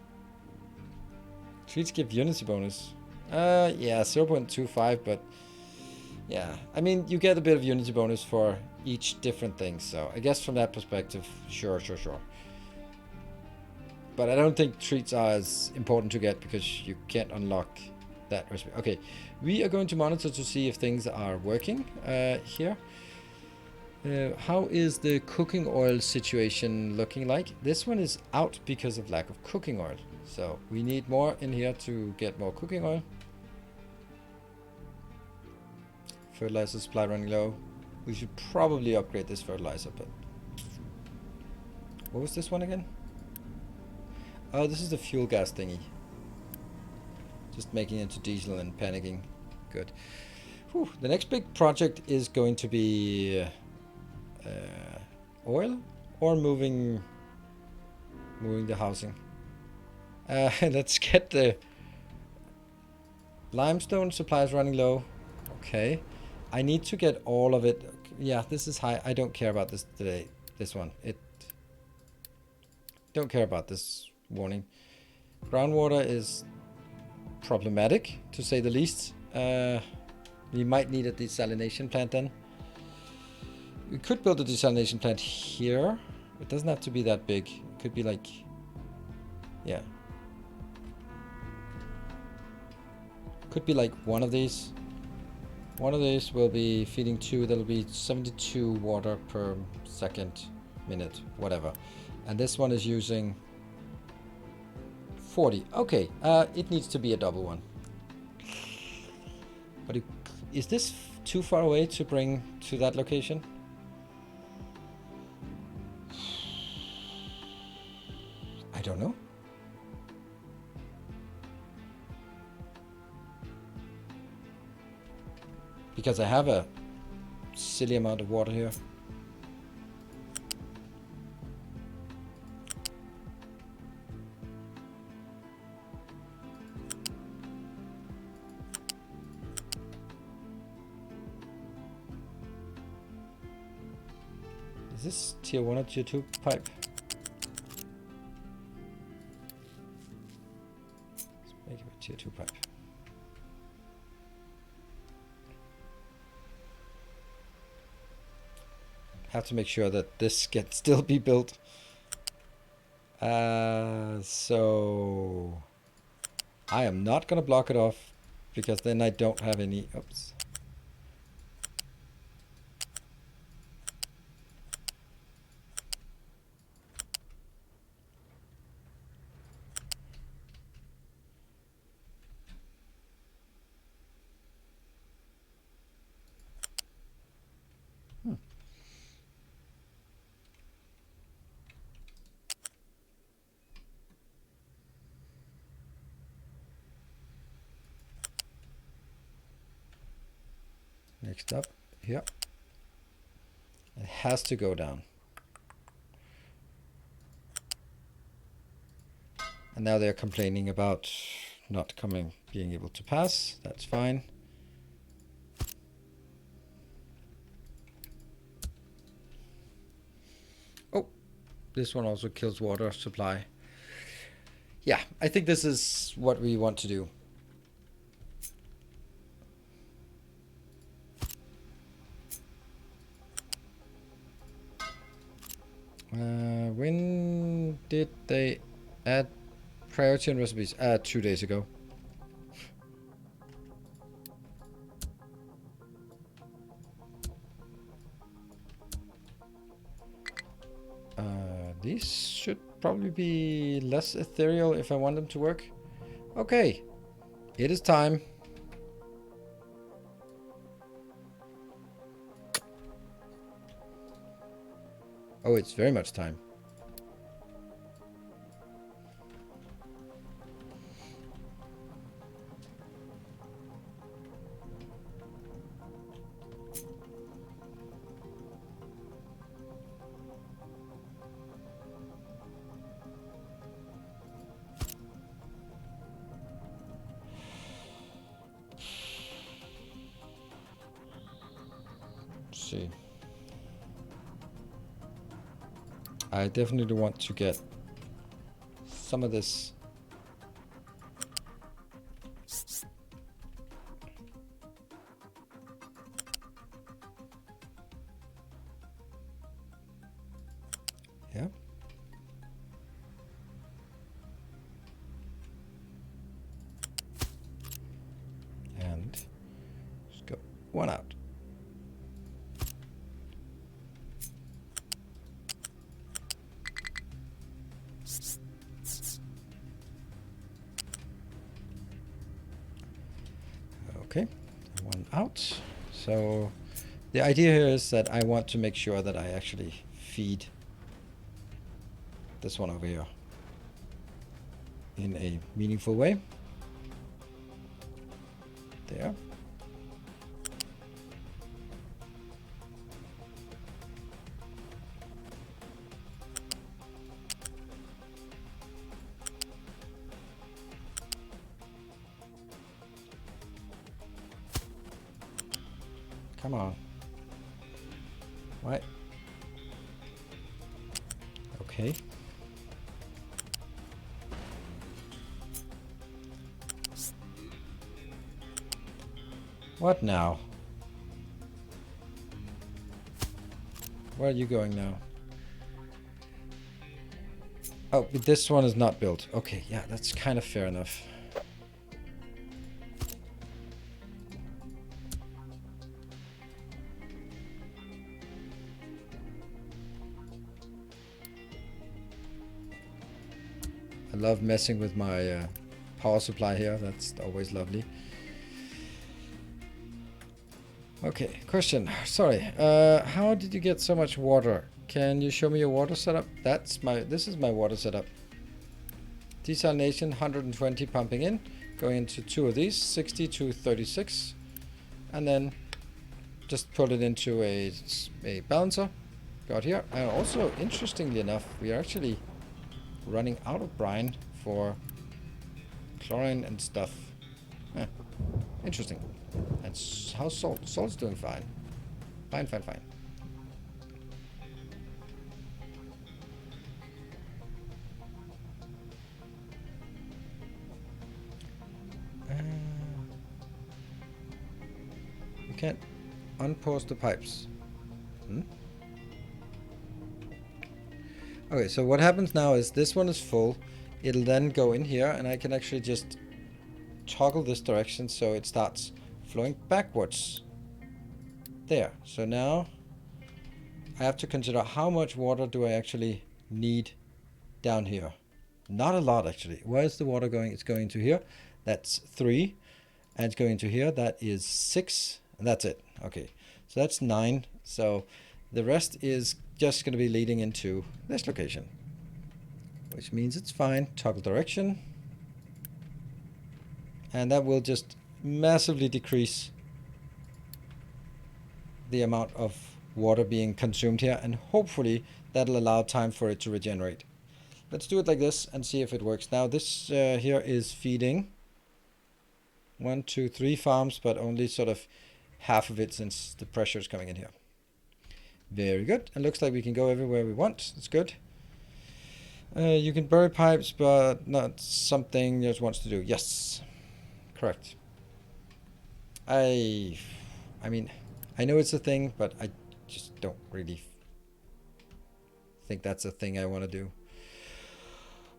Treats give unity bonus. Yeah, 0.25, but yeah. I mean, you get a bit of unity bonus for each different thing, so I guess from that perspective, sure. But I don't think treats are as important to get because you can't unlock that recipe. Okay, we are going to monitor to see if things are working here. How is the cooking oil situation looking like? This one is out because of lack of cooking oil. So we need more in here to get more cooking oil. Fertilizer supply running low. We should probably upgrade this fertilizer, but... What was this one again? Oh, this is the fuel gas thingy. Just making it into diesel and panicking. Good. Whew. The next big project is going to be oil or moving the housing. Let's get the limestone supplies running low. Okay. I need to get all of it. Yeah, this is high. I don't care about this today. This one. Don't care about this warning. Groundwater is problematic, to say the least. We might need a desalination plant then. We could build a desalination plant here. It doesn't have to be that big. It could be like... Yeah. Could be like one of these. One of these will be feeding 2. That'll be 72 water per second, minute, whatever. And this one is using 40. Okay, it needs to be a double one. But is this too far away to bring to that location? I don't know. Because I have a silly amount of water here. Is this tier 1 or tier 2 pipe? Let's make it a tier 2 pipe. Have to make sure that this can still be built. So I am not gonna block it off because then I don't have any. Oops. Next up, here. It has to go down. And now they're complaining about not being able to pass. That's fine. Oh, this one also kills water supply. yeah, I think this is what we want to do. When did they add priority on recipes? 2 days ago. These should probably be less ethereal if I want them to work. Okay, it is time. Oh, it's very much time. Let's see. I definitely want to get some of this. Yeah. And just go one out. Okay, one out. So the idea here is that I want to make sure that I actually feed this one over here in a meaningful way. There. Come on. What? Okay. What now? Where are you going now? Oh, but this one is not built. Okay, yeah, that's kind of fair enough. I love messing with my power supply here. That's always lovely. Okay, question. Sorry. How did you get so much water? Can you show me your water setup? This is my water setup. Desalination 120 pumping in, going into 2 of these, 60 to 36, and then just put it into a balancer. Got here. And also, interestingly enough, we are actually running out of brine for chlorine and stuff. Interesting. And how's salt? Salt's doing fine. Fine. You can't unpause the pipes. Okay, so what happens now is this one is full. It'll then go in here, and I can actually just toggle this direction so it starts flowing backwards. There. So now I have to consider how much water do I actually need down here. Not a lot, actually. Where is the water going? It's going to here. That's 3. And it's going to here. That is 6. And that's it. Okay. So that's 9. So the rest is just going to be leading into this location, which means it's fine. Toggle direction. And that will just massively decrease the amount of water being consumed here, and hopefully that'll allow time for it to regenerate. Let's do it like this and see if it works. Now this here is feeding 1, 2, 3 farms, but only sort of half of it since the pressure is coming in here. Very good. And looks like we can go everywhere we want. That's good. You can bury pipes, but not something yours wants to do. Yes, correct. I mean, I know it's a thing, but I just don't really think that's a thing I want to do.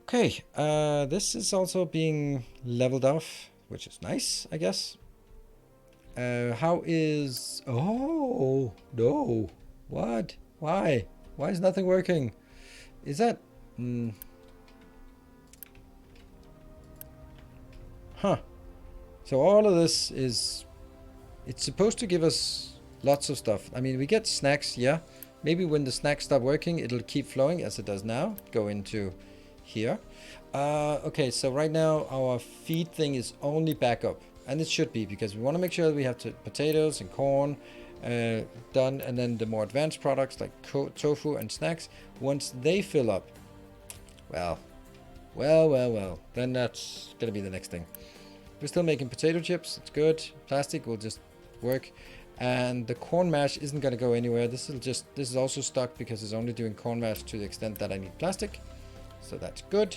Okay, this is also being leveled off, which is nice, I guess. How is... Oh, no. What? Why? Why is nothing working? Is that... Huh. So all of this is... It's supposed to give us lots of stuff. I mean, we get snacks, yeah. Maybe when the snacks stop working, it'll keep flowing as it does now. Go into here. Okay, so right now our feed thing is only backup. And it should be, because we want to make sure that we have potatoes and corn done. And then the more advanced products like tofu and snacks, once they fill up, well, then that's going to be the next thing. We're still making potato chips. It's good. Plastic will just work. And the corn mash isn't going to go anywhere. This is also stuck because it's only doing corn mash to the extent that I need plastic. So that's good.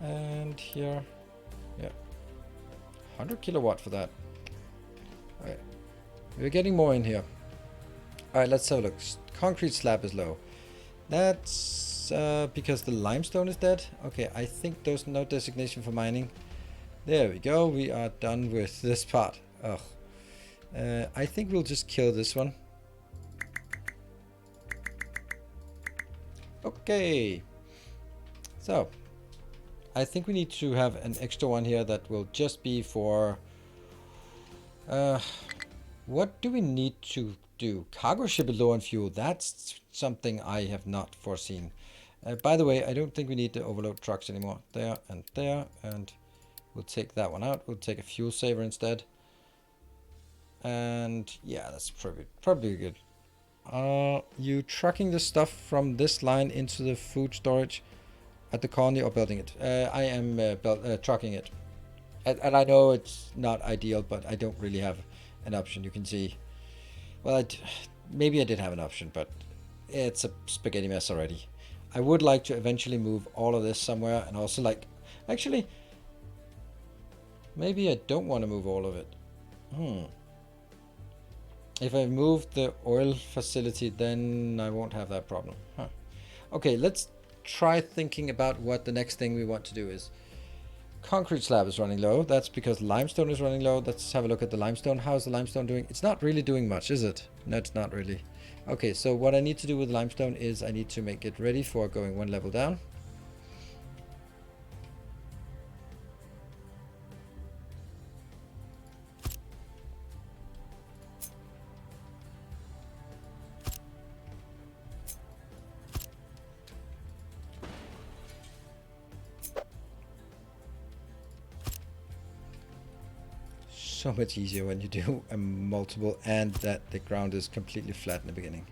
And here, yeah, 100 kilowatt for that. All right, we're getting more in here. All right, let's have a look. Concrete slab is low. That's because the limestone is dead. Okay, I think there's no designation for mining. There we go. We are done with this part. Ugh. I think we'll just kill this one. Okay. So, I think we need to have an extra one here that will just be for... what do we need to do? Cargo ship is low on fuel. That's something I have not foreseen. By the way, I don't think we need to overload trucks anymore. There and there. And we'll take that one out. We'll take a fuel saver instead. And yeah, that's probably good. You trucking the stuff from this line into the food storage at the colony or building it? I am trucking it. And I know it's not ideal, but I don't really have an option. You can see, well, maybe I did have an option, but it's a spaghetti mess already. I would like to eventually move all of this somewhere, and also like, actually, maybe I don't want to move all of it. If I move the oil facility, then I won't have that problem. Huh. Okay, let's try thinking about what the next thing we want to do is. Concrete slab is running low. That's because limestone is running low. Let's have a look at the limestone. How's the limestone doing? It's not really doing much, is it? No, it's not really. Okay, so what I need to do with limestone is I need to make it ready for going one level down. So much easier when you do a multiple and that the ground is completely flat in the beginning.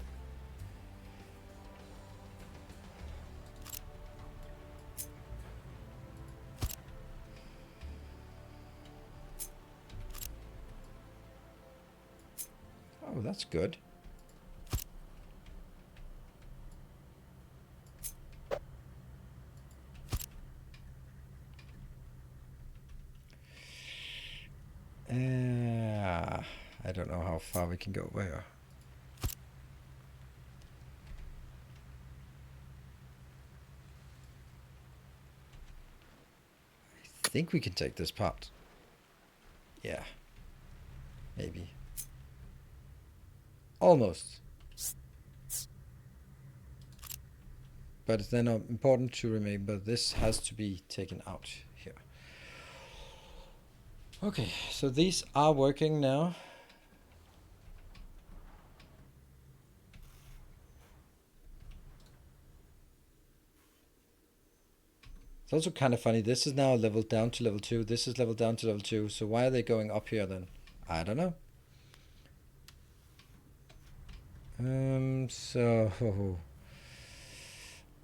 Oh, that's good. I don't know how far we can go. Where? I think we can take this part. Yeah. Maybe. Almost. But it's then important to remember this has to be taken out here. Okay, so these are working now. It's also kind of funny. This is now leveled down to level 2. This is leveled down to level 2. So why are they going up here then? I don't know. So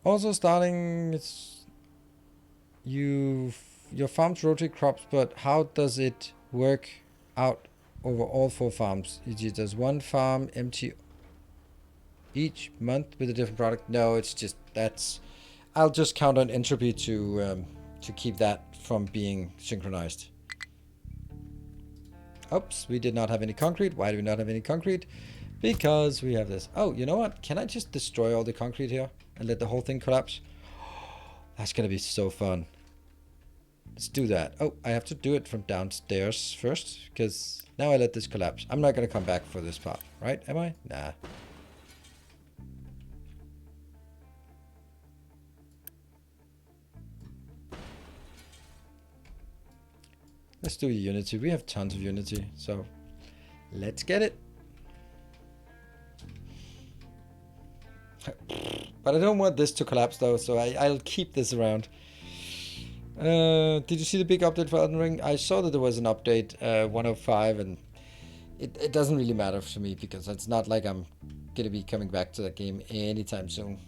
also starting, it's your farms rotate crops, but how does it work out over all 4 farms? Does one farm empty each month with a different product? No, it's just I'll just count on entropy to keep that from being synchronized. Oops, we did not have any concrete. Why do we not have any concrete? Because we have this. Oh, you know what? Can I just destroy all the concrete here and let the whole thing collapse? That's gonna be so fun. Let's do that. Oh, I have to do it from downstairs first, because now I let this collapse. I'm not gonna come back for this part, right? Am I? Nah. Let's do Unity. We have tons of Unity, so let's get it. But I don't want this to collapse though, so I'll keep this around. Did you see the big update for Elden Ring? I saw that there was an update, 105, and it doesn't really matter to me because it's not like I'm gonna be coming back to that game anytime soon.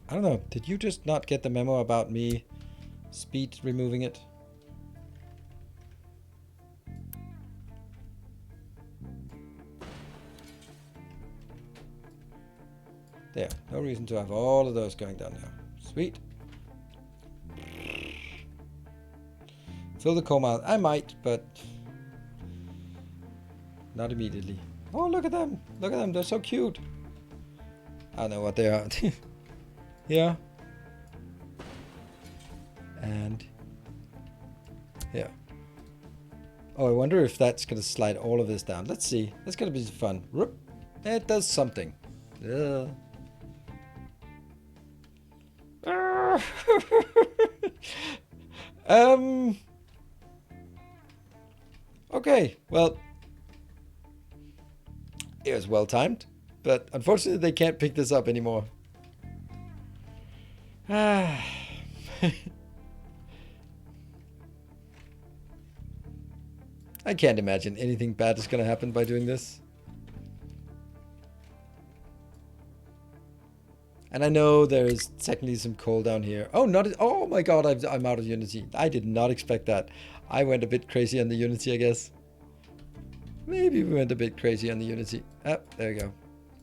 I don't know, did you just not get the memo about me speed removing it? There, no reason to have all of those going down now. Sweet. Fill the coal mine. I might, but not immediately. Oh, look at them. Look at them. They're so cute. I don't know what they are. Yeah. And yeah. Oh, I wonder if that's going to slide all of this down. Let's see. That's going to be fun. It does something. Okay, well, it was well timed, but unfortunately they can't pick this up anymore. I can't imagine anything bad is going to happen by doing this. And I know there's technically some coal down here. Oh, oh my god, I'm out of Unity. I did not expect that. I went a bit crazy on the Unity, I guess. Maybe we went a bit crazy on the Unity. Oh, there we go.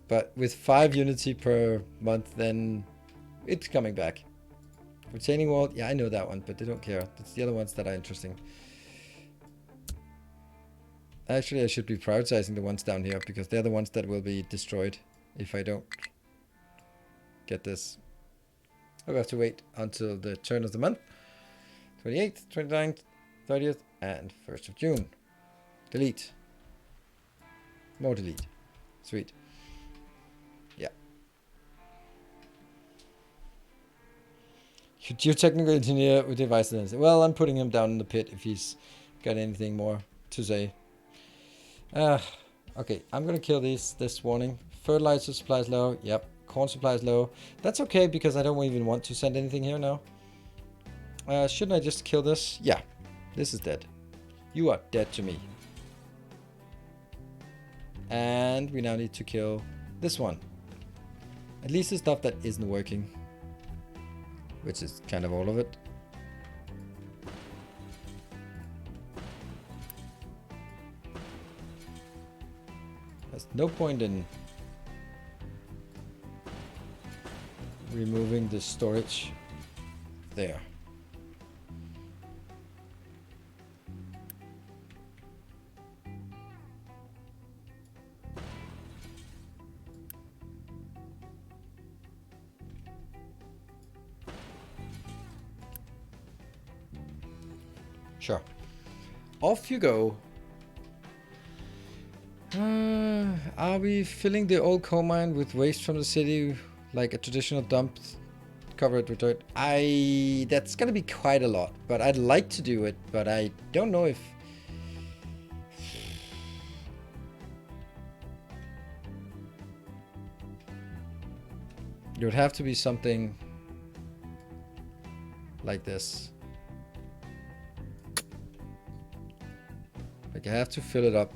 But with 5 Unity per month, then it's coming back. Retaining wall, yeah, I know that one, but they don't care. It's the other ones that are interesting. Actually, I should be prioritizing the ones down here, because they're the ones that will be destroyed if I don't get this. I'll have to wait until the turn of the month. 28th, 29th, 30th, and 1st of June. Delete. More delete. Sweet. Yeah. Geotechnical engineer with devices. Well, I'm putting him down in the pit if he's got anything more to say. Okay, I'm gonna kill this warning. Fertilizer supplies low. Yep. Corn supplies low. That's okay because I don't even want to send anything here now. Shouldn't I just kill this? Yeah. This is dead. You are dead to me. And we now need to kill this one. At least the stuff that isn't working. Which is kind of all of it. There's no point in removing the storage there. Sure. Off you go. Are we filling the old coal mine with waste from the city like a traditional dump covered with dirt? That's gonna be quite a lot, but I'd like to do it, but I don't know if... It would have to be something like this. Like I have to fill it up.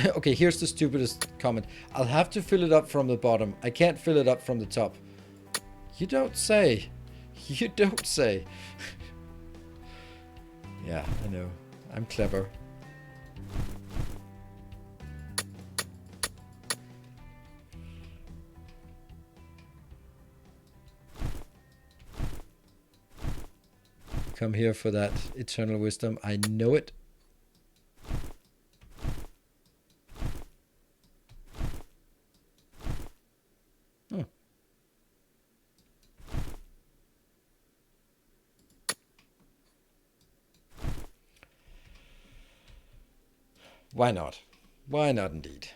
Okay, here's the stupidest comment. I'll have to fill it up from the bottom. I can't fill it up from the top. You don't say. You don't say. Yeah, I know. I'm clever. come here for that eternal wisdom. I know it. Why not? Why not indeed?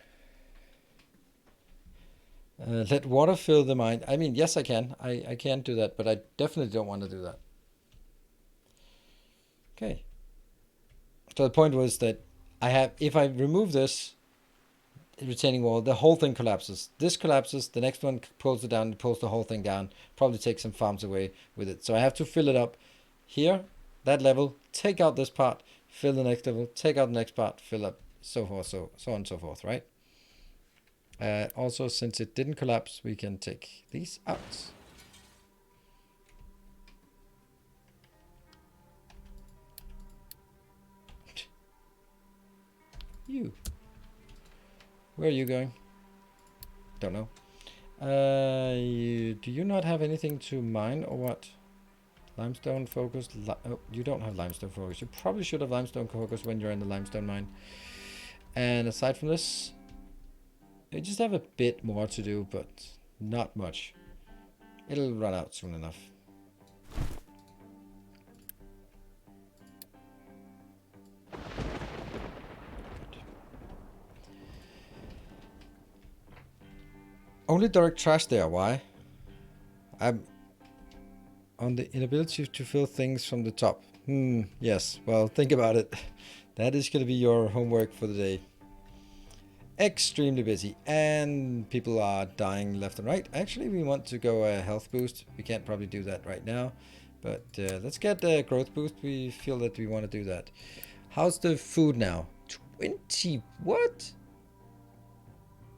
Let water fill the mind. I mean, yes, I can. I can do that, but I definitely don't want to do that. Okay. So the point was that if I remove this retaining wall, the whole thing collapses. This collapses, the next one pulls it down, pulls the whole thing down, probably takes some farms away with it. So I have to fill it up here, that level, take out this part, fill the next level, take out the next part, fill up, so forth, so on and so forth, right? Also, since it didn't collapse, we can take these out. You. Where are you going? Don't know. Do you not have anything to mine or what? Limestone focus. Oh, you don't have limestone focus. You probably should have limestone focus when you're in the limestone mine. And aside from this, you just have a bit more to do, but not much. It'll run out soon enough. Only direct trash there. Why? I'm on the inability to fill things from the top. Yes. Well, think about it. That is going to be your homework for the day. Extremely busy, and people are dying left and right. Actually, we want to go a health boost. We can't probably do that right now, but let's get a growth boost. We feel that we want to do that. How's the food now? 20. What?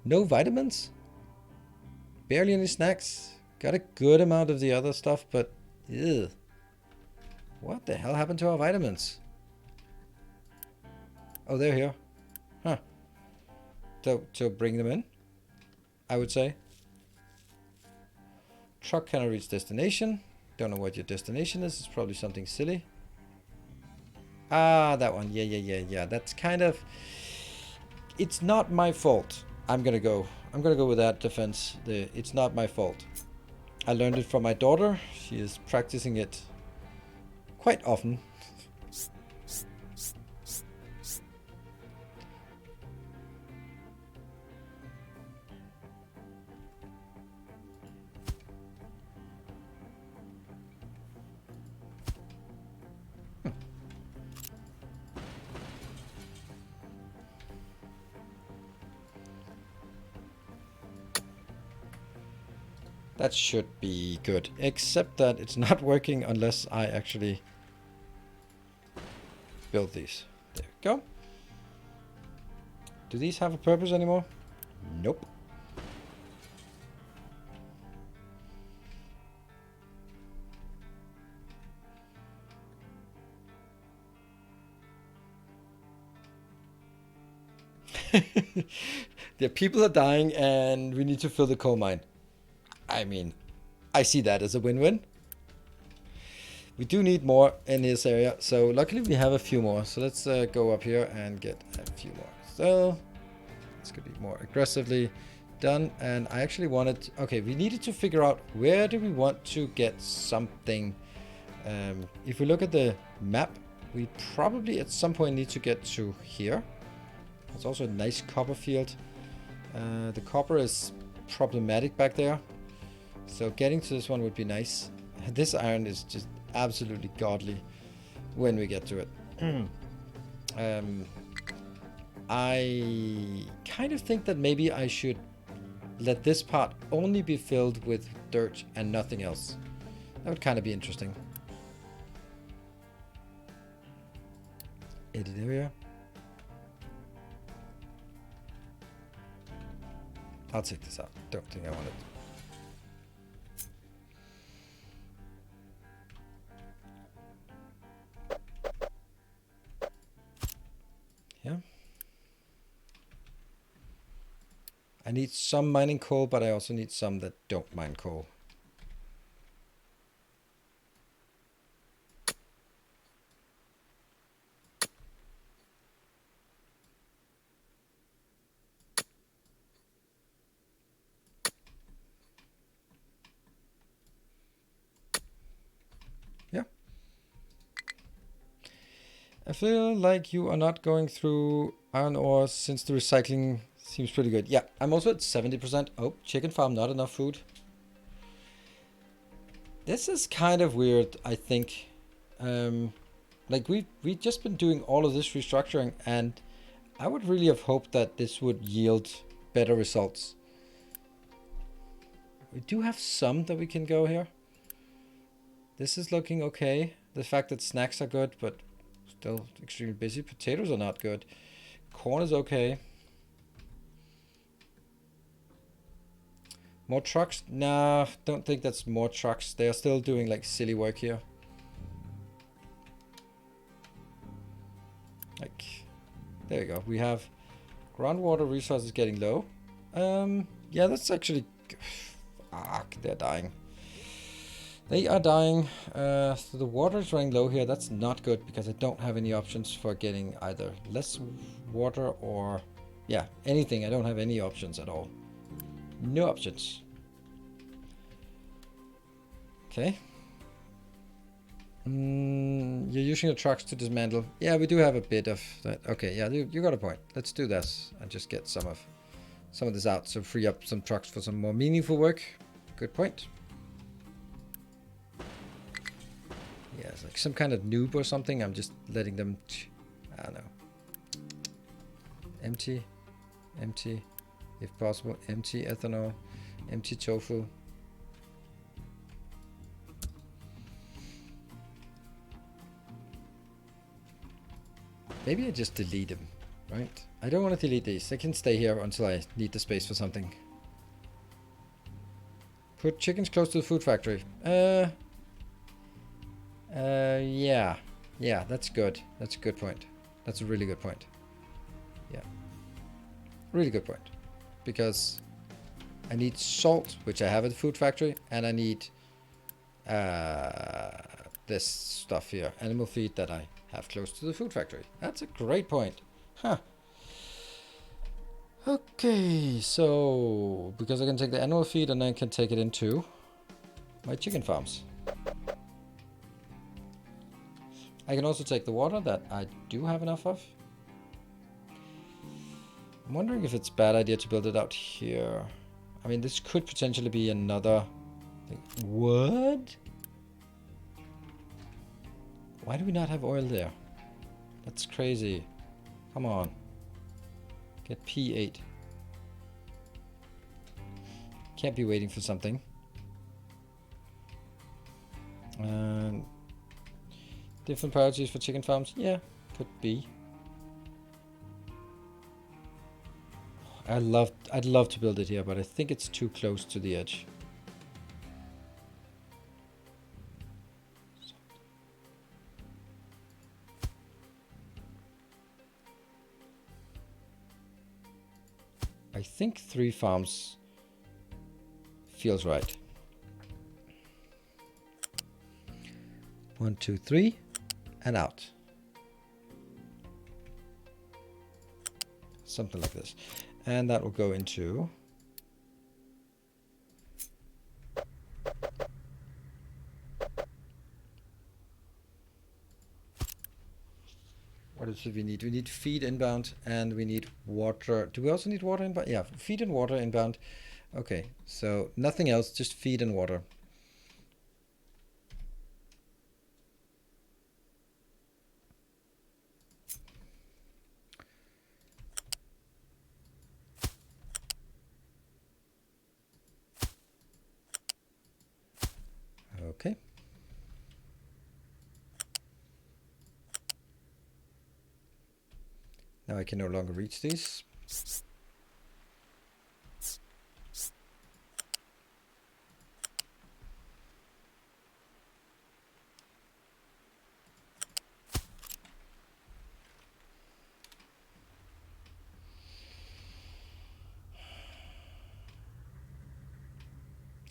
No vitamins? Barely any snacks. Got a good amount of the other stuff, but ew. What the hell happened to our vitamins? Oh, they're here. Huh. So bring them in, I would say. Truck cannot reach destination. Don't know what your destination is. It's probably something silly. Ah, that one. Yeah. That's kind of... It's not my fault. I'm gonna go with that defense. It's not my fault. I learned it from my daughter. She is practicing it quite often. That should be good, except that it's not working unless I actually build these. There we go. Do these have a purpose anymore? Nope. The people are dying and we need to fill the coal mine. I mean, I see that as a win-win. We do need more in this area, so luckily we have a few more. So let's go up here and get a few more. So it's gonna be more aggressively done. And I actually wanted, okay, we needed to figure out where do we want to get something. If we look at the map, we probably at some point need to get to here. It's also a nice copper field. The copper is problematic back there, so getting to this one would be nice. This iron is just absolutely godly when we get to it. I kind of think that maybe I should let this part only be filled with dirt and nothing else. That would kind of be interesting. Edit area. I'll take this out. Don't think I want it. Yeah. I need some mining coal, but I also need some that don't mine coal. I feel like you are not going through iron ore since the recycling seems pretty good. Yeah, I'm also at 70%. Oh, chicken farm, not enough food. This is kind of weird, I think. Like we've just been doing all of this restructuring, and I would really have hoped that this would yield better results. We do have some that we can go here. This is looking okay. The fact that snacks are good, but still extremely busy. Potatoes are not good. Corn is okay. More trucks? Nah, don't think that's more trucks. They are still doing like silly work here. Like, there you go. We have groundwater resources getting low. Yeah, that's actually... Fuck, they're dying. They are dying. So the water is running low here. That's not good because I don't have any options for getting either less water or... Yeah, anything. I don't have any options at all. No options. Okay. You're using the trucks to dismantle. Yeah, we do have a bit of that. Okay, yeah, you got a point. Let's do this and just get some of this out, so free up some trucks for some more meaningful work. Good point. Yeah, it's like some kind of noob or something. I'm just letting them, I don't know. Empty, if possible. Empty ethanol, empty tofu. Maybe I just delete them, right? I don't want to delete these. They can stay here until I need the space for something. Put chickens close to the food factory. Yeah. Yeah, that's good. That's a good point. That's a really good point. Yeah. Really good point. Because I need salt, which I have at the food factory, and I need this stuff here. Animal feed that I have close to the food factory. That's a great point. Huh. Okay, so because I can take the animal feed and I can take it into my chicken farms. I can also take the water that I do have enough of. I'm wondering if it's a bad idea to build it out here. I mean, this could potentially be another thing. What? Why do we not have oil there? That's crazy. Come on. Get P8. Can't be waiting for something. Different priorities for chicken farms? Yeah, could be. I'd love to build it here, but I think it's too close to the edge. I think 3 farms feels right. 1, 2, 3, and out. Something like this. And that will go into... What else do we need? We need feed inbound and we need water. Do we also need water inbound? Yeah, feed and water inbound. Okay, so nothing else, just feed and water. Okay. Now I can no longer reach these.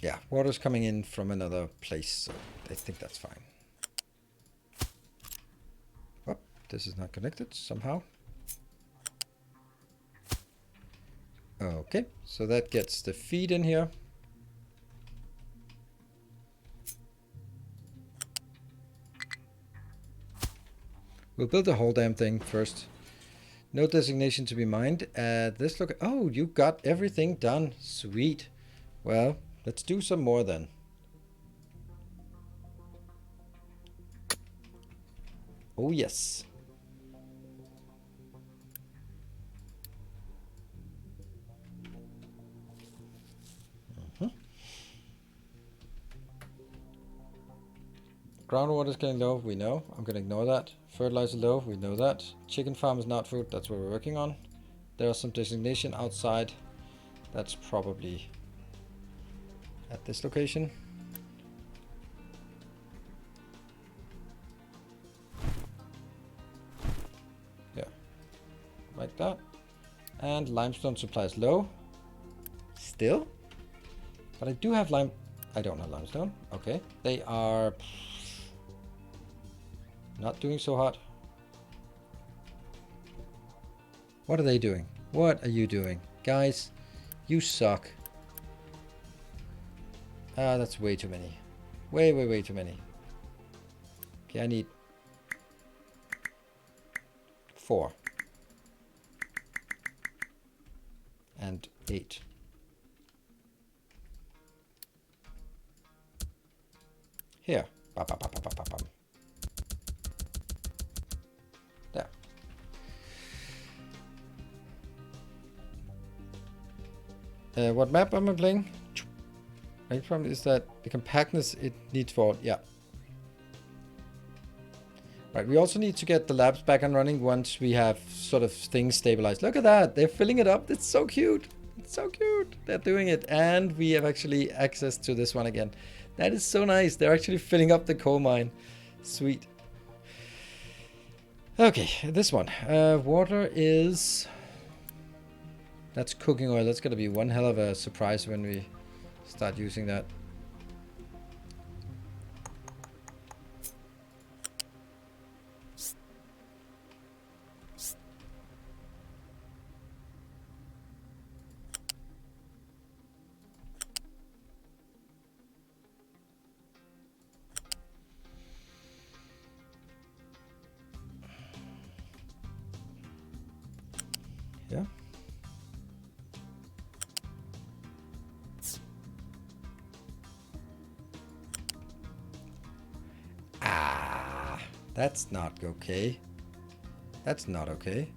Yeah, water's coming in from another place, so I think that's fine. Oh, this is not connected somehow. Okay, so that gets the feed in here. We'll build the whole damn thing first. No designation to be mined. This look. Oh, you got everything done. Sweet. Well, let's do some more then. Oh yes. Groundwater is getting low, we know. I'm going to ignore that. Fertilizer low, we know that. Chicken farm is not food, that's what we're working on. There are some designation outside. That's probably at this location. Yeah, like that. And limestone supply is low. Still? But I do have lime. I don't have limestone. Okay. They are not doing so hot. What are they doing? What are you doing? Guys, you suck. Ah, that's way too many. Way too many. Okay, I need 4. And 8. Here. Bam, bam, bam, bam, bam, bam. There. What map am I playing? My problem is that the compactness it needs for, yeah. Right, we also need to get the labs back and running once we have sort of things stabilized. Look at that, they're filling it up. It's so cute. It's so cute. They're doing it. And we have actually access to this one again. That is so nice. They're actually filling up the coal mine. Sweet. Okay, this one. Water is... That's cooking oil. That's going to be one hell of a surprise when we start using that. Yeah. Ah, that's not okay. That's not okay.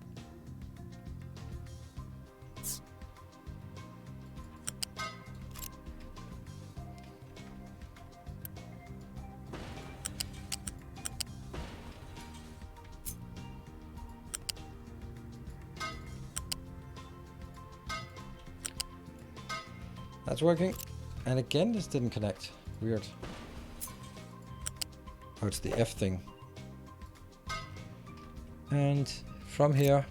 That's working. And again, this didn't connect. Weird. Oh, it's the F thing. And from here...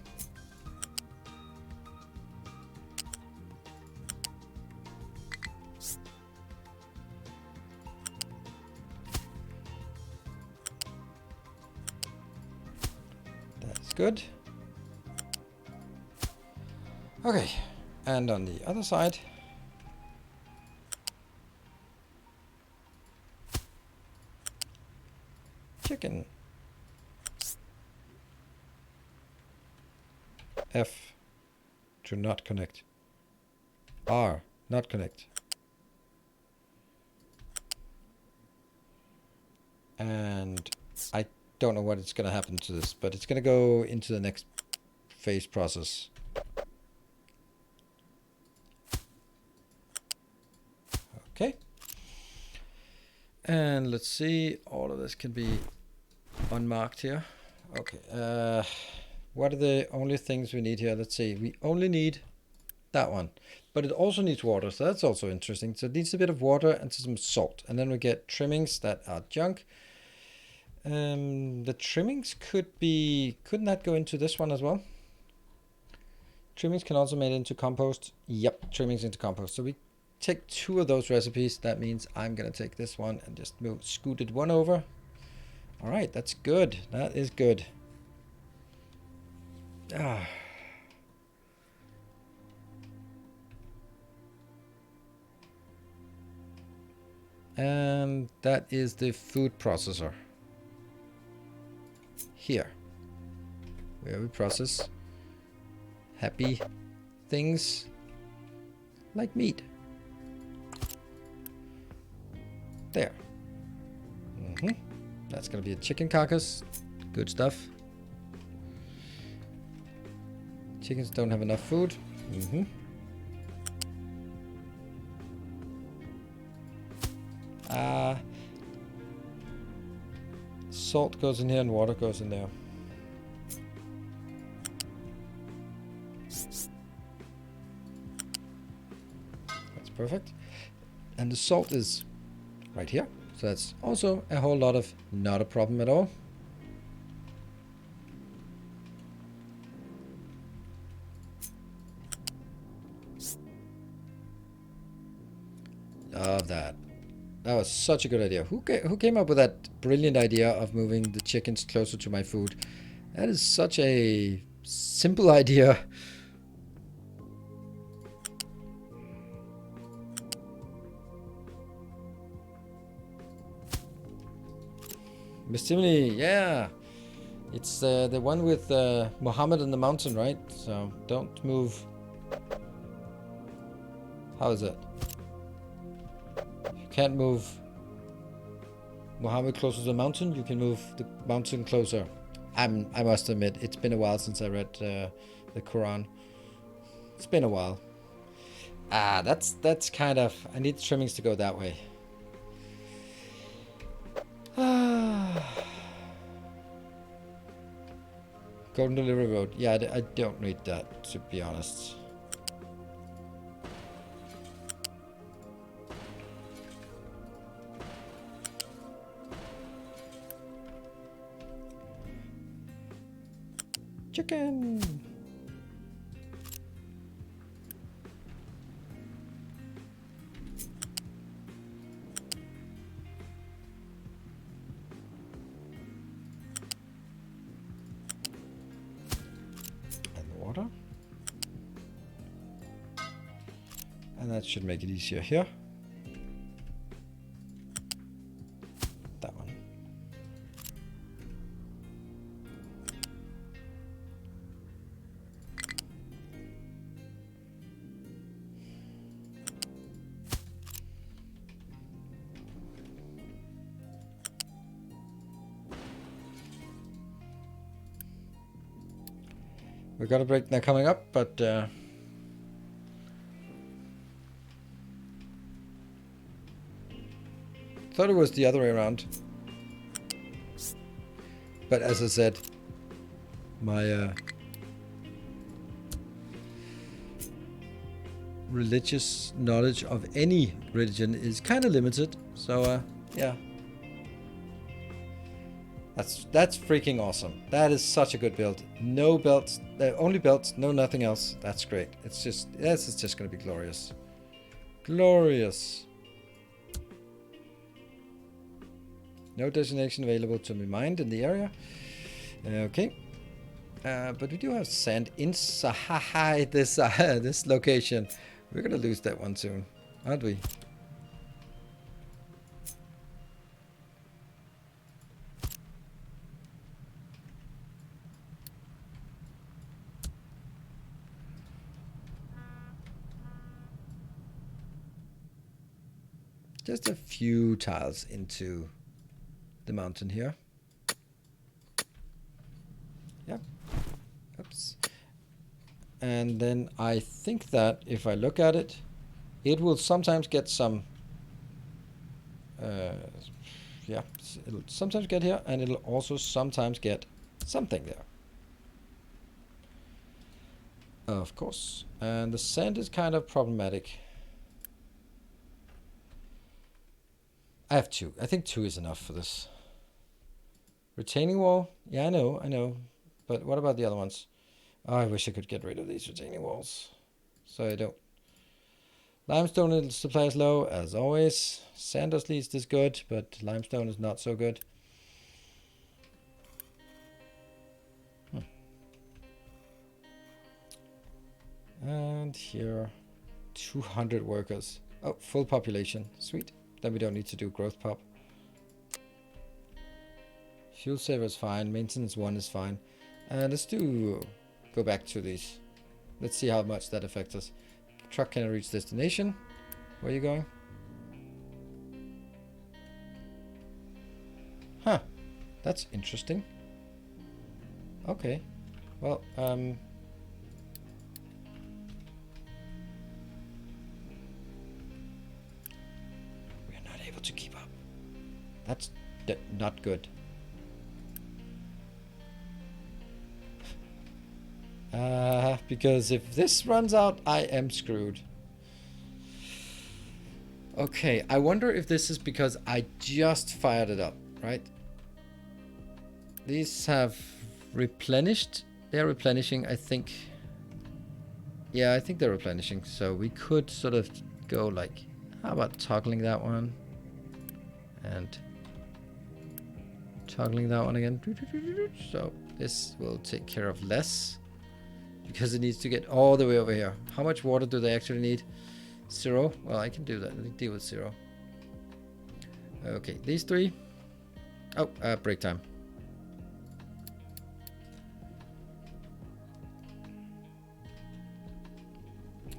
That's good. Okay. And on the other side... Chicken. F. To not connect. R. Not connect. And I don't know what it's going to happen to this, but it's going to go into the next phase process. Okay. And let's see, all of this can be unmarked here. Okay, what are the only things we need here? Let's see, we only need that one, but it also needs water, so that's also interesting. So it needs a bit of water and some salt, and then we get trimmings that are junk. The trimmings couldn't that go into this one as well? Trimmings can also made into compost. Yep, trimmings into compost. So we take 2 of those recipes. That means I'm gonna take this one and just scoot it one over. All right, that's good. That is good. Ah. And that is the food processor. Here. where we process happy things like meat. There. That's gonna be a chicken carcass. Good stuff. Chickens don't have enough food. Salt goes in here and water goes in there. That's perfect. And the salt is right here. So that's also a whole lot of not a problem at all. Love that. That was such a good idea. Who came up with that brilliant idea of moving the chickens closer to my food? That is such a simple idea. Mistimini, yeah. It's the one with Muhammad and the mountain, right? So don't move. How is it? You can't move Muhammad closer to the mountain. You can move the mountain closer. I must admit, it's been a while since I read the Quran. It's been a while. That's kind of... I need trimmings to go that way. Golden Delivery Road. Yeah, I don't need that, to be honest. Chicken! Water. And that should make it easier here. That one. We got a break now coming up, but thought it was the other way around. But as I said, my religious knowledge of any religion is kind of limited. So yeah. That's freaking awesome. That is such a good build. No belts, only belts, no nothing else. That's great. It's just, this is just gonna be glorious. Glorious. No destination available to be mined in the area. Okay. But we do have sand inside this this location. We're gonna lose that one soon, aren't we? Just a few tiles into the mountain here. Yep. Oops. And then I think that if I look at it, it will sometimes get some... yeah, it'll sometimes get here, and it'll also sometimes get something there. Of course. And the sand is kind of problematic. I have 2. I think 2 is enough for this. Retaining wall? Yeah, I know. But what about the other ones? Oh, I wish I could get rid of these retaining walls. So I don't. Limestone supply is low, as always. Sand at least is good, but limestone is not so good. And here, 200 workers. Oh, full population. Sweet. Then we don't need to do growth pop. Fuel saver is fine. Maintenance 1 is fine. Let's do go back to these. Let's see how much that affects us. Truck cannot reach destination. Where are you going? Huh. That's interesting. Okay. Well, we're not able to keep up. That's not good. Because if this runs out, I am screwed. Okay, I wonder if this is because I just fired it up, right? These have replenished. They're replenishing, I think. Yeah, I think they're replenishing. So we could sort of go like, how about toggling that one? And toggling that one again. So this will take care of less. Because it needs to get all the way over here. How much water do they actually need? 0? Well, I can do that. Let me deal with 0. Okay, these 3. Oh, break time.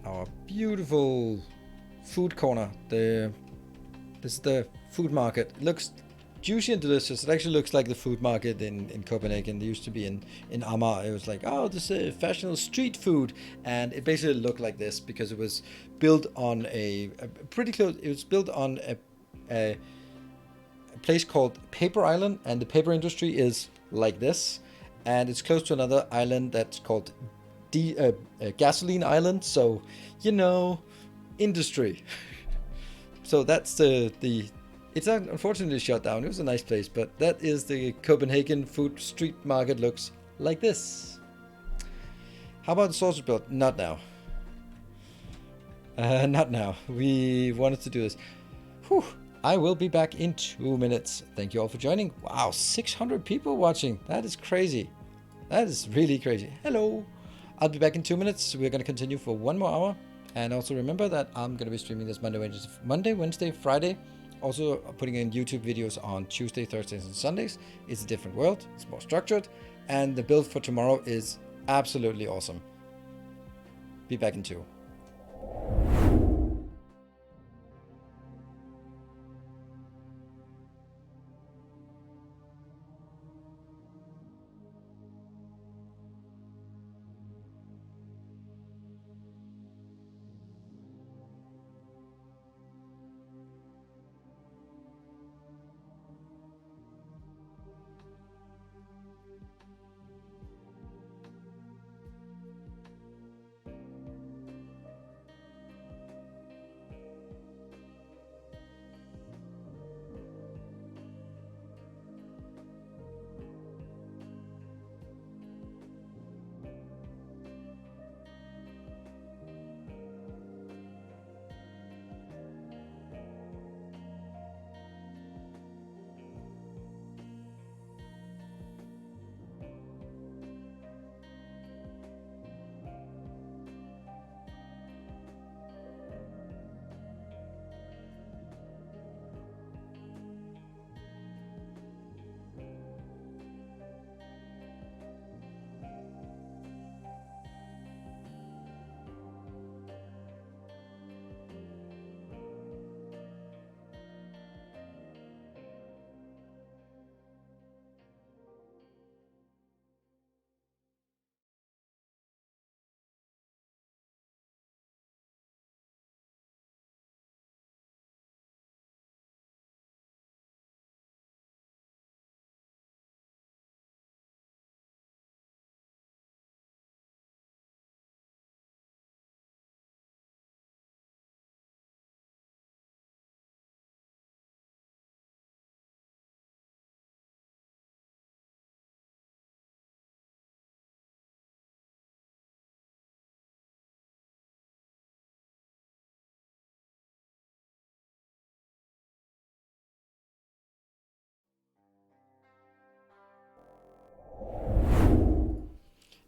Our beautiful food corner. This is the food market. It looks juicy and delicious. It actually looks like the food market in Copenhagen. It used to be in Amager. It was like, oh, this is fashionable street food. And it basically looked like this because it was built on a pretty close. It was built on a place called Paper Island. And the paper industry is like this. And it's close to another island that's called Gasoline Island. So, you know, industry. So that's the it's unfortunately shut down. It was a nice place, but that is the Copenhagen food street market looks like this. How about the sausage build? Not now. Not now. We wanted to do this. Whew. I will be back in 2 minutes. Thank you all for joining. Wow, 600 people watching. That is crazy. That is really crazy. Hello. I'll be back in 2 minutes. We're going to continue for 1 more hour. And also remember that I'm going to be streaming this Monday, Wednesday, Friday. Also putting in YouTube videos on Tuesday, Thursdays, and Sundays. It's a different world. It's more structured. And the build for tomorrow is absolutely awesome. Be back in 2.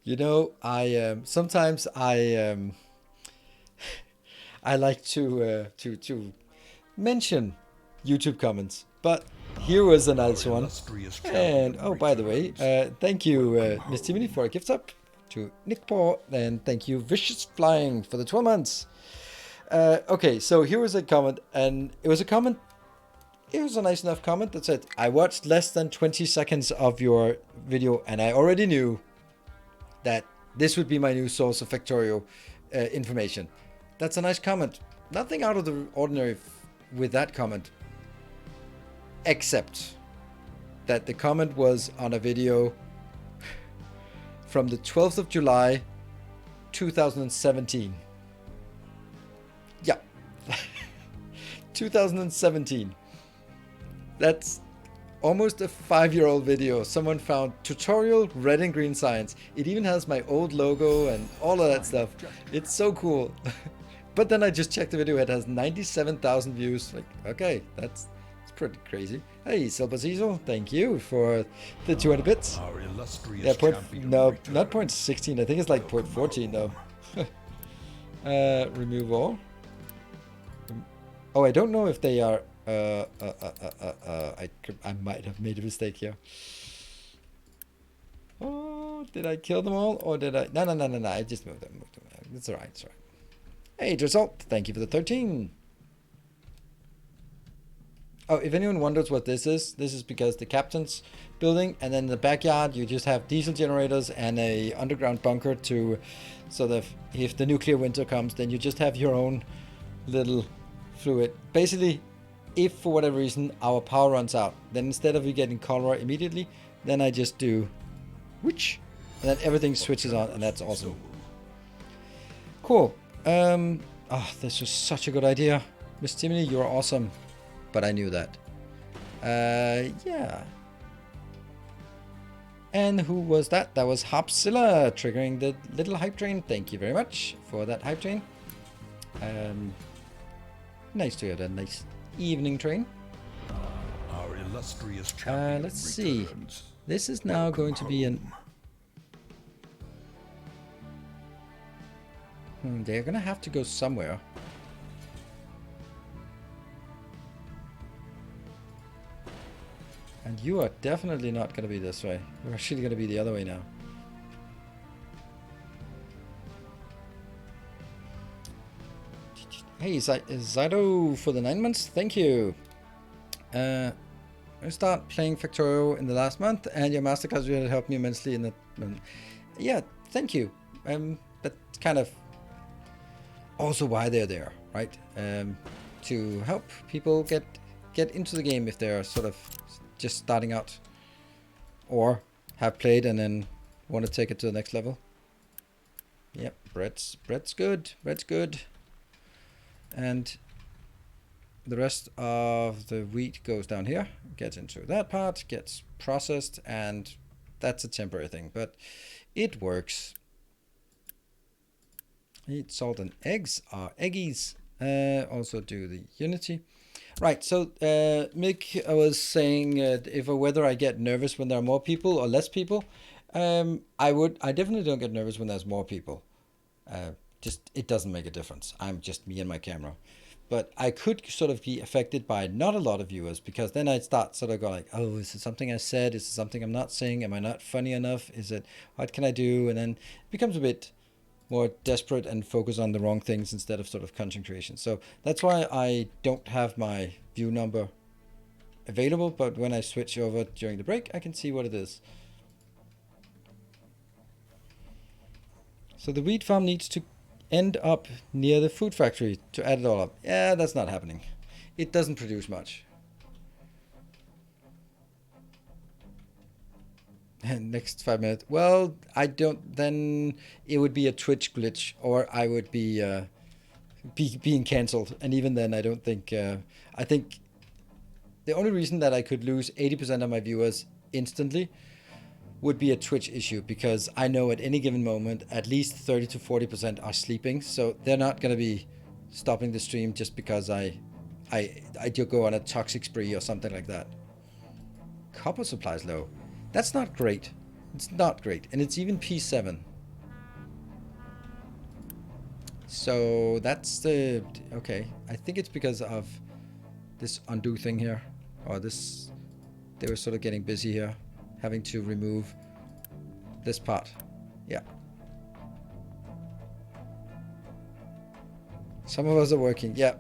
You know, I sometimes I like to mention YouTube comments. But here was a nice Our one. illustrious And, champion oh, by the way, returns. thank you, Miss Timony, for a gift up to Nick Paw. And thank you, Vicious Flying, for the 12 months. Okay, so here was a comment, and it was a comment. It was a nice enough comment that said, I watched less than 20 seconds of your video, and I already knew that this would be my new source of Factorio information. That's a nice comment. Nothing out of the ordinary with that comment, except that the comment was on a video from the 12th of July, 2017. Yeah. 2017. That's almost a 5-year-old video. Someone found tutorial red and green science. It even has my old logo and all of that stuff. It's so cool. But then I just checked the video. It has 97,000 views. Like, okay, that's pretty crazy. Hey, Silpaciso, thank you for the 200 bits. Our illustrious Yeah, champion no, returns. not point 16. I think it's like point 14 though. Remove all. Oh, I don't know if they are. I might have made a mistake here. Oh, did I kill them all, or did I? No. I just moved them. It's alright. It's alright. Hey, result. Thank you for the 13. Oh, if anyone wonders what this is because the captain's building, and then in the backyard you just have diesel generators and a underground bunker to, so that if the nuclear winter comes, then you just have your own little fluid. Basically, if for whatever reason our power runs out, then instead of you getting cholera immediately, then I just do which, and then everything switches on, and that's awesome. Cool. Oh, this was such a good idea. Miss Timony, you're awesome. But I knew that. Yeah. And who was that? That was Hopzilla triggering the little hype train. Thank you very much for that hype train. Nice to hear that nice evening train. Our illustrious champion Let's see. returns. This is now going to be an... they're gonna have to go somewhere. And you are definitely not gonna be this way. You're actually gonna be the other way now. Hey, Zydo for the 9 months. Thank you. I started playing Factorio in the last month, and your masterclass really helped me immensely in the... yeah, thank you. That's kind of also why they're there, right? To help people get into the game if they're sort of just starting out, or have played and then want to take it to the next level. Yep, bread's good. Bread's good. And the rest of the wheat goes down here, gets into that part, gets processed, and that's a temporary thing, but it works. Eat salt and eggs are eggies. Also do the unity. Right, so Mick, I was saying if or whether I get nervous when there are more people or less people. I definitely don't get nervous when there's more people. Just it doesn't make a difference. I'm just me and my camera. But I could sort of be affected by not a lot of viewers, because then I'd start sort of going like, oh, is it something I said? Is it something I'm not saying? Am I not funny enough? Is it, what can I do? And then it becomes a bit more desperate and focus on the wrong things instead of sort of content creation. So that's why I don't have my view number available, but when I switch over during the break, I can see what it is. So the wheat farm needs to end up near the food factory to add it all up. Yeah, that's not happening. It doesn't produce much. And next 5 minutes. Well, I don't. Then it would be a Twitch glitch, or I would be being cancelled. And even then, I don't think. I think the only reason that I could lose 80% of my viewers instantly would be a Twitch issue, because I know at any given moment at least 30 to 40% are sleeping, so they're not going to be stopping the stream just because I do go on a toxic spree or something like that. Copper supply's low. That's not great. It's not great, and it's even P7. So that's the okay. I think it's because of this undo thing here, or this, they were sort of getting busy here, having to remove this part. Yeah. Some of us are working. Yeah.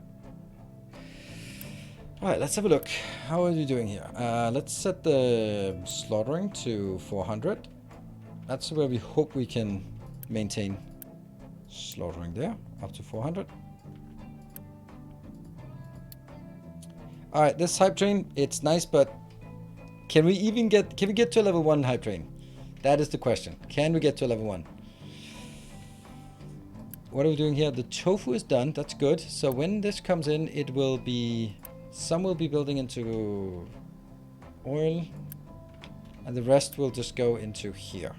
All right, let's have a look. How are you doing here? Let's set the slaughtering to 400. That's where we hope we can maintain slaughtering there, up to 400. All right, this hype train, it's nice, but can we get to a level 1 hype train? That is the question. Can we get to a level 1? What are we doing here? The tofu is done. That's good. So when this comes in, it will be, some will be building into oil, and the rest will just go into here.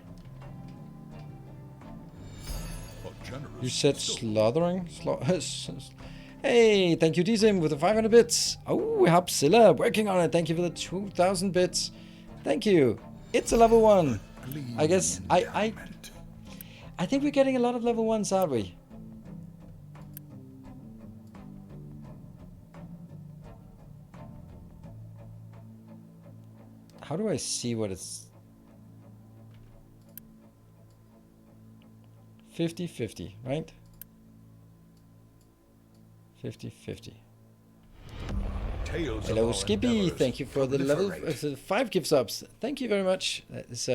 You said slaughtering? Hey, thank you, DZim, with the 500 bits. Oh, Hapsilla, working on it. Thank you for the 2,000 bits. Thank you. It's a level 1. I guess I think we're getting a lot of level 1s, aren't we? How do I see what it's... 50-50, right? 50-50. Hello, Skippy. Thank you for the level 5 gift subs. Thank you very much. That is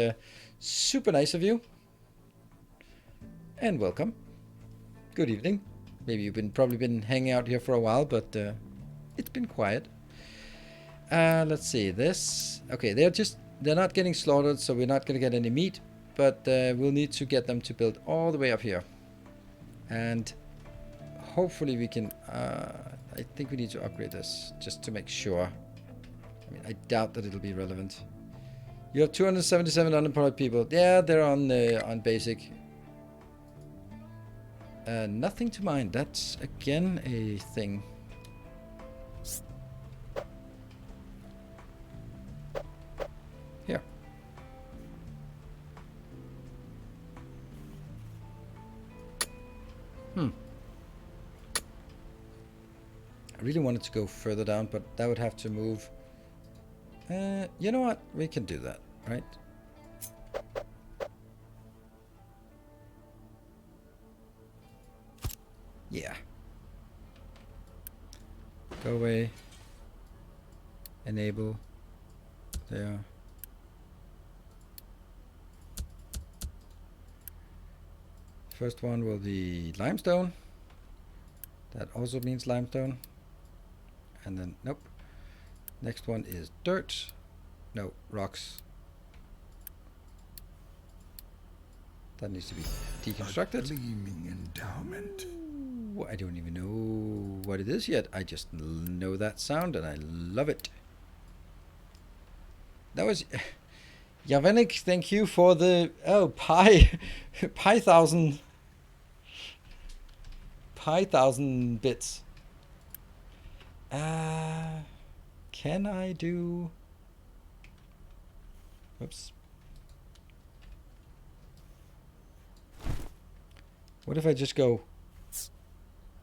super nice of you. And welcome. Good evening. Maybe you've probably been hanging out here for a while, but it's been quiet. Let's see this. Okay, they're not getting slaughtered, so we're not going to get any meat. But we'll need to get them to build all the way up here. And hopefully we can... I think we need to upgrade this just to make sure. I mean, I doubt that it'll be relevant. You have 277 unemployed people. Yeah, they're on basic. Nothing to mind. That's again a thing. Here. I really wanted to go further down, but that would have to move. You know what? We can do that, right? Yeah. Go away. Enable. There. First one will be limestone. That also means limestone. And then, nope. Next one is dirt. No, rocks. That needs to be deconstructed. A gleaming endowment. Ooh, I don't even know what it is yet. I just know that sound and I love it. That was... Javenik, thank you for the... Oh, pi 1,000 bits. Can I do... Oops. What if I just go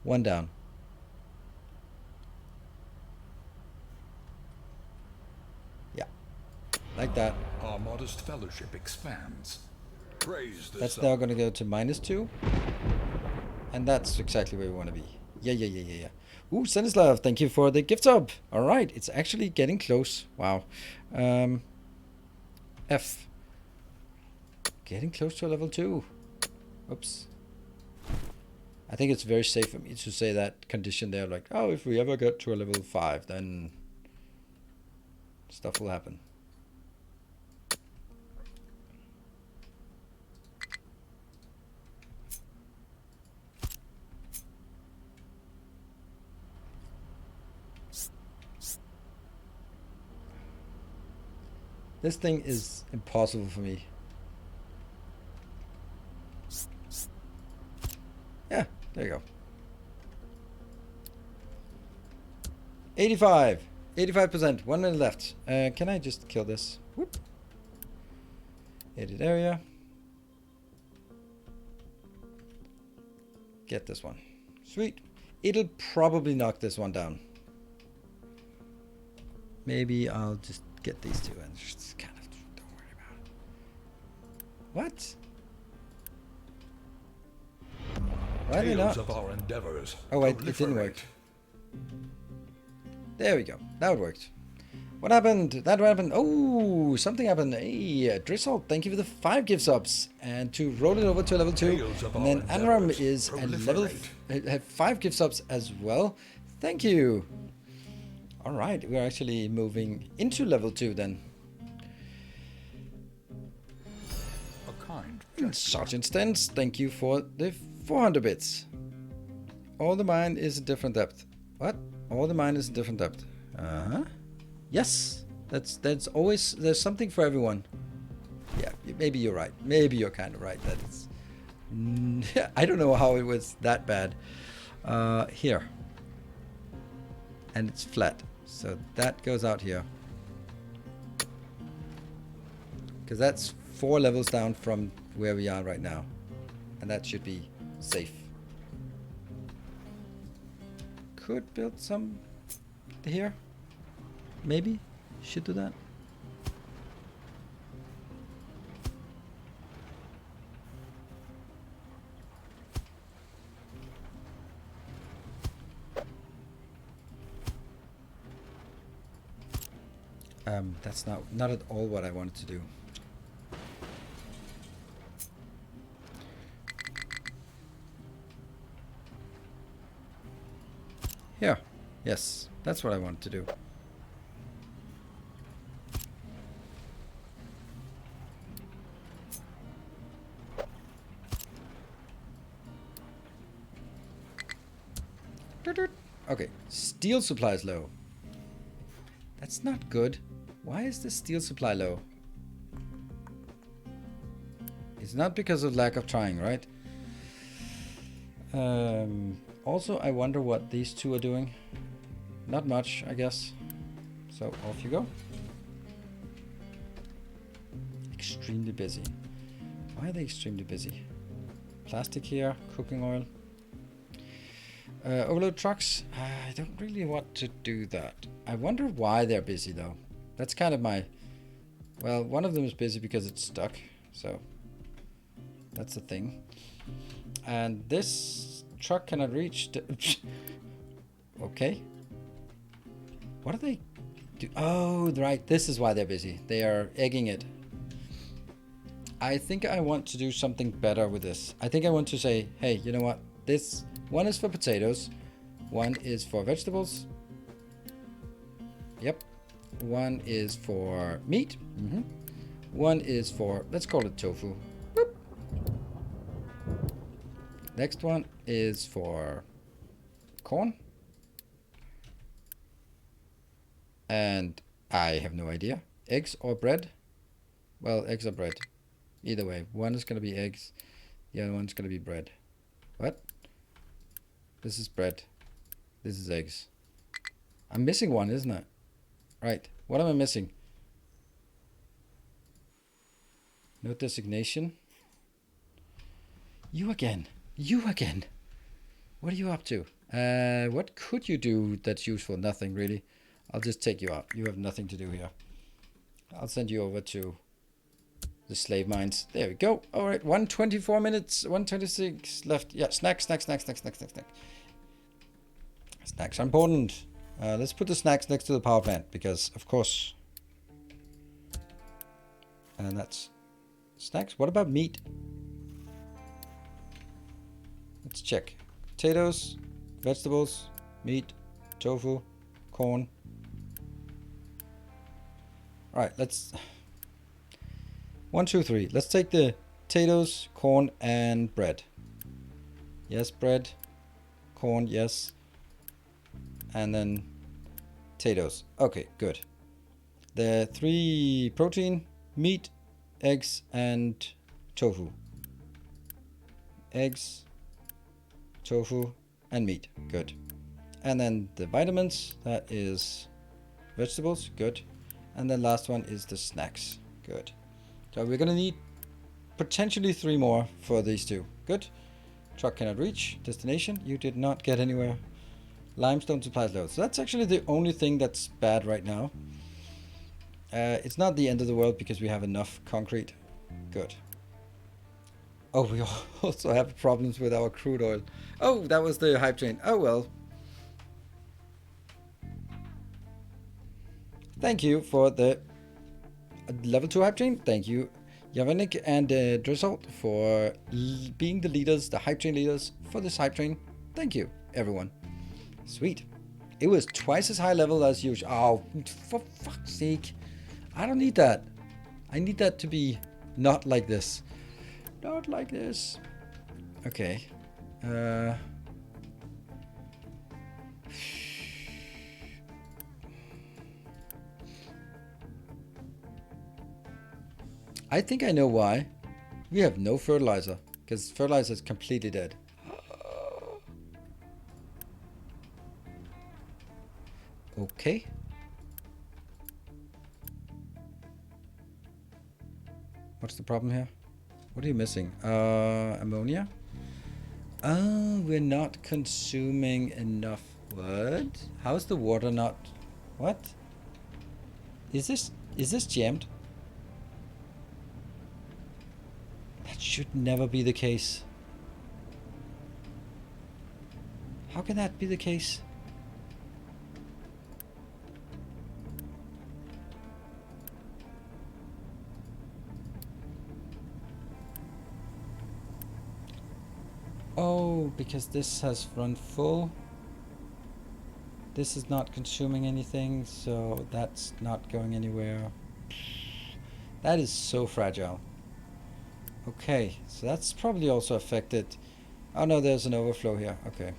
1 down? Yeah, like that. Our modest fellowship expands. Praise the That's now going to go to -2. And that's exactly where we want to be. Yeah. Ooh, Stanislav, thank you for the gift sub. All right, it's actually getting close. Wow. F. Getting close to level 2. Oops. I think it's very safe for me to say that condition there. Like, oh, if we ever get to a level 5, then stuff will happen. This thing is impossible for me. Yeah, there you go. 85%, 1 minute left. Can I just kill this? Whoop. Edit area. Get this one. Sweet. It'll probably knock this one down. Maybe I'll just get these two and just kind of don't worry about it. What? Why are they not? Of our endeavors. Oh wait, it didn't work. There we go. That worked. What happened? That happened. Oh, something happened. Hey, Drizzle, thank you for the 5 gift subs. And to roll it over to level 2. And then Anram is at level have 5 gift subs as well. Thank you. Alright, we're actually moving into level 2 then. A kind Sergeant Stens, thank you for the 400 bits. All the mine is a different depth. What? All the mine is a different depth. Uh-huh. Yes. That's always, there's something for everyone. Yeah, maybe you're right. Maybe you're kind of right. That's I don't know how it was that bad. Here. And it's flat. So that goes out here. Because that's 4 levels down from where we are right now. And that should be safe. Could build some here. Maybe. Should do that. That's not at all what I wanted to do. Here. Yes, that's what I wanted to do. Okay, steel supply is low. That's not good. Why is the steel supply low? It's not because of lack of trying, right? Also, I wonder what these two are doing. Not much, I guess. So, off you go. Extremely busy. Why are they extremely busy? Plastic here, cooking oil. Overload trucks. I don't really want to do that. I wonder why they're busy though. That's kind of my... Well, one of them is busy because it's stuck. So, that's the thing. And this truck cannot reach the... Okay. What are they do? Oh, right. This is why they're busy. They are egging it. I think I want to do something better with this. I think I want to say, hey, you know what? This one is for potatoes. One is for vegetables. Yep. One is for meat. One is for, let's call it tofu. Boop. Next one is for corn. And I have no idea. Eggs or bread? Well, eggs or bread. Either way. One is going to be eggs. The other one's going to be bread. What? This is bread. This is eggs. I'm missing one, isn't I? Right. What am I missing? No designation. You again. You again. What are you up to? What could you do that's useful? Nothing, really. I'll just take you out. You have nothing to do here. I'll send you over to the slave mines. There we go. All right. 124 minutes. 126 left. Yeah. Snacks. Snacks are important. Let's put the snacks next to the power plant because, of course. And that's snacks. What about meat? Let's check. Potatoes, vegetables, meat, tofu, corn. All right, let's 1, 2, 3. Let's take the potatoes, corn, and bread. Yes, bread, corn, yes. And then potatoes. Okay, good. The 3 protein, meat, eggs, and tofu. Eggs, tofu, and meat. Good. And then the vitamins, that is vegetables. Good. And then last one is the snacks. Good. So we're going to need potentially 3 more for these 2. Good. Truck cannot reach. Destination. You did not get anywhere. Limestone supplies low. So that's actually the only thing that's bad right now. It's not the end of the world because we have enough concrete. Good. Oh, we also have problems with our crude oil. Oh, that was the hype train. Oh, well. Thank you for the level 2 hype train. Thank you, Javanik and Drizzle, for being the leaders, the hype train leaders for this hype train. Thank you, everyone. Sweet. It was twice as high level as usual. Oh, for fuck's sake. I don't need that. I need that to be not like this. Not like this. Okay. I think I know why. We have no fertilizer, because fertilizer is completely dead. Okay. What's the problem here? What are you missing? Ammonia? Oh, we're not consuming enough wood? How's the water not... What? Is this jammed? That should never be the case. How can that be the case? Oh, because this has run full. This is not consuming anything, so that's not going anywhere. That is so fragile. Okay, so that's probably also affected. Oh no, there's an overflow here. Okay.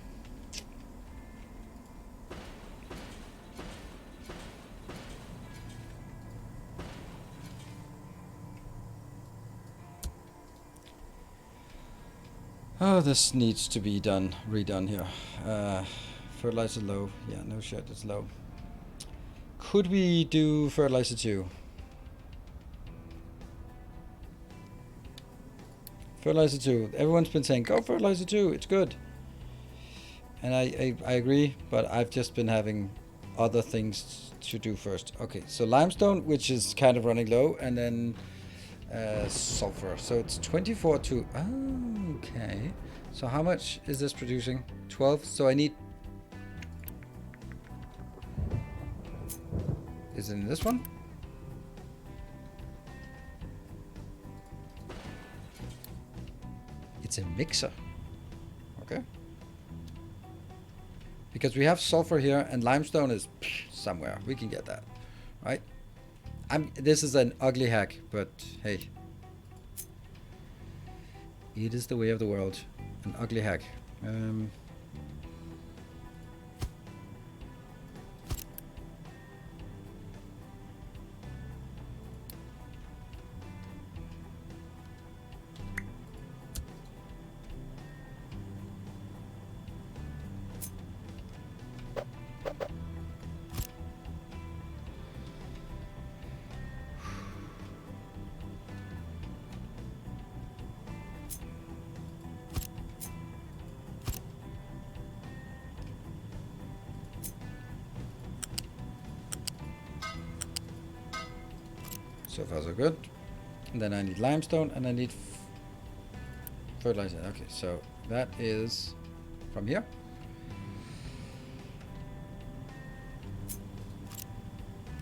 Oh, this needs to be redone here. Fertilizer low. Yeah, no shit, it's low. Could we do fertilizer 2? Fertilizer 2. Everyone's been saying, go fertilizer 2, it's good. And I agree, but I've just been having other things to do first. Okay, so limestone, which is kind of running low, and then sulfur. So it's 24 to... Oh, okay. So how much is this producing? 12. So I need... Is it in this one? It's a mixer. Okay. Because we have sulfur here and limestone is somewhere. We can get that. Right? This is an ugly hack, but hey. It is the way of the world. An ugly hack. So far so good. And then I need limestone and I need fertilizer. Okay, so that is from here.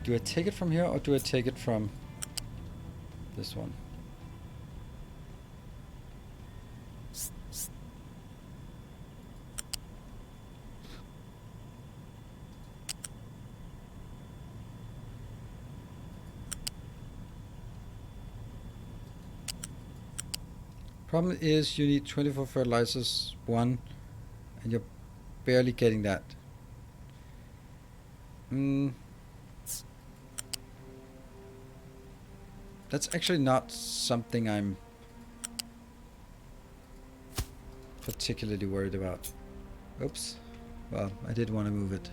Do I take it from here or do I take it from this one? Problem is you need 24 fertilizers, 1, and you're barely getting that. That's actually not something I'm particularly worried about. Oops. Well, I did want to move it.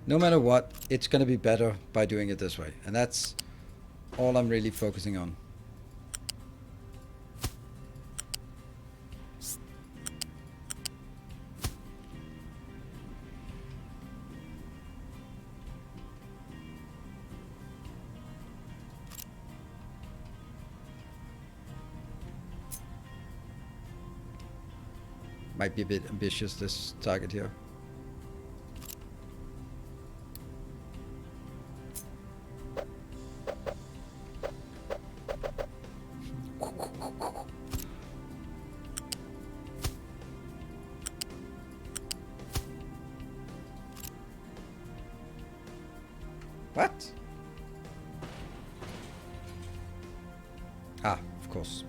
No matter what, it's going to be better by doing it this way. And that's all I'm really focusing on. Might be a bit ambitious, this target here. What? Ah, of course.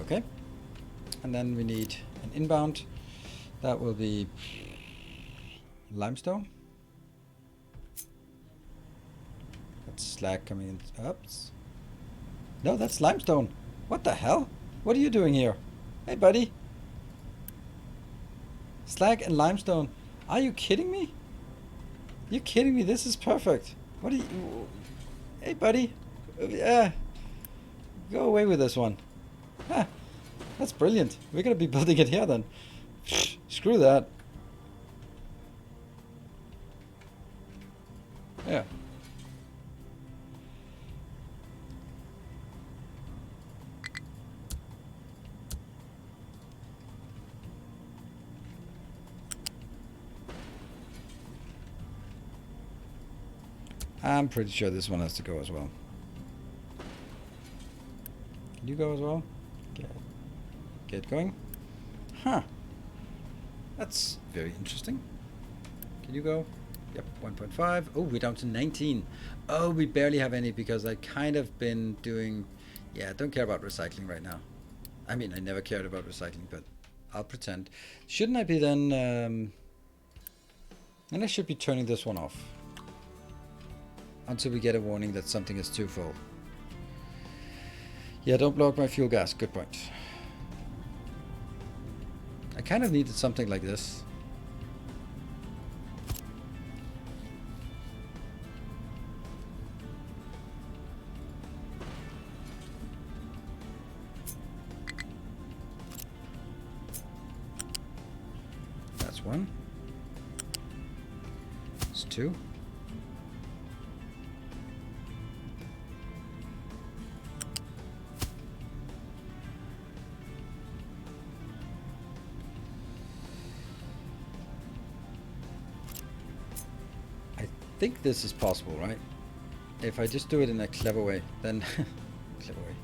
Okay. And then we need an inbound. That will be limestone. That's slag coming in. Oops. No, that's limestone. What the hell? What are you doing here? Hey, buddy. Slag and limestone. Are you kidding me? You're kidding me. This is perfect. What are you... Hey, buddy. Go away with this one. Huh. That's brilliant. We're going to be building it here then. Screw that. Yeah. I'm pretty sure this one has to go as well. Can you go as well? Get going. Huh. That's very interesting. Can you go? Yep, 1.5. Oh, we're down to 19. Oh, we barely have any because I kind of been doing... Yeah, I don't care about recycling right now. I mean, I never cared about recycling, but I'll pretend. Shouldn't I be then... And I should be turning this one off. Until we get a warning that something is too full. Yeah, don't block my fuel gas. Good point. I kind of needed something like this. That's one. It's two. I think this is possible, right? If I just do it in a clever way, then clever way.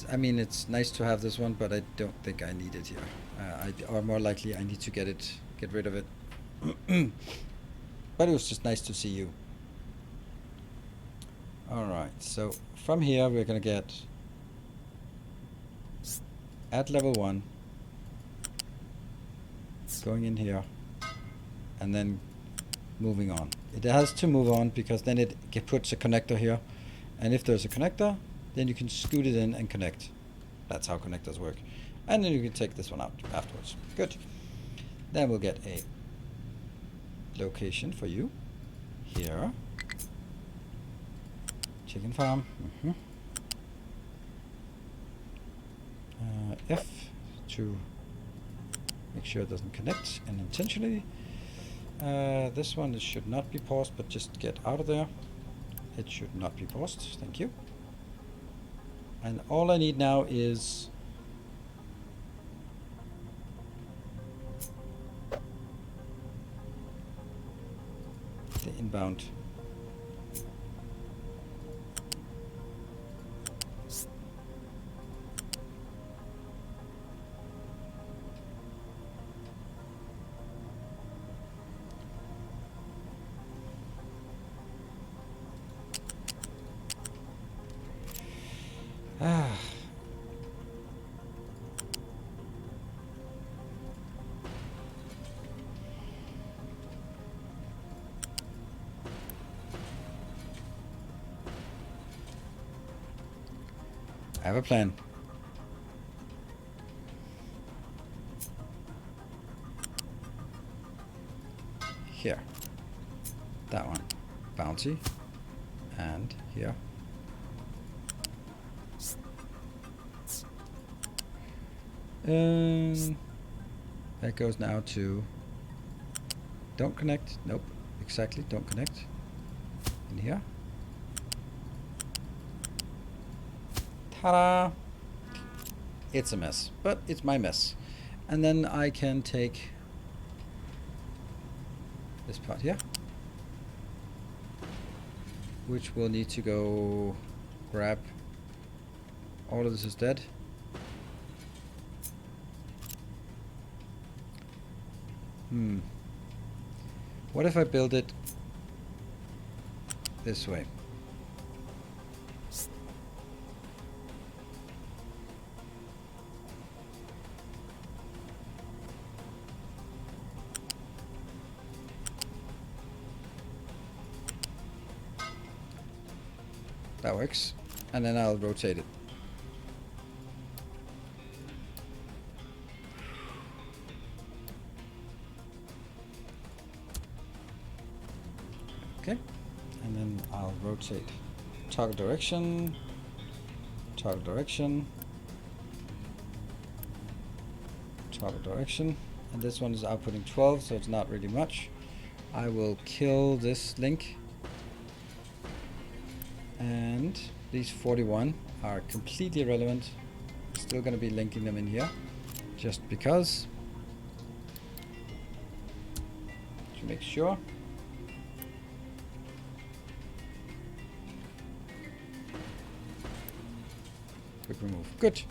I mean, it's nice to have this one, but I don't think I need it here. Or more likely, I need to get rid of it. But it was just nice to see you. All right, so from here we're gonna get at level 1. Going in here and then moving on. It has to move on because then it puts a connector here, and if there's a connector then you can scoot it in and connect. That's how connectors work. And then you can take this one out afterwards. Good. Then we'll get a location for you here. Chicken farm. F to make sure it doesn't connect unintentionally. This one should not be paused, but just get out of there. It should not be paused. Thank you. And all I need now is the inbound. I have a plan. here. That one. Bounty. And here. That goes now to... Don't connect. Nope. Exactly. Don't connect. In here. Ta-da! It's a mess. But it's my mess. And then I can take this part here, which will need to go grab. All of this is dead. What if I build it this way? That works. And then I'll rotate it. Okay. And then I'll rotate. Toggle direction. Toggle direction. Toggle direction. And this one is outputting 12, so it's not really much. I will kill this link. And these 41 are completely irrelevant. Still going to be linking them in here, just because. To make sure. Quick remove. Good.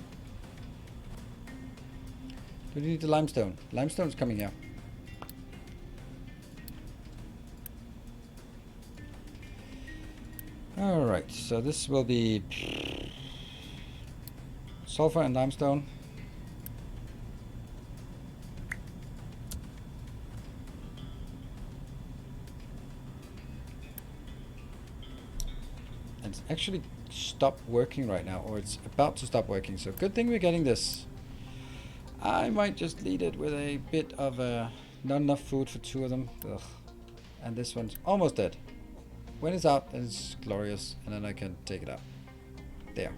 Do we need the limestone? Limestone's coming here. Alright, so this will be sulfur and limestone. And it's actually stopped working right now, or it's about to stop working, so good thing we're getting this. I might just lead it with a bit of not enough food for 2 of them. Ugh. And this one's almost dead. When it's out, then it's glorious, and then I can take it out. There.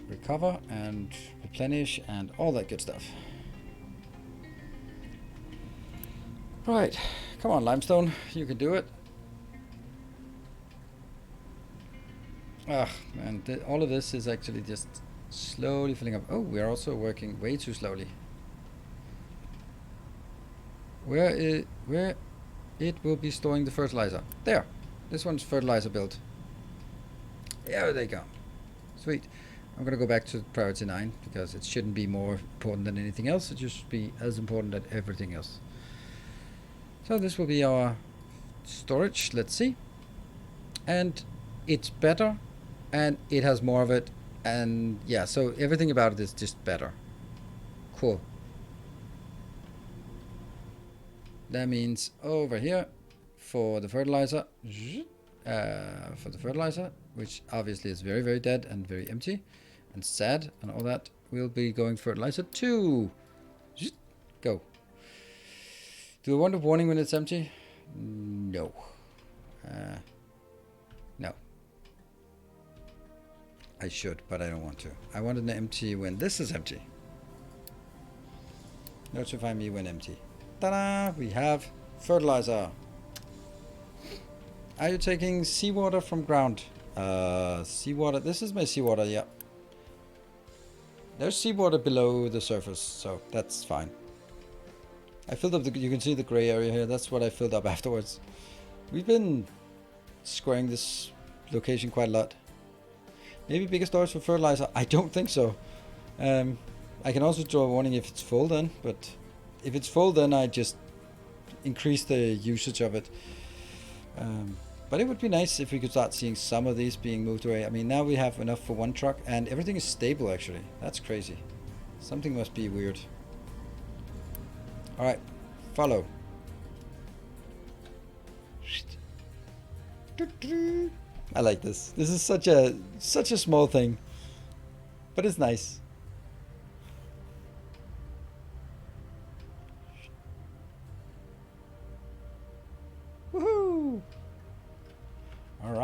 Recover and replenish and all that good stuff. Right. Come on, limestone. You can do it. Ah, man. All of this is actually just slowly filling up. Oh, we're also working way too slowly. Where it will be storing the fertilizer. There. This one's fertilizer built. There they go. Sweet. I'm gonna go back to priority 9 because it shouldn't be more important than anything else. It should be as important as everything else. So this will be our storage. Let's see. And it's better, and it has more of it, and yeah, so everything about it is just better. Cool. That means over here for the fertilizer, which obviously is very, very dead and very empty and sad and all that, we'll be going fertilizer 2. Go. Do I want a warning when it's empty? No. No. I should, but I don't want to. I want an empty when this is empty. Notify me when empty. Ta-da! We have fertilizer. Are you taking seawater from ground? Seawater. This is my seawater, yeah. There's seawater below the surface, so that's fine. I filled up you can see the gray area here. That's what I filled up afterwards. We've been squaring this location quite a lot. Maybe bigger storage for fertilizer. I don't think so. I can also draw a warning if it's full then, but if it's full, then I just increase the usage of it. But it would be nice if we could start seeing some of these being moved away. I mean, now we have enough for 1 truck, and everything is stable, actually. That's crazy. Something must be weird. Alright, follow. I like this. This is such a small thing, but it's nice.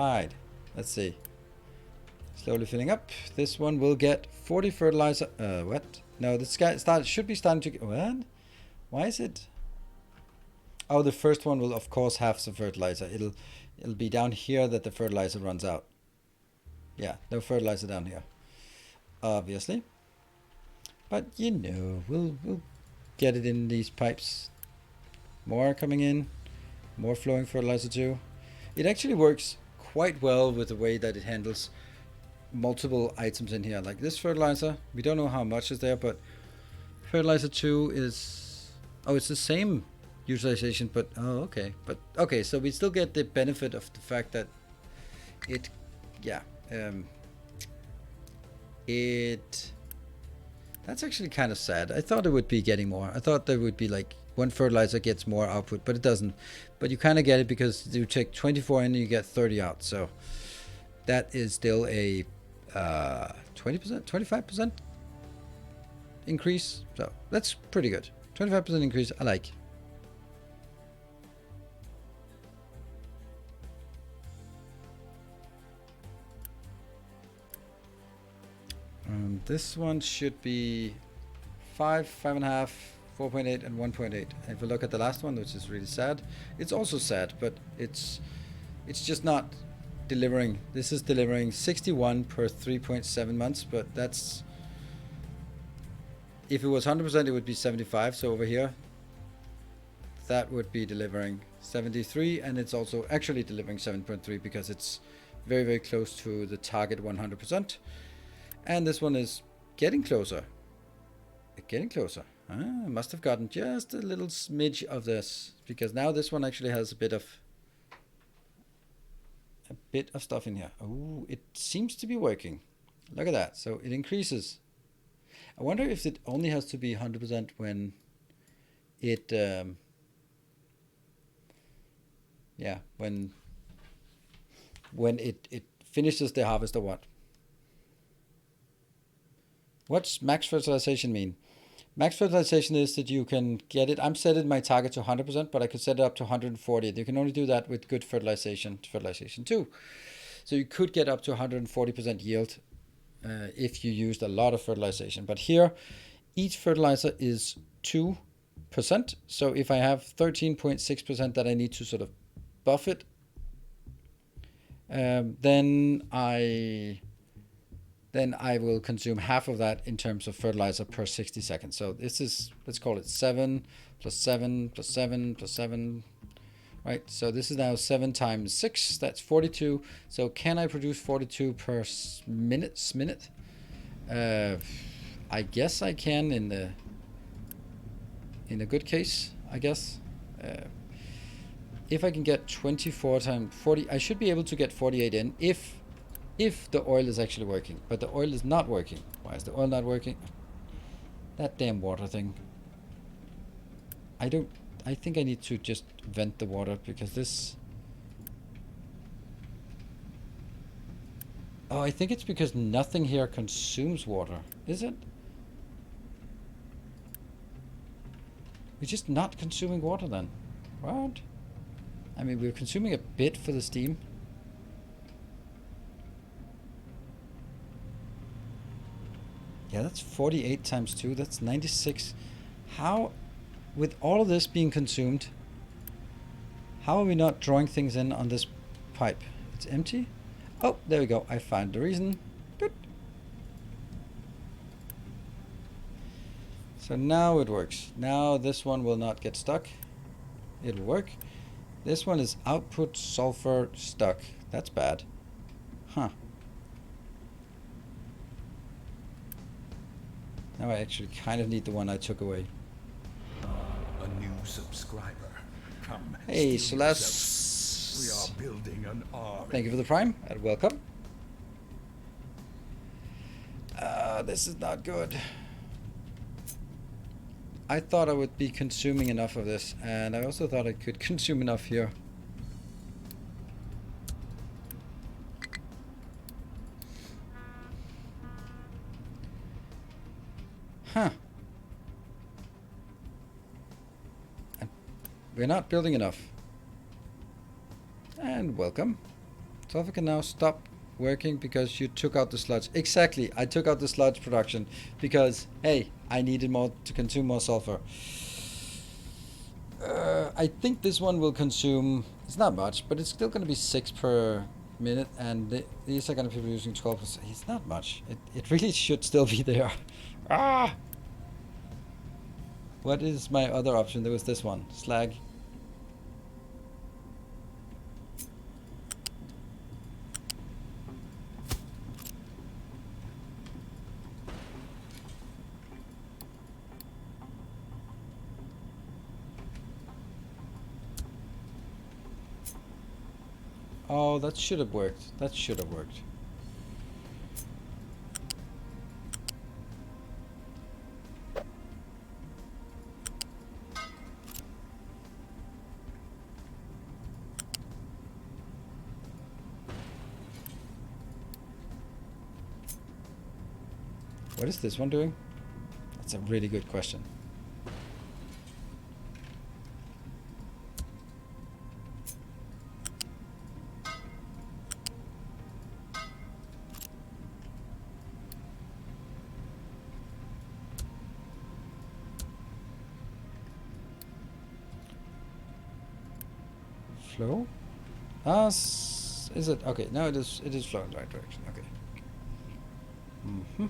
right. Let's see. Slowly filling up. This one will get 40 fertilizer. What? No, this guy should be starting to. What? Why is it? Oh, the first one will of course have some fertilizer. It'll be down here that the fertilizer runs out. Yeah, no fertilizer down here, obviously. But you know, we'll get it in these pipes. More coming in, more flowing fertilizer too. It actually works quite well with the way that it handles multiple items in here. Like this fertilizer, we don't know how much is there, but fertilizer 2 is, oh, it's the same utilization, but oh, okay. But okay, so we still get the benefit of the fact that it, yeah, that's actually kind of sad. I thought it would be getting more. I thought there would be like one fertilizer gets more output, but it doesn't. But you kind of get it because you take 24 in and you get 30 out. So that is still a 20%, 25% increase. So that's pretty good. 25% increase, I like. This one should be 5, 5.5, 4.8, and 1.8. And if we look at the last one, which is really sad, it's also sad, but it's just not delivering. This is delivering 61 per 3.7 months, but that's, if it was 100%, it would be 75. So over here, that would be delivering 73, and it's also actually delivering 7.3 because it's very, very close to the target 100%. And this one is getting closer. Getting closer. Must have gotten just a little smidge of this, because now this one actually has a bit of stuff in here. Oh, it seems to be working. Look at that. So it increases. I wonder if it only has to be 100% when it when it finishes the harvest or what. What's max fertilization mean? Max fertilization is that you can get it. I'm setting my target to 100%, but I could set it up to 140. You can only do that with good fertilization 2. So you could get up to 140% yield if you used a lot of fertilization. But here, each fertilizer is 2%. So if I have 13.6% that I need to sort of buff it, then I will consume half of that in terms of fertilizer per 60 seconds. So this is, let's call it 7 plus 7 plus 7 plus 7, right? So this is now 7 times 6, that's 42. So can I produce 42 per minute? I guess I can in a good case, I guess. If I can get 24 times 40, I should be able to get 48 in if the oil is actually working. But the oil is not working. Why is the oil not working? That damn water thing. I think I need to just vent the water, because this... Oh, I think it's because nothing here consumes water. Is it? We're just not consuming water then. What? I mean, we're consuming a bit for the steam. Yeah, that's 48 times 2. That's 96. How, with all of this being consumed, how are we not drawing things in on this pipe? It's empty? Oh, there we go. I found the reason. Good. So now it works. Now this one will not get stuck. It'll work. This one is output sulfur stuck. That's bad. Huh. Now I actually kind of need the one I took away. A new subscriber. Come. Hey, steal Celeste. yourself. We are building an army. Thank you for the prime and welcome. This is not good. I thought I would be consuming enough of this, and I also thought I could consume enough here. Huh. We're not building enough. And welcome. Sulfur can now stop working because you took out the sludge. Exactly, I took out the sludge production because, hey, I needed more to consume more sulfur. I think this one will consume, it's not much, but it's still going to be 6 per minute, and these are going to be producing 12%. It's not much. It really should still be there. Ah! What is my other option? There was this one, slag. Oh, that should have worked. That should have worked. What is this one doing? That's a really good question. Flow? Ah, is it? Okay, now it is flowing in the right direction. Okay. Mm-hmm.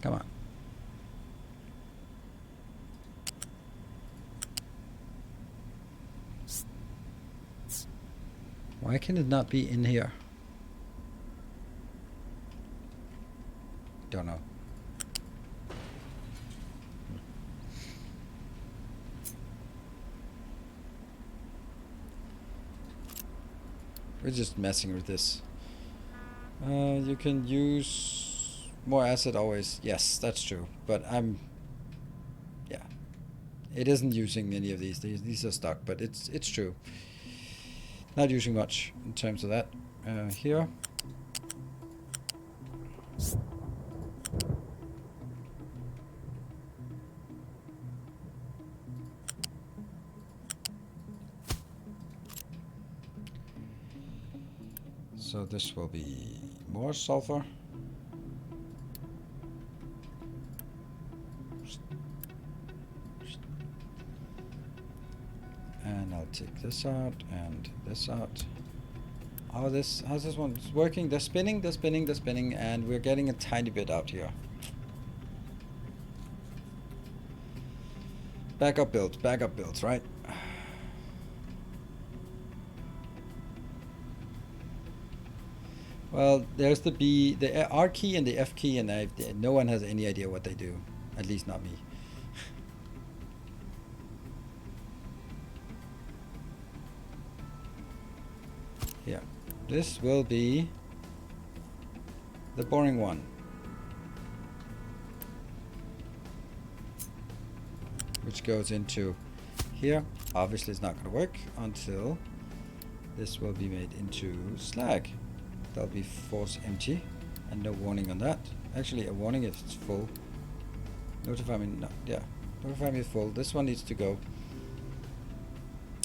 Come on. Why can it not be in here? Don't know. We're just messing with this. You can use more acid always. Yes, that's true. But yeah, it isn't using any of these. These are stuck, but it's true. Not using much in terms of that. Here. So this will be more sulfur. And I'll take this out and this out. Oh, how's this one? It's working. They're spinning, and we're getting a tiny bit out here. Backup builds, right? Well, there's the R key and the F key, and no one has any idea what they do. At least not me. Yeah, this will be the boring one. Which goes into here. Obviously it's not going to work until this will be made into slag. That'll be force empty and no warning on that. Actually a warning if it's full. Notify me, no, yeah. Notify me it's full. This one needs to go.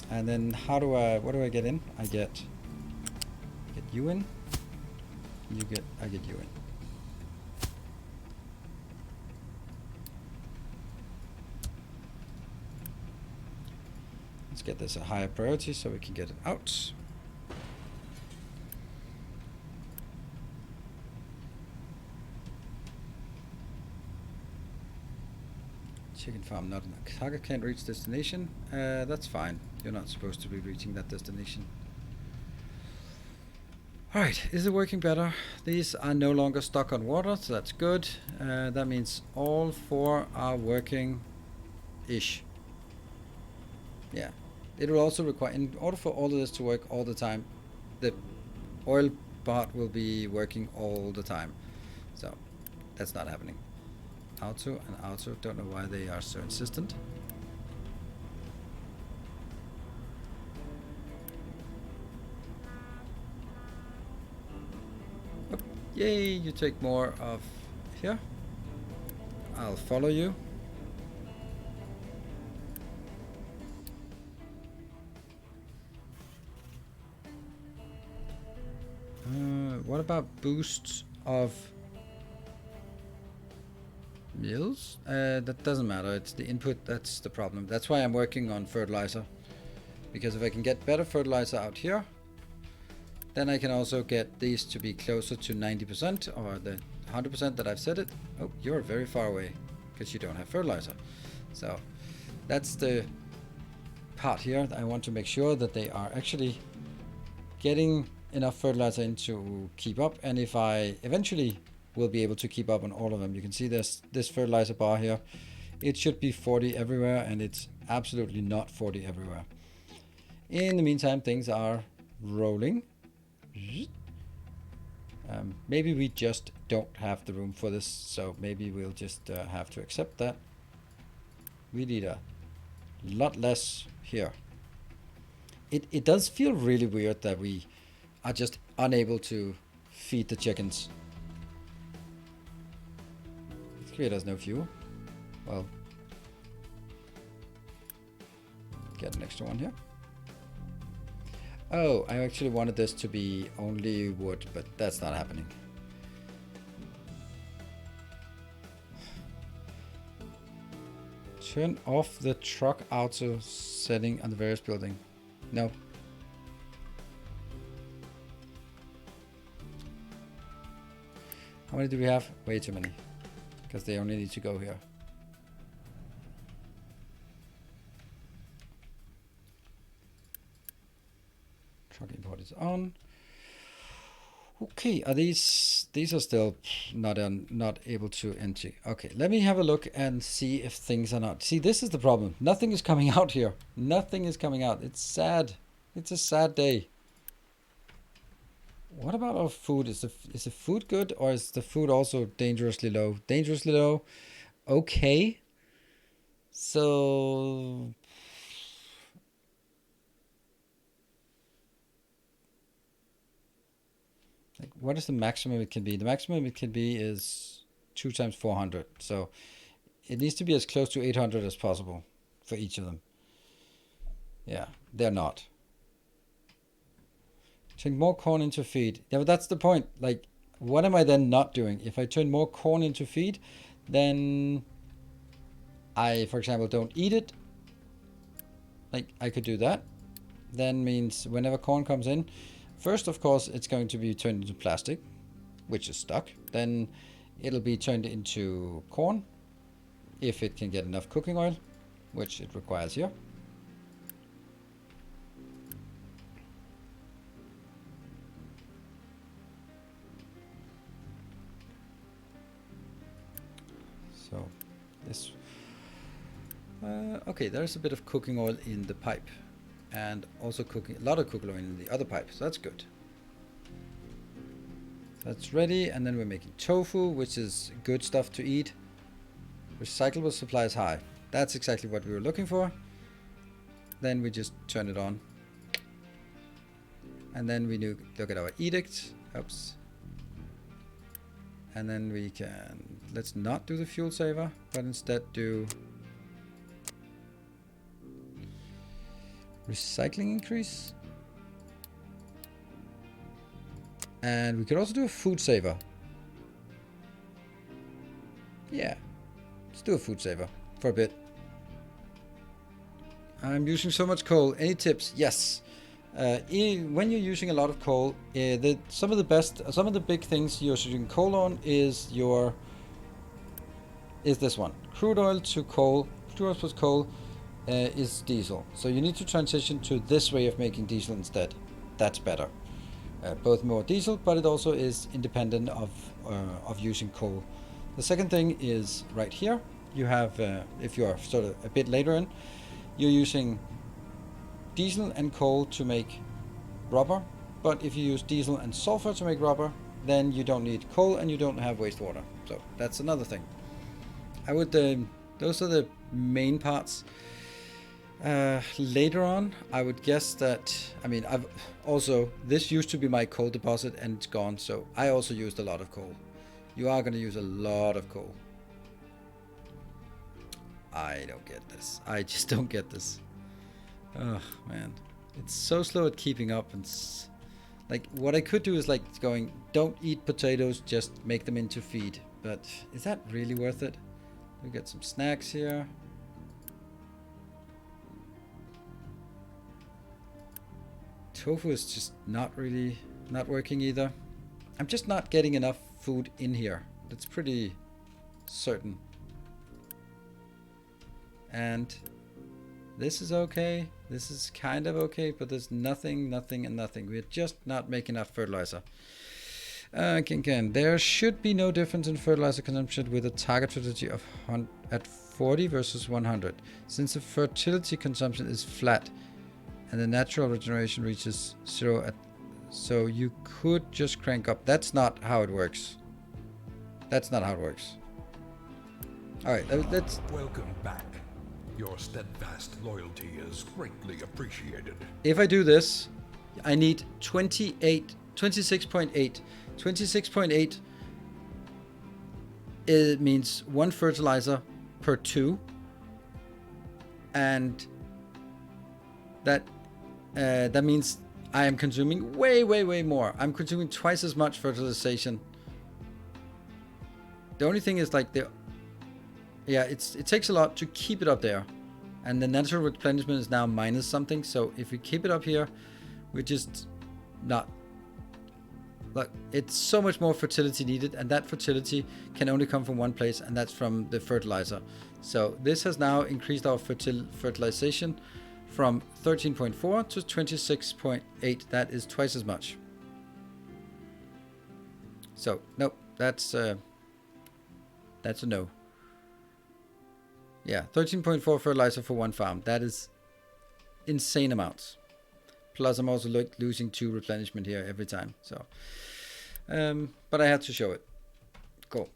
And then what do I get in? I get you in. I get you in. Let's get this a higher priority so we can get it out. Chicken farm not enough. Target can't reach destination. That's fine. You're not supposed to be reaching that destination. Alright, is it working better? These are no longer stuck on water, so that's good. That means all 4 are working-ish. Yeah. It will also require, in order for all of this to work all the time, the oil bot will be working all the time. So that's not happening. Auto and auto, don't know why they are so insistent. Oh, yay, you take more of here. I'll follow you. What about boosts of mills? That doesn't matter. It's the input that's the problem. That's why I'm working on fertilizer. Because if I can get better fertilizer out here, then I can also get these to be closer to 90% or the 100% that I've set it. Oh, you're very far away because you don't have fertilizer. So that's the part here. I want to make sure that they are actually getting enough fertilizer in to keep up. And if I eventually will be able to keep up on all of them, you can see this fertilizer bar here. It should be 40 everywhere, and it's absolutely not 40 everywhere. In the meantime, things are rolling. Maybe we just don't have the room for this, so maybe we'll just have to accept that. We need a lot less here. It does feel really weird that we are just unable to feed the chickens. It's clear there's no fuel. Well, get an extra one here. Oh, I actually wanted this to be only wood, but that's not happening. Turn off the truck auto setting on the various building. No. How many do we have? Way too many. Because they only need to go here. Truck import is on. Okay, are these are still not able to enter. Okay, let me have a look and see if things are not. See, this is the problem. Nothing is coming out here. Nothing is coming out. It's sad. It's a sad day. What about our food? Is the food good, or is the food also dangerously low? Dangerously low. Okay. So like, what is the maximum it can be? The maximum it can be is 2 times 400. So it needs to be as close to 800 as possible for each of them. Yeah, they're not. Turn more corn into feed. Yeah, but that's the point. Like, what am I then not doing? If I turn more corn into feed, then I, for example, don't eat it. Like, I could do that. Then means whenever corn comes in, first, of course, it's going to be turned into plastic, which is stuck. Then it'll be turned into corn, if it can get enough cooking oil, which it requires here. So this, okay, there's a bit of cooking oil in the pipe, and also a lot of cooking oil in the other pipe, so that's good. That's ready, and then we're making tofu, which is good stuff to eat. Recyclable supply is high. That's exactly what we were looking for. Then we just turn it on. And then we look at our edict. Oops. And then we can, let's not do the fuel saver, but instead do recycling increase. And we could also do a food saver. Yeah, let's do a food saver for a bit. I'm using so much coal. Any tips? Yes. When you're using a lot of coal, some of the big things you're using coal on is this one. Crude oil to coal. Crude oil plus coal is diesel. So you need to transition to this way of making diesel instead. That's better. Both more diesel, but it also is independent of using coal. The second thing is right here. You have, if you are sort of a bit later in, you're using diesel and coal to make rubber, But if you use diesel and sulfur to make rubber, then you don't need coal and you don't have wastewater. So that's another thing. I would, those are the main parts. Later on, I would guess that, I mean, I've also, this used to be my coal deposit and it's gone. So I also used a lot of coal. You are going to use a lot of coal. I don't get this. I just don't get this. Oh man, it's so slow at keeping up. And like what I could do is like going, don't eat potatoes, just make them into feed. But is that really worth it? We got some snacks here. Tofu is just not working either. I'm just not getting enough food in here. That's pretty certain. And this is okay. This is kind of okay, but there's nothing, and nothing. We're just not making enough fertilizer. There should be no difference in fertilizer consumption with a target fertility of at 40 versus 100. Since the fertility consumption is flat and the natural regeneration reaches 0 at, so you could just crank up. That's not how it works. That's not how it works. All right, let's. Welcome back. Your steadfast loyalty is greatly appreciated. If I do this, I need 26.8. 26.8 it means 1 fertilizer per 2, and that means I am consuming way more. I'm consuming twice as much fertilization. The only thing is like it takes a lot to keep it up there, and the natural replenishment is now minus something. So if we keep it up here, we're just not. Look, it's so much more fertility needed, and that fertility can only come from one place, and that's from the fertilizer. So this has now increased our fertilization from 13.4 to 26.8. That is twice as much. So nope, that's a no. Yeah, 13.4 fertilizer for 1 farm. That is insane amounts. Plus, I'm also losing 2 replenishment here every time. So, but I had to show it. Cool.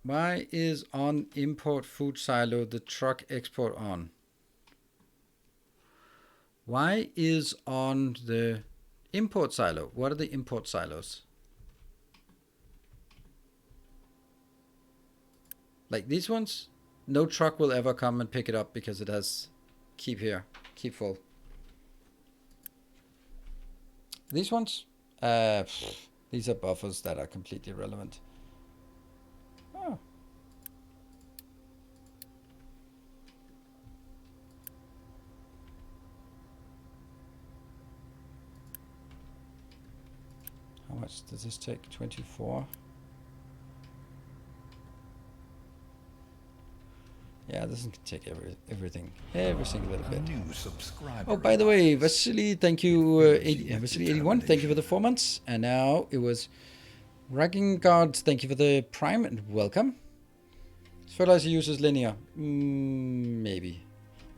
Why is on import food silo the truck export on? Why is on the import silo? What are the import silos? Like these ones? No truck will ever come and pick it up because it has keep here, keep full. These ones? These are buffers that are completely irrelevant. Oh. How much does this take? 24? Yeah, this can take everything, every single little bit. New subscriber. Oh, by the way, Vasily, thank you, Vasily81, thank you for the 4 months. And now it was Raggingard, thank you for the Prime and welcome. Fertilizer uses linear. Maybe.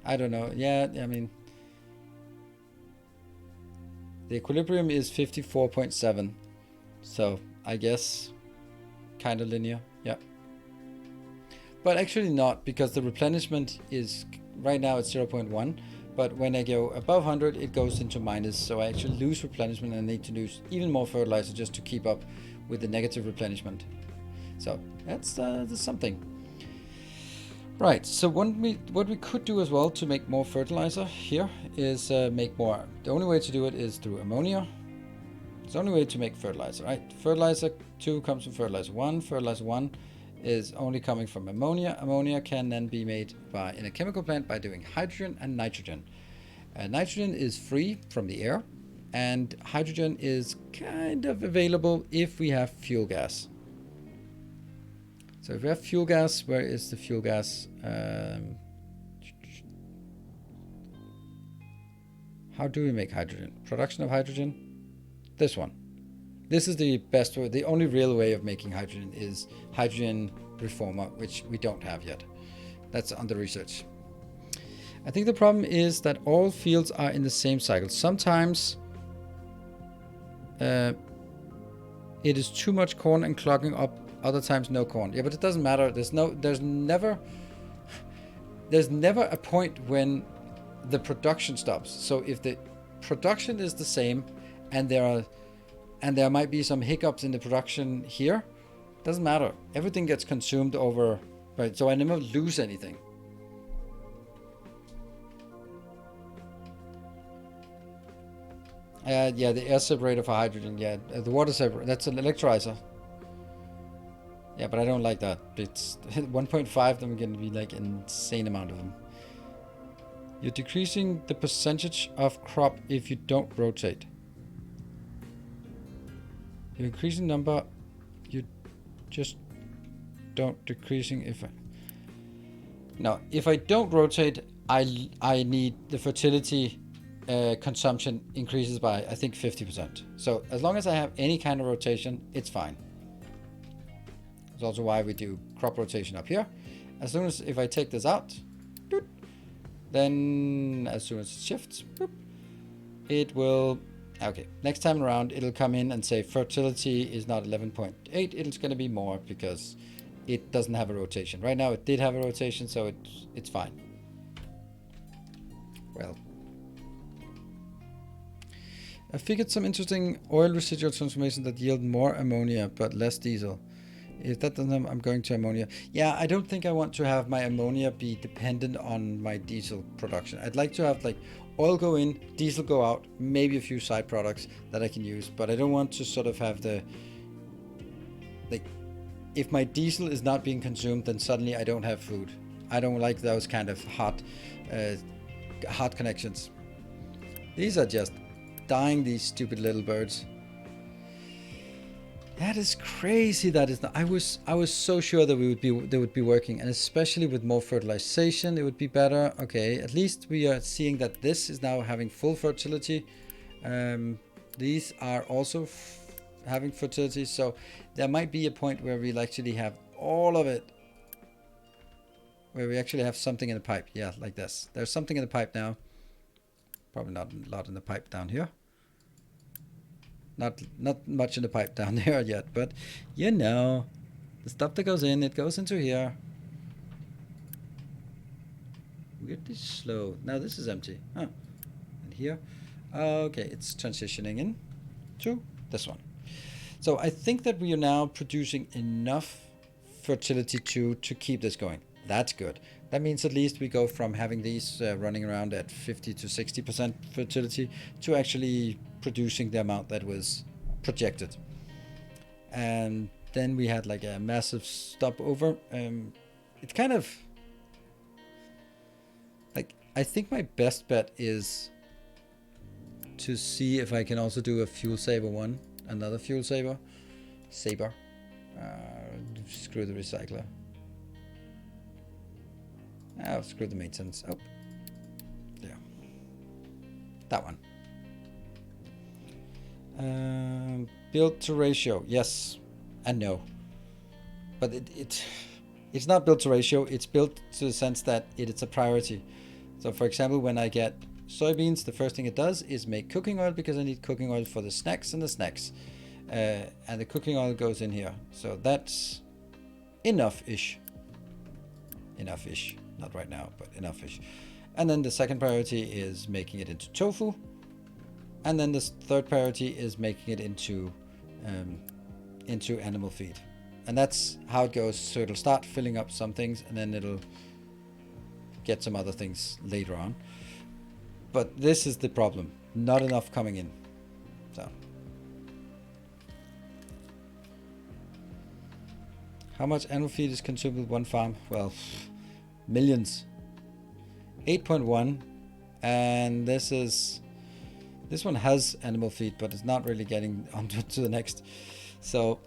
I don't know. Yeah, I mean, the equilibrium is 54.7. So I guess kind of linear. Yeah. But actually not, because the replenishment is right now at 0.1. But when I go above 100, it goes into minus. So I actually lose replenishment and I need to use even more fertilizer just to keep up with the negative replenishment. So that's something. Right, so what we could do as well to make more fertilizer here is make more. The only way to do it is through ammonia. It's the only way to make fertilizer, right? Fertilizer 2 comes from fertilizer 1. Fertilizer 1 is only coming from ammonia. Ammonia can then be made in a chemical plant by doing hydrogen and nitrogen. Nitrogen is free from the air, and hydrogen is kind of available if we have fuel gas. So if we have fuel gas, where is the fuel gas? How do we make hydrogen? Production of hydrogen? This one. This is the best way. The only real way of making hydrogen is hydrogen reformer, which we don't have yet. That's under research. I think the problem is that all fields are in the same cycle. Sometimes It is too much corn and clogging up. Other times no corn. Yeah, but it doesn't matter. There's never a point when the production stops. So if the production is the same, and there might be some hiccups in the production here, doesn't matter. Everything gets consumed over, right? So I never lose anything. Yeah, the air separator for hydrogen. Yeah, the water separator. That's an electrolyzer. Yeah, but I don't like that. It's 1.5. Then we're going to be like an insane amount of them. You're decreasing the percentage of crop if you don't rotate. You're increasing number. You just don't decreasing if I... No, if I don't rotate, I need the fertility consumption increases by, I think, 50%. So as long as I have any kind of rotation, it's fine. That's also why we do crop rotation up here. As soon as, if I take this out, then as soon as it shifts, it will, okay, next time around, it'll come in and say fertility is not 11.8, it's going to be more because it doesn't have a rotation. Right now it did have a rotation, so it's fine. Well, I figured some interesting oil residual transformation that yield more ammonia but less diesel. If that doesn't have, I'm going to ammonia. Yeah, I don't think I want to have my ammonia be dependent on my diesel production. I'd like to have like oil go in, diesel go out, maybe a few side products that I can use, but I don't want to sort of have the, like, if my diesel is not being consumed, then suddenly I don't have food. I don't like those kind of hot connections. These are just dying, these stupid little birds. That is crazy. That is not, I was so sure that they would be working, and especially with more fertilization it would be better. Okay, at least we are seeing that this is now having full fertility. These are also having fertility, so there might be a point where we'll actually have all of it, where we actually have something in the pipe. Yeah, like this. There's something in the pipe now. Probably not a lot in the pipe down here. Not much in the pipe down there yet, but you know, the stuff that goes in, it goes into here. Weirdly slow. Now this is empty. Huh. And here. Okay, it's transitioning in to this one. So I think that we are now producing enough fertility to keep this going. That's good. That means at least we go from having these running around at 50 to 60% fertility to actually producing the amount that was projected. And then we had like a massive stopover. It's kind of like, I think my best bet is to see if I can also do a fuel saver one, another fuel saver. Screw the recycler. Oh, screw the maintenance. Oh, yeah, that one. Build to ratio, yes and no, but it's not built to ratio. It's built to the sense that it's a priority. So for example, when I get soybeans, the first thing it does is make cooking oil, because I need cooking oil for the snacks, and the cooking oil goes in here. So that's enough-ish. Not right now, but enough-ish. And then the second priority is making it into tofu. And then the third priority is making it into animal feed. And that's how it goes. So it'll start filling up some things, and then it'll get some other things later on. But this is the problem. Not enough coming in. So how much animal feed is consumed with one farm? Well, millions. 8.1, and this one has animal feed, but it's not really getting onto to the next. So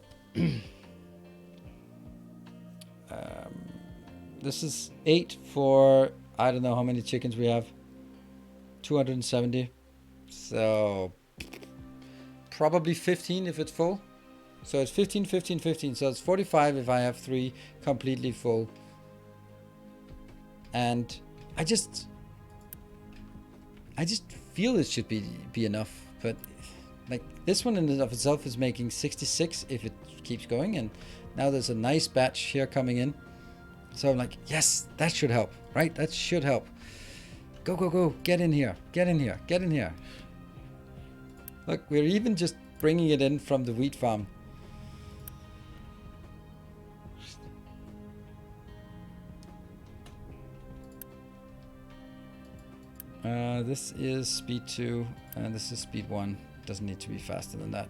this is 8 for, I don't know how many chickens we have, 270. So probably 15 if it's full. So it's 15, 15, 15. So it's 45 if I have 3 completely full. And I just feel it should be enough, but like this one in and of itself is making 66 if it keeps going, and now there's a nice batch here coming in. So I'm like, yes, that should help, right? That should help. Go, go, go, get in here, get in here, get in here. Look, we're even just bringing it in from the wheat farm. This is speed 2 and this is speed 1. Doesn't need to be faster than that.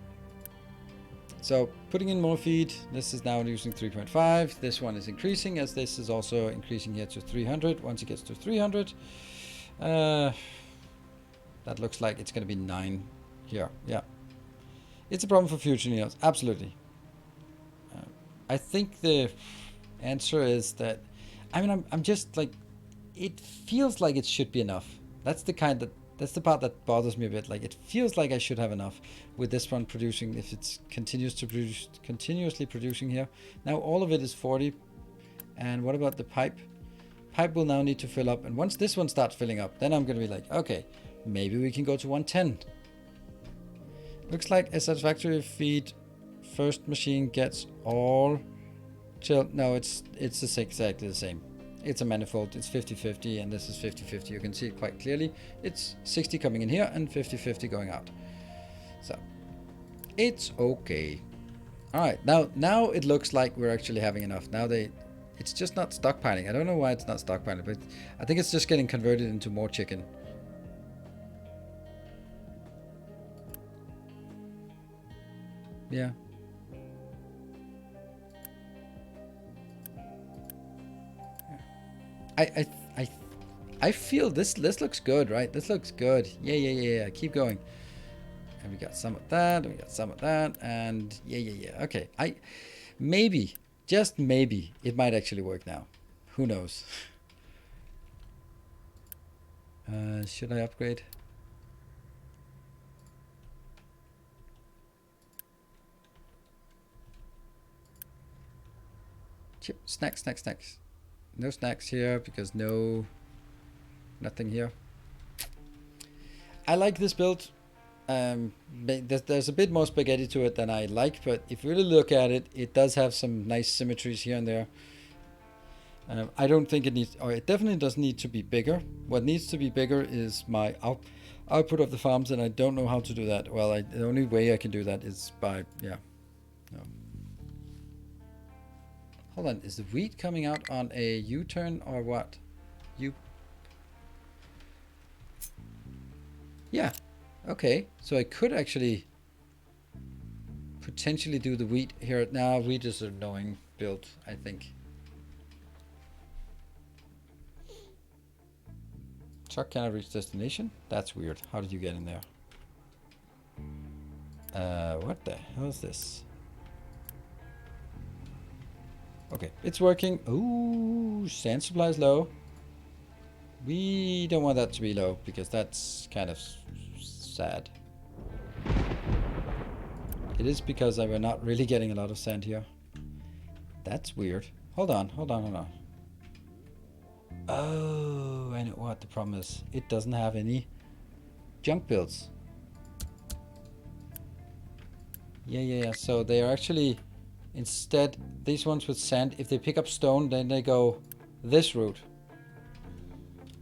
So putting in more feed, this is now using 3.5. This one is increasing as this is also increasing here to 300. Once it gets to 300, that looks like it's going to be 9 here. Yeah, it's a problem for future Neos, absolutely. I think the answer is that, I mean, I'm just like, it feels like it should be enough. That's the part that bothers me a bit. Like, it feels like I should have enough with this one producing, if it's continuously producing here. Now all of it is 40. And what about the pipe? Pipe will now need to fill up. And once this one starts filling up, then I'm going to be like, okay, maybe we can go to 110. Looks like a satisfactory feed. First machine gets all chilled. No, it's exactly the same. It's a manifold. It's 50-50 and this is 50-50. You can see it quite clearly. It's 60 coming in here and 50-50 going out. So it's okay. All right, now it looks like we're actually having enough. Now it's just not stockpiling. I don't know why it's not stockpiling, but I think it's just getting converted into more chicken. Yeah. I feel this looks good, right? This looks good. Yeah. Keep going. And we got some of that, and we got some of that, and yeah. Okay. Maybe, just maybe, it might actually work now. Who knows? Should I upgrade? Chip, snacks. No snacks here because nothing here. I like this build. There's a bit more spaghetti to it than I like, but if you really look at it, it does have some nice symmetries here and there. I don't think it needs, or it definitely doesn't need to be bigger. What needs to be bigger is my output of the farms, and I don't know how to do that. Well, the only way I can do that is by, yeah. No. Hold on, is the wheat coming out on a U-turn or what? Yeah, okay. So I could actually potentially do the wheat here. Now, wheat is an annoying build, I think. Truck cannot reach destination? That's weird. How did you get in there? What the hell is this? Okay, it's working. Ooh, sand supply is low. We don't want that to be low because that's kind of sad. It is because we're not really getting a lot of sand here. That's weird. Hold on. Oh, I know what the problem is. It doesn't have any junk builds. Yeah. So they are actually, instead, these ones with sand, if they pick up stone, then they go this route.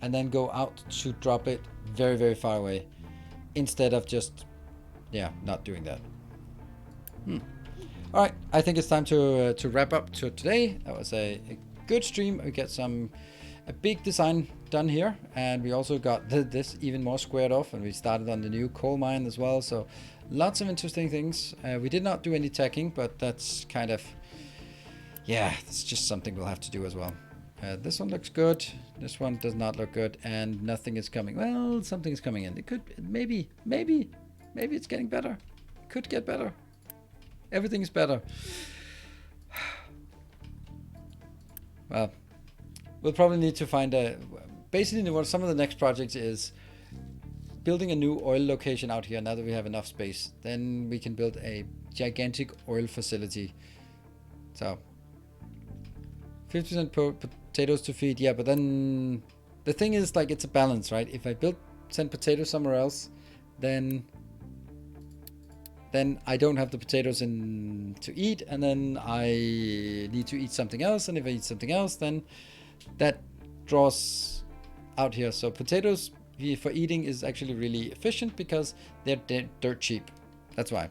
And then go out to drop it very, very far away. Instead of just, yeah, not doing that. All right, I think it's time to wrap up to today. That was a good stream. We get a big design done here. And we also got this even more squared off. And we started on the new coal mine as well. So lots of interesting things. We did not do any teching, but that's kind of, yeah, it's just something we'll have to do as well. This one looks good. This one does not look good, and nothing is coming. Well, something is coming in. It could, maybe it's getting better. It could get better. Everything is better. Well, we'll probably need to find basically what some of the next projects is building a new oil location out here. Now that we have enough space, then we can build a gigantic oil facility. So 50% potatoes to feed, yeah, but then the thing is, like, it's a balance, right? If I send potatoes somewhere else, then then I don't have the potatoes to eat, and then I need to eat something else, and if I eat something else, then that draws out here. So potatoes for eating is actually really efficient because they're dirt cheap. That's why.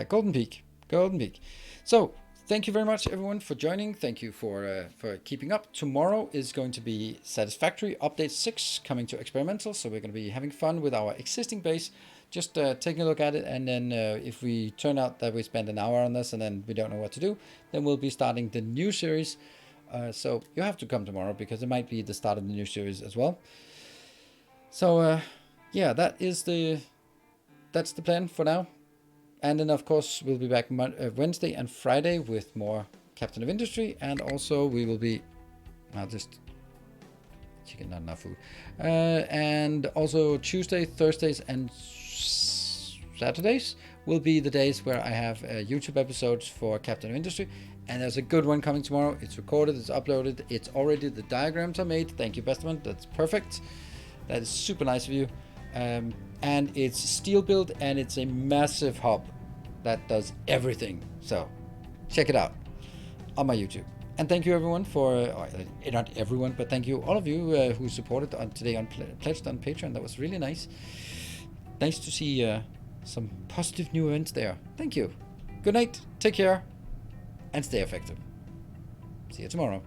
Golden Peak. So thank you very much, everyone, for joining. Thank you for keeping up. Tomorrow is going to be Satisfactory Update 6 coming to Experimental. So we're going to be having fun with our existing base, just taking a look at it. And then if we turn out that we spend an hour on this and then we don't know what to do, then we'll be starting the new series. So you have to come tomorrow because it might be the start of the new series as well. So yeah, that's the plan for now. And then, of course, we'll be back Wednesday and Friday with more Captain of Industry. And also, we will be... I'll just... Chicken, not enough food. And also, Tuesday, Thursdays, and Saturdays will be the days where I have YouTube episodes for Captain of Industry. And there's a good one coming tomorrow. It's recorded, it's uploaded, it's already... The diagrams are made. Thank you, Bestman. That's perfect. That is super nice of you. And it's steel build, and it's a massive hub that does everything. So check it out on my YouTube. And thank you everyone for, not everyone, but thank you all of you who supported today pledged on Patreon. That was really nice. Nice to see some positive new events there. Thank you. Good night. Take care and stay effective. See you tomorrow.